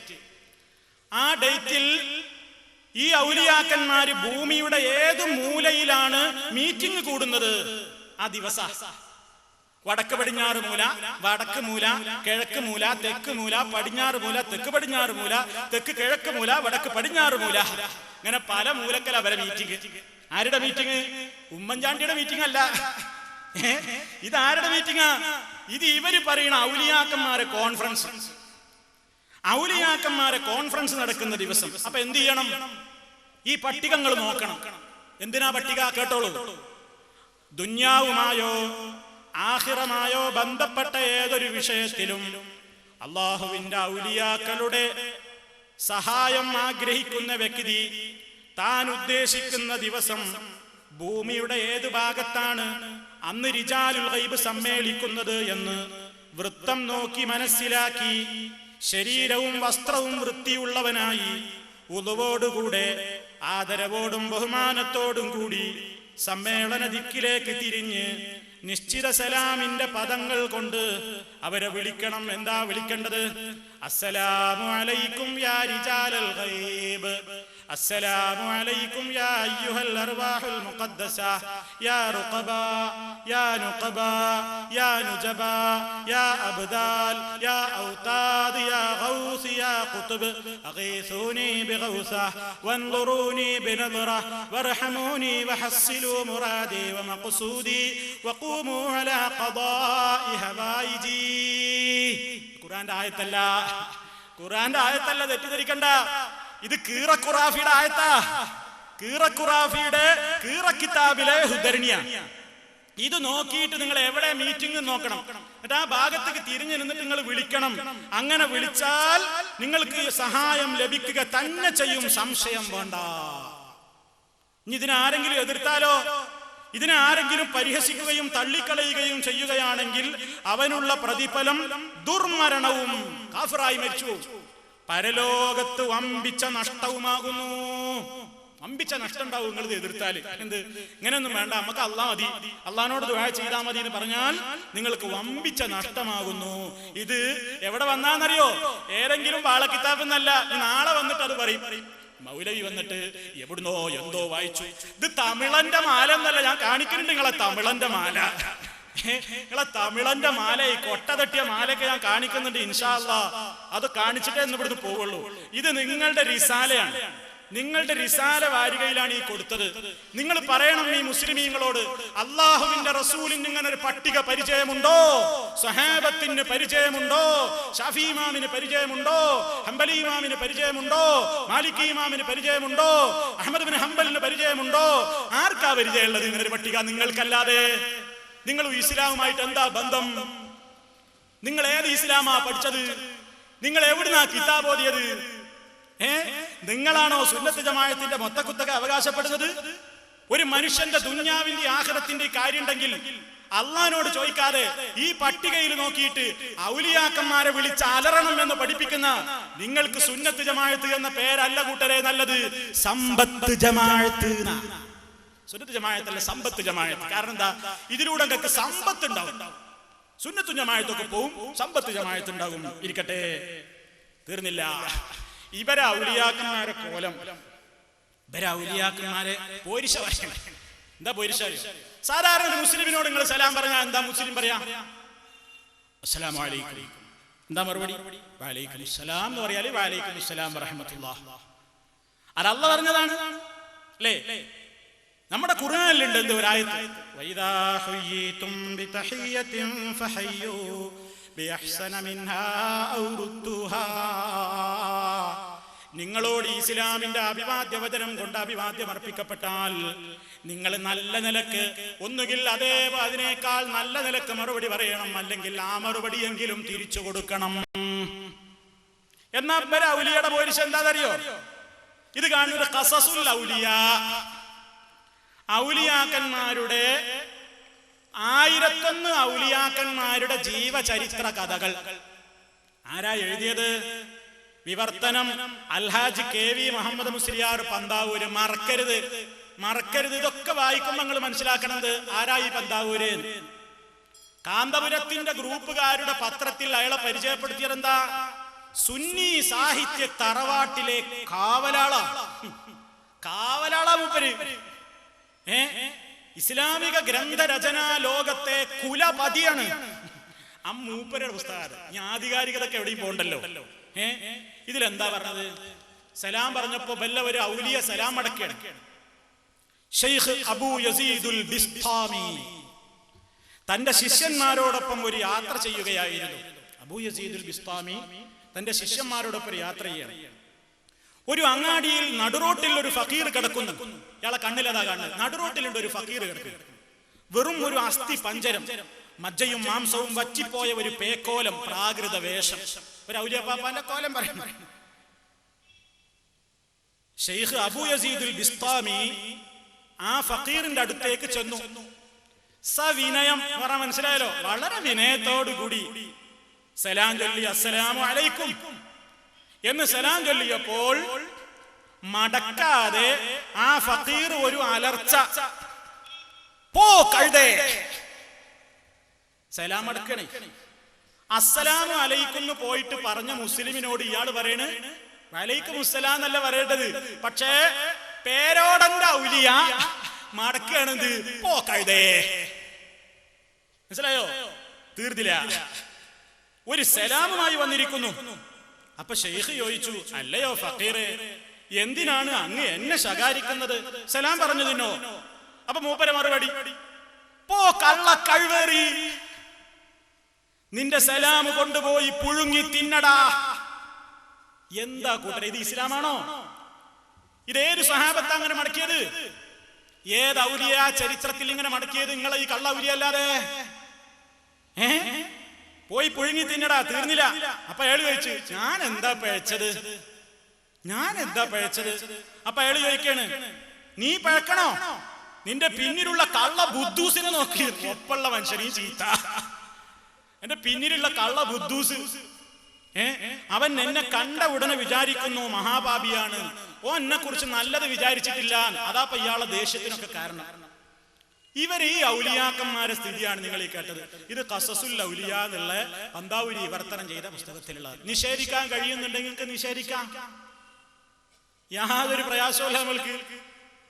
ആ ഡേറ്റിൽ ഈ ഔലിയാക്കന്മാര് ഭൂമിയുടെ ഏത് മൂലയിലാണ് മീറ്റിംഗ് കൂടുന്നത് ആ ദിവസ? വടക്ക് പടിഞ്ഞാറ് മൂല, വടക്ക് മൂല, കിഴക്ക് മൂല, തെക്ക് മൂല, പടിഞ്ഞാറ് മൂല, തെക്ക് പടിഞ്ഞാറ് മൂല, തെക്ക് കിഴക്ക് മൂല, വടക്ക് പടിഞ്ഞാറ് മൂല, അങ്ങനെ പല മൂലക്കൽ അവരെ മീറ്റിംഗ്. ആരുടെ മീറ്റിംഗ്? ഉമ്മൻചാണ്ടിയുടെ മീറ്റിംഗ് അല്ല. ഇത് ആരുടെ മീറ്റിംഗാ? ഇത് ഇവര് പറയണ ഔലിയാക്കന്മാരെ കോൺഫറൻസ്. ഔലിയാക്കന്മാരെ കോൺഫറൻസ് നടക്കുന്ന ദിവസം. അപ്പൊ എന്ത് ചെയ്യണം? ഈ പട്ടികങ്ങൾ നോക്കണം. എന്തിനാ പട്ടിക? കേട്ടോളൂ. ദുന്യാവുമായോ ആഖിറമായോ ബന്ധപ്പെട്ട ഏതൊരു വിഷയത്തിലും അള്ളാഹുവിന്റെ ഔലിയാക്കളുടെ സഹായം ആഗ്രഹിക്കുന്ന വ്യക്തി താൻ ഉദ്ദേശിക്കുന്ന ദിവസം ഭൂമിയുടെ ഏത് ഭാഗത്താണ് അന്ന് റിജാലുൽ ഗൈബ് സമ്മേളിക്കുന്നത് എന്ന് വൃത്തം നോക്കി മനസ്സിലാക്കി ശരീരവും വസ്ത്രവും വൃത്തിയുള്ളവനായി ഉളുവോടുകൂടെ ആദരവോടും ബഹുമാനത്തോടും കൂടി സമ്മേളന ദിക്കിലേക്ക് തിരിഞ്ഞ് നിശ്ചിത സലാമിന്റെ പദങ്ങൾ കൊണ്ട് അവരെ വിളിക്കണം. എന്താ വിളിക്കേണ്ടത്? അസ്സലാമു അലൈക്കും യാ റിജാലൽ ഗൈബ്, അസ്സലാമു അലൈക്കും യാ അയ്യുഹൽ അർവാഹുൽ മുഖദ്ദസ, യാ റുഖബാ, യാ നുഖബാ, യാ നുജബാ, യാ അബ്ദാൽ, യാ ഔതാദ്, യാ ഗൗസ്, യാ ഖുത്ബ്, അഗീസൂനി ബിഗൗസ വൻളുറൂനി ബിനദ്റ വർഹമൂനി വഹസ്സിലു മുറാദി വമഖ്സൂദി വഖൂമു അലാ ഖദാഇ ഹവായിജി. ഖുർആന്റെ ആയത്തല്ല, ഖുർആന്റെ ആയത്തല്ല, തെറ്റിദ്ധരിക്കണ്ട. ഇത് കീറഖുറാഫിയുടെ ആയത്താ. കീറഖുറാഫിയുടെ കീറക്കിതാബിലെ ഉദ്ധരണിയ. ഇത് നോക്കിയിട്ട് നിങ്ങൾ എവിടെ മീറ്റിംഗ് നോക്കണം. എന്നിട്ട് ആ ഭാഗത്തേക്ക് തിരിഞ്ഞു നിന്നിട്ട് നിങ്ങൾ വിളിക്കണം. അങ്ങനെ വിളിച്ചാൽ നിങ്ങൾക്ക് സഹായം ലഭിക്കുക തന്നെ ചെയ്യും, സംശയം വേണ്ട. ഇനി ഇതിനാരെങ്കിലും എതിർത്താലോ, ഇതിനെ ആരെങ്കിലും പരിഹസിക്കുകയും തള്ളിക്കളയുകയും ചെയ്യുകയാണെങ്കിൽ അവനുള്ള പ്രതിഫലം ദുർമരണവും, കാഫിറായി മരിച്ചു, പരലോകത്ത് വമ്പിച്ച നഷ്ടവുമാകുന്നു. വമ്പിച്ച നഷ്ടം ഉണ്ടാവും നിങ്ങൾ എതിർത്താല്. എന്ത്? ഇങ്ങനെയൊന്നും വേണ്ട, നമുക്ക് അള്ളാഹ് മതി, അള്ളാഹിനോട് ദുആ ചെയ്താൽ മതി എന്ന് പറഞ്ഞാൽ നിങ്ങൾക്ക് വമ്പിച്ച നഷ്ടമാകുന്നു. ഇത് എവിടെ വന്നാന്നറിയോ? ഏതെങ്കിലും വാളക്കിതാബെന്നല്ല. നാളെ വന്നിട്ട് അത് പറയും. മൗലവി വന്നിട്ട് എവിടുന്നോ എന്തോ വായിച്ചു. ഇത് തമിളന്റെ മാല എന്നല്ല, ഞാൻ കാണിക്കുന്നുണ്ട് നിങ്ങളെ തമിളന്റെ മാല. നിങ്ങളെ തമിളന്റെ മാല, ഈ കൊട്ട തട്ടിയ മാലയൊക്കെ ഞാൻ കാണിക്കുന്നുണ്ട്. ഇൻഷാ അല്ലാഹ് അത് കാണിച്ചിട്ടേ എന്ന് ഇവിടുന്ന് പോവുള്ളൂ. ഇത് നിങ്ങളുടെ റിസാലയാണ്. നിങ്ങളുടെ റിസാല വാരികയിലാണ് ഈ കൊടുത്തത്. നിങ്ങൾ പറയണം ഈ മുസ്ലിമീങ്ങളോട്, അള്ളാഹുവിന്റെ റസൂലിന് ഇങ്ങനെ ഒരു പട്ടിക പരിചയമുണ്ടോ? സഹാബത്തിന് പരിചയമുണ്ടോ? ഷാഫി ഇമാമിന് പരിചയമുണ്ടോ? ഹംബലി ഇമാമിന് പരിചയമുണ്ടോ? മാലികി ഇമാമിന് പരിചയമുണ്ടോ? അഹ്മദ് ബിൻ ഹംബലിന് പരിചയമുണ്ടോ? ആർക്കാ പരിചയമുള്ളത് ഇങ്ങനെ ഒരു പട്ടിക? നിങ്ങൾക്കല്ലാതെ. നിങ്ങൾ ഇസ്ലാമുമായിട്ട് എന്താ ബന്ധം? നിങ്ങൾ ഏത് ഇസ്ലാമാ പഠിച്ചത്? നിങ്ങൾ എവിടുന്നാ കിതാബ് ഓതിയത്? നിങ്ങളാണോ സുന്നത്ത് ജമാഅത്തിന്റെ മൊത്തക്കുത്തക അവകാശപ്പെടുന്നത്? ഒരു മനുഷ്യന്റെ ദുന്യാവിന്റെ ആഖിറത്തിന്റെ കാര്യം ഉണ്ടെങ്കിൽ അള്ളാഹിനോട് ചോദിക്കാതെ ഈ പട്ടികയിൽ നോക്കിയിട്ട് ഔലിയാക്കന്മാരെ വിളിച്ച് അലറണം എന്ന് പഠിപ്പിക്കുന്ന നിങ്ങൾക്ക് സുന്നത്ത് ജമാഅത്ത് എന്ന പേരല്ല കൂട്ടരെ നല്ലത്, സമ്പത്ത് ജമാഅത്ത്. സുന്നത്ത് ജമാഅത്തല്ല, സമ്പത്ത് ജമാഅത്ത്. കാരണം എന്താ? ഇതിലൂടെ നിങ്ങൾക്ക് സമ്പത്ത് ഉണ്ടാവും. സുന്നത്തു ജമാഅത്തൊക്കെ പോവും, സമ്പത്ത് ജമാഅത്ത് ഉണ്ടാകും. ഇരിക്കട്ടെ, തീർന്നില്ല. ഇവരെ ഔലിയാക്കന്മാരെ കോലം, ഇവരെ ഔലിയാക്കന്മാരെ പോരിശ. എന്താ പോരിശ? സാധാരണ ഒരു മുസ്ലിമിനോട് നിങ്ങൾ സലാം പറഞ്ഞാൽ എന്താ മുസ്ലിം പറയാ? അസ്സലാമു അലൈക്കും. എന്താ മറുപടി? വഅലൈക്കും അസ്സലാം എന്ന് പറയാല് വഅലൈക്കും അസ്സലാം വറഹ്മത്തുള്ളാഹി. അത് അല്ലാഹ് പറഞ്ഞതാണ് അല്ലേ? നമ്മുടെ ഖുർആനിലുണ്ട് എന്ത് ഒരായത്ത്, വഇദാ ഹുയ്യിതും ബിതഹിയ്യത്തിൻ ഫഹയ്യൂ ബിഅഹ്സന മിൻഹാ ഔ റുദ്ദുഹാ. നിങ്ങളോട് ഇസ്ലാമിന്റെ അഭിവാദ്യവചനം കൊണ്ട് അഭിവാദ്യം അർപ്പിക്കപ്പെട്ടാൽ നിങ്ങൾ നല്ല നിലക്ക്, ഒന്നുകിൽ അതേ അതിനേക്കാൾ നല്ല നിലക്ക് മറുപടി പറയണം, അല്ലെങ്കിൽ ആ മറുപടിയെങ്കിലും തിരിച്ചു കൊടുക്കണം. എന്നാ ഔലിയയുടെ പോരിശ എന്താണെന്നറിയോ? ഇത് കാണുന്നത് ഖസസുൽ ഔലിയാ, ഔലിയാക്കന്മാരുടെ 1001 ഔലിയാക്കന്മാരുടെ ജീവചരിത്ര കഥകൾ. ആരാ എഴുതിയത്? വിവർത്തനം അൽഹാജ് KV മുഹമ്മദ് മുസ്ലിയാർ പന്താവൂര്. മറക്കരുത്. ഇതൊക്കെ വായിക്കുമ്പോൾ നിങ്ങൾ മനസ്സിലാക്കണത് ആരാ ഈ പന്താവൂര്? കാന്തപുരത്തിന്റെ ഗ്രൂപ്പുകാരുടെ പത്രത്തിൽ അയാളെ പരിചയപ്പെടുത്തിയത് എന്താ? സുന്നി സാഹിത്യ തറവാട്ടിലെ കാവലാളാണ്. കാവലാളാ മൂപ്പര്. ഇസ്ലാമിക ഗ്രന്ഥരചനാ ലോകത്തെ കുലപതിയാണ് ആ മൂപ്പരുടെ പുസ്തകം. ഈ ആധികാരികതയൊക്കെ എവിടെയും പോകണ്ടല്ലോ. ഇതിലെന്താ പറഞ്ഞത്? സലാം പറഞ്ഞപ്പോ വല്ലവര് ഔലിയ സലാം മടക്കുകയാണ്. ഷെയ്ഖ് അബൂ യസീദുൽ ബിസ്താമി തന്റെ ശിഷ്യന്മാരോടൊപ്പം ഒരു യാത്ര ചെയ്യുകയായിരുന്നു. അബൂ യസീദുൽ ബിസ്താമി തന്റെ ശിഷ്യന്മാരോടൊപ്പം ഒരു യാത്ര ചെയ്യാണ്. ഒരു അങ്ങാടിയിൽ നടുറോട്ടിൽ ഒരു ഫക്കീർ കിടക്കുന്നു. ഇയാളെ കണ്ണിലതാ കാണുന്നത്. നടുറോട്ടിലുണ്ട് ഒരു ഫക്കീർ കിടക്കുന്നു. വെറും ഒരു അസ്ഥി പഞ്ചരം, മജ്ജയും മാംസവും വറ്റിപ്പോയ ഒരു പേക്കോലം, പ്രാകൃത വേഷം. ഒരു ഔലിയാപ്പാപ്പാന്റെ കോലം പറയുന്നു. ഷെയ്ഖ് അബൂ യസീദുൽ ബിസ്താമി ആ ഫക്കീറിന്റെ അടുത്തേക്ക് ചെന്നു. സവിനയം പറയാൻ മനസ്സിലായല്ലോ, വളരെ വിനയത്തോടുകൂടി സലാം ചൊല്ലി അസ്സലാമു അലൈക്കും എന്ന് സലാം ചൊല്ലിയപ്പോൾ മടക്കാതെ ആ ഫക്കീർ ഒരു അലർച്ച, പോ കഴുതേ. സലാം മടക്കണേ. അസ്സലാമു അലൈക്കും പോയിട്ട് പറഞ്ഞ മുസ്ലിമിനോട് ഇയാൾ പറയണ് വലൈക്കും മുസ്സലാം എന്നല്ല പറയേണ്ടത്, പക്ഷേ പേരോടന്റെ ഔലിയ മടക്കാണെന്ത്, പോ കഴുതേ. മനസ്സിലായോ? തീർന്നില്ല. ഒരു സലാമുമായി വന്നിരിക്കുന്നു. അപ്പൊ ഷെയ്ഖ് ചോദിച്ചു, അല്ലയോ ഫക്കീറെ, എന്തിനാണ് അങ്ങ് എന്നെ ശകാരിക്കുന്നത്? സലാം പറഞ്ഞതിനോ? അപ്പൊ മൂപ്പര മറുപടി, പോ കള്ള കഴിവേറി, നിന്റെ സലാം കൊണ്ടുപോയി പുഴുങ്ങി തിന്നടാ. എന്താ കൂട്ടരെ, ഇത് ഇസ്ലാമാണോ? ഇതേത് സഹാബത്ത് അങ്ങനെ മടക്കിയത്? ഏത് ഔലിയ ചരിത്രത്തിൽ ഇങ്ങനെ മടക്കിയത്? നിങ്ങളെ ഈ കള്ള ഔലിയ അല്ലാതെ. പോയി പുഴുങ്ങി തിന്നടാ. തീർന്നില്ല. അപ്പൊ അയാൾ ചോദിച്ചു, ഞാൻ എന്താ പഴച്ചത്? അപ്പൊ അയാൾ ചോദിക്കാണ്, നീ പഴക്കണോ? നിന്റെ പിന്നിലുള്ള കള്ള ബുദ്ധൂസിനെ നോക്കി. ഒപ്പുള്ള മനുഷ്യനീ ചീത്ത. എന്റെ പിന്നിലുള്ള കള്ള ബുദ്ധൂസ്, അവൻ എന്നെ കണ്ട ഉടനെ വിചാരിക്കുന്നു മഹാപാപിയാണ്, ഓ എന്നെ കുറിച്ച് നല്ലത് വിചാരിച്ചിട്ടില്ല. അതാപ്പ ഇയാളെ ദേഷ്യത്തിനൊക്കെ കാരണം. ഇവർ ഈ ഔലിയാക്കന്മാരെ സ്ഥിതിയാണ് നിങ്ങൾ ഈ കേട്ടത്. ഇത് ഖസസുൽ ഔലിയ എന്നുള്ള അന്താവുരി വിവർത്തനം ചെയ്ത പുസ്തകത്തിലുള്ള. നിഷേധിക്കാൻ കഴിയുന്നുണ്ടെങ്കിൽ നിഷേധിക്കാം, യാതൊരു പ്രയാസമല്ല നമ്മൾക്ക്.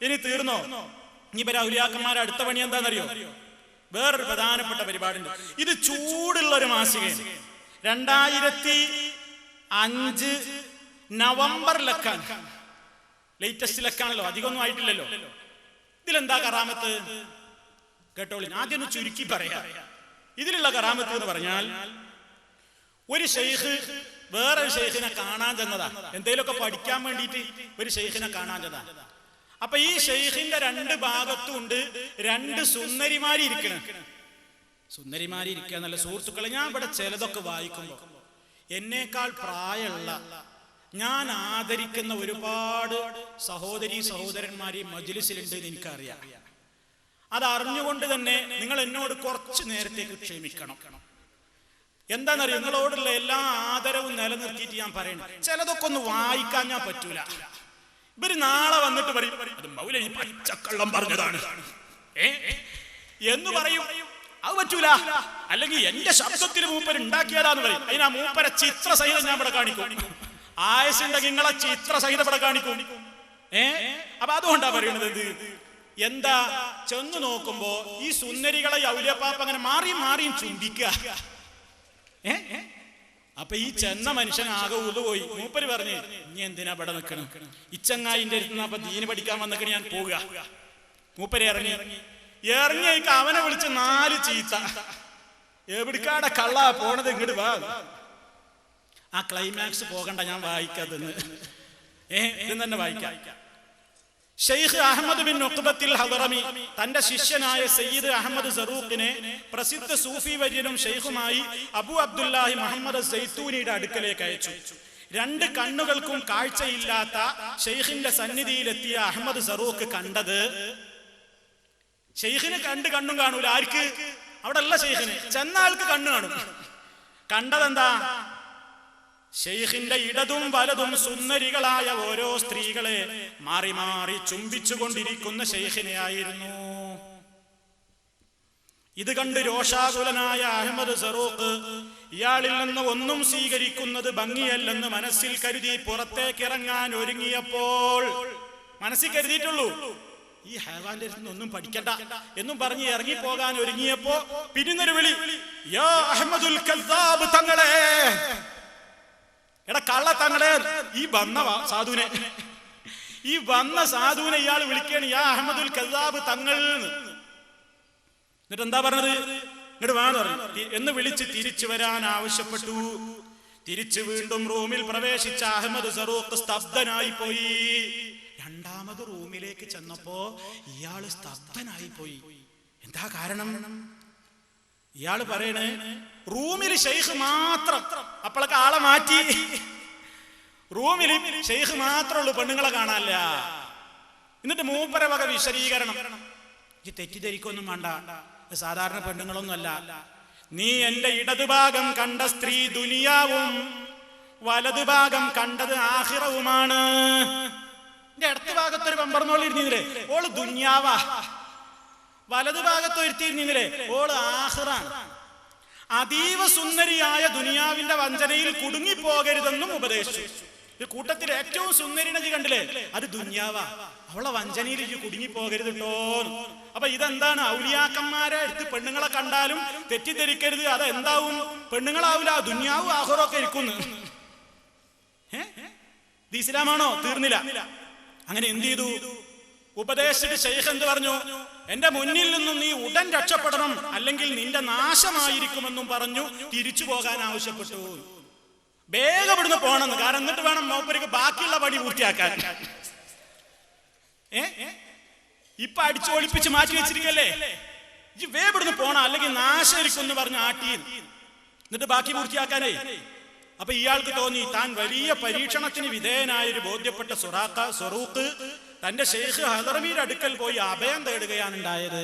ഇനി തീർന്നോ? ഇവരെ ഔലിയാക്കന്മാരെ അടുത്ത പണി എന്താണെന്നറിയോ? വേറൊരു പ്രധാനപ്പെട്ട പരിപാടി ഉണ്ട്. ഇത് ചൂടുള്ള ഒരു മാസികയാണ്. 2005 നവംബറിലൊക്കാൻ, ലേറ്റസ്റ്റ് ലക്കാണല്ലോ, അധികമൊന്നും ആയിട്ടില്ലല്ലോ. ഇതിലെന്താ കറാമത്ത് കേട്ടോളി. ആദ്യം ഒന്ന് ചുരുക്കി പറയാം. ഇതിലുള്ള കറാമത്ത് എന്ന് പറഞ്ഞാൽ, ഒരു ഷെയ്ഖ് വേറൊരു ഷെയ്ഖിനെ കാണാൻ ചെന്നതാ. എന്തെങ്കിലുമൊക്കെ പഠിക്കാൻ വേണ്ടിയിട്ട് ഒരു ഷെയ്ഖിനെ കാണാൻ ചെന്നതാ. അപ്പൊ ഈ ഷെയ്ഖിന്റെ രണ്ട് ഭാഗത്തും ഉണ്ട് രണ്ട് സുന്ദരിമാരി ഇരിക്കണം. സുന്ദരിമാരി ഇരിക്കുക എന്നല്ല സുഹൃത്തുക്കളെ, ഞാൻ ഇവിടെ ചിലതൊക്കെ വായിക്കുമ്പോ എന്നേക്കാൾ പ്രായമുള്ള, ഞാൻ ആദരിക്കുന്ന ഒരുപാട് സഹോദരീ സഹോദരന്മാരി മജ്ലിസിലുണ്ട് എന്ന് എനിക്കറിയാം. അതറിഞ്ഞുകൊണ്ട് തന്നെ നിങ്ങൾ എന്നോട് കുറച്ച് നേരത്തേക്ക് ക്ഷമിക്കണം. എന്താണെന്നറിയോ, നിങ്ങളോടുള്ള എല്ലാ ആദരവും നിലനിർത്തിയിട്ട് ഞാൻ പറയണം, ചിലതൊക്കെ ഒന്ന് വായിക്കാൻ ഞാൻ പറ്റൂല. ഇവര് നാളെ വന്നിട്ട് പറയും, അത് മൗലവി പച്ചക്കള്ളം പറഞ്ഞതാണ് എന്ന് പറയും. അത് പറ്റൂല. അല്ലെങ്കിൽ എന്റെ ശബ്ദത്തിൽ മൂപ്പര് ഉണ്ടാക്കിയതാന്ന് പറയും. അതിനാ മൂപ്പരെ ചിത്ര സഹിതം ഞാൻ ഇവിടെ കാണിക്കും. ആയസുണ്ടെങ്കിൽ നിങ്ങളെ ചിത്ര സഹിതം ഇവിടെ കാണിക്കും. അപ്പൊ അതുകൊണ്ടാ പറയുന്നത്, എന്താ ചെന്ന് നോക്കുമ്പോ ഈ സുന്ദരികളെ ഔലിയപ്പാപ്പ അങ്ങനെ മാറിയും ചുംബിക്കുക. അപ്പൊ ഈ ചെന്ന മനുഷ്യൻ ആകെ ഉതുപോയി. മൂപ്പര് പറഞ്ഞു, ഇനി എന്തിനാ ഇവിടെ നിൽക്കണം, ഇച്ചങ്ങായിന്റെ അടുത്ത് അപ്പൊ ദീന് പഠിക്കാൻ വന്നിക്കണ, ഞാൻ പോവുക. മൂപ്പര് ഇറങ്ങി അവനെ വിളിച്ച് 4 ചീത്ത. എവിടിക്കാടെ കള്ള പോണത്, ഇങ്ങോട്ട് വാ. ആ ക്ലൈമാക്സ് പോകണ്ട, ഞാൻ വായിക്കാതെന്ന് ഇതെന്ന് തന്നെ വായിക്കാം. ഷെയ്ഖ് അഹമ്മദ് ബിൻ ഉഖ്ബത്തുൽ ഹദറമി തന്റെ ശിഷ്യനായ സയ്യിദ് അഹമ്മദ് സറൂഖിനെ പ്രസിദ്ധ സൂഫി വര്യനും ഷെയ്ഖുമായി അബു അബ്ദുല്ലാഹി മുഹമ്മദ് സൈത്തൂനിയുടെ അടുക്കലേക്ക് അയച്ചു. 2 കണ്ണുകൾക്കും കാഴ്ചയില്ലാത്ത ഷെയ്ഖിന്റെ സന്നിധിയിലെത്തിയ അഹമ്മദ് സറൂഖ് കണ്ടത്, ഷെയ്ഖിന് 2 കണ്ണും കാണൂല. ആർക്ക്? അവിടെ അല്ല ഷെയ്ഖിന്, ചെന്ന ആൾക്ക് കണ്ണു കാണും. കണ്ടതെന്താ? ഷെയ്ഖിന്റെ ഇടതും വലതും സുന്ദരികളായ ഓരോ സ്ത്രീകളെ മാറി മാറി ചുംബിച്ചുകൊണ്ടിരിക്കുന്ന ഷെയ്ഖിനെ ആയിരുന്നു. ഇത് കണ്ട് രോഷാകുലനായ അഹമ്മദ് സറൂഖ് ഇയാളിൽ നിന്ന് ഒന്നും സ്വീകരിക്കുന്നത് ഭംഗിയല്ലെന്ന് മനസ്സിൽ കരുതി പുറത്തേക്ക് ഇറങ്ങാൻ ഒരുങ്ങിയപ്പോൾ മനസ്സിൽ കരുതിയിട്ടുള്ളൂ. ഈ ഹൈവാന്റെ അടുത്ത് ഒന്നും പഠിക്കണ്ട എന്നും പറഞ്ഞ് ഇറങ്ങിപ്പോകാൻ ഒരുങ്ങിയപ്പോ പിന്നൊരു വിളി, യാ അഹ്മദുൽ കദ്ദാബ് തങ്ങളെ, എടാ കള്ള തങ്ങളെ. ഈ വന്ന സാധുവിനെ ഇയാൾ വിളിക്കാണ് യാ അഹ്മദുൽ കദ്ദാബ് തങ്ങൾ. എന്നിട്ട് എന്താ പറഞ്ഞത്? ഇങ്ങോട്ട് വേണം എന്ന് വിളിച്ച് തിരിച്ചു വരാൻ ആവശ്യപ്പെട്ടു. തിരിച്ചു വീണ്ടും റൂമിൽ പ്രവേശിച്ച അഹ്മദ് സറൂഖ് സ്തബ്ധനായി പോയി. രണ്ടാമത് റൂമിലേക്ക് ചെന്നപ്പോ ഇയാള് സ്തബ്ധനായി പോയി. എന്താ കാരണം? ഇയാള് പറയണേ, റൂമിൽ ശൈഖ് മാത്രം. അപ്പോഴൊക്കെ ആളെ മാറ്റി. റൂമിൽ ശൈഖ് മാത്രമുള്ളൂ, പെണ്ണുങ്ങളെ കാണാനില്ല. എന്നിട്ട് മൂപ്പര വക വിശദീകരണം, ഈ തെറ്റിദ്ധരിക്കൊന്നും വേണ്ട, സാധാരണ പെണ്ണുങ്ങളൊന്നും അല്ല. നീ എന്റെ ഇടതുഭാഗം കണ്ട സ്ത്രീ ദുനിയാവും വലതുഭാഗം കണ്ടത് ആഖിറവുമാണ്. എന്റെ ഇടതു ഭാഗത്തൊരു പമ്പർന്നോളിരുന്നില്ലേ, ഓള് ദുനിയാവാ. വലതുഭാഗത്ത് ഒരുത്തിരുന്നില്ലേ, ഓള് ആഖിറാണ്. അതീവ സുന്ദരിയായ ദുനിയാവിന്റെ വഞ്ചനയിൽ കുടുങ്ങിപ്പോകരുതെന്നും ഉപദേശിച്ചു. ഈ കൂട്ടത്തിൽ ഏറ്റവും സുന്ദരിനെ കണ്ടില്ലേ, അത് ദുനിയാവാ. അവളെ വഞ്ചനയിൽ കുടുങ്ങിപ്പോകരുത് കേട്ടോ. അപ്പൊ ഇതെന്താണ്? ഔലിയാക്കന്മാരെ എടുത്ത് പെണ്ണുങ്ങളെ കണ്ടാലും തെറ്റിദ്ധരിക്കരുത്. അതെന്താവും? പെണ്ണുങ്ങളാവില്ല, ദുനിയാവും ആഖിറൊക്കെ ഇരിക്കുന്നു. ഇത് ഇസ്ലാമാണോ? തീർന്നില്ല. അങ്ങനെ എന്ത് ചെയ്തു? ഉപദേശിച്ചിട്ട് ശൈഖ് എന്ത് പറഞ്ഞു? എന്റെ മുന്നിൽ നിന്നും നീ ഉടൻ രക്ഷപ്പെടണം, അല്ലെങ്കിൽ നിന്റെ നാശമായിരിക്കുമെന്നും പറഞ്ഞു തിരിച്ചു പോകാൻ ആവശ്യപ്പെട്ടു. വേഗം ഇവിടുന്ന് പോണെന്ന്. കാരണം എന്നിട്ട് വേണം മൂപ്പർക്ക് ബാക്കിയുള്ള പണി പൂർത്തിയാക്കാൻ. ഇപ്പൊ അടിച്ചു ഒളിപ്പിച്ച് മാറ്റി വെച്ചിരിക്കല്ലേ, ഈ വേഗം ഇവിടുന്ന് പോണം, അല്ലെങ്കിൽ നാശമായിരിക്കും എന്ന് പറഞ്ഞ് ആട്ടി. എന്നിട്ട് ബാക്കി പൂർത്തിയാക്കാനേ. അപ്പൊ ഇയാൾക്ക് തോന്നി താൻ വലിയ പരീക്ഷണത്തിന് വിധേയനായൊരു ബോധ്യപ്പെട്ട സറൂഖ് തന്റെ ശൈഖ് ഹദറമിയുടെ അടുക്കൽ പോയി അഭയം തേടുകയാണ് ഉണ്ടായത്.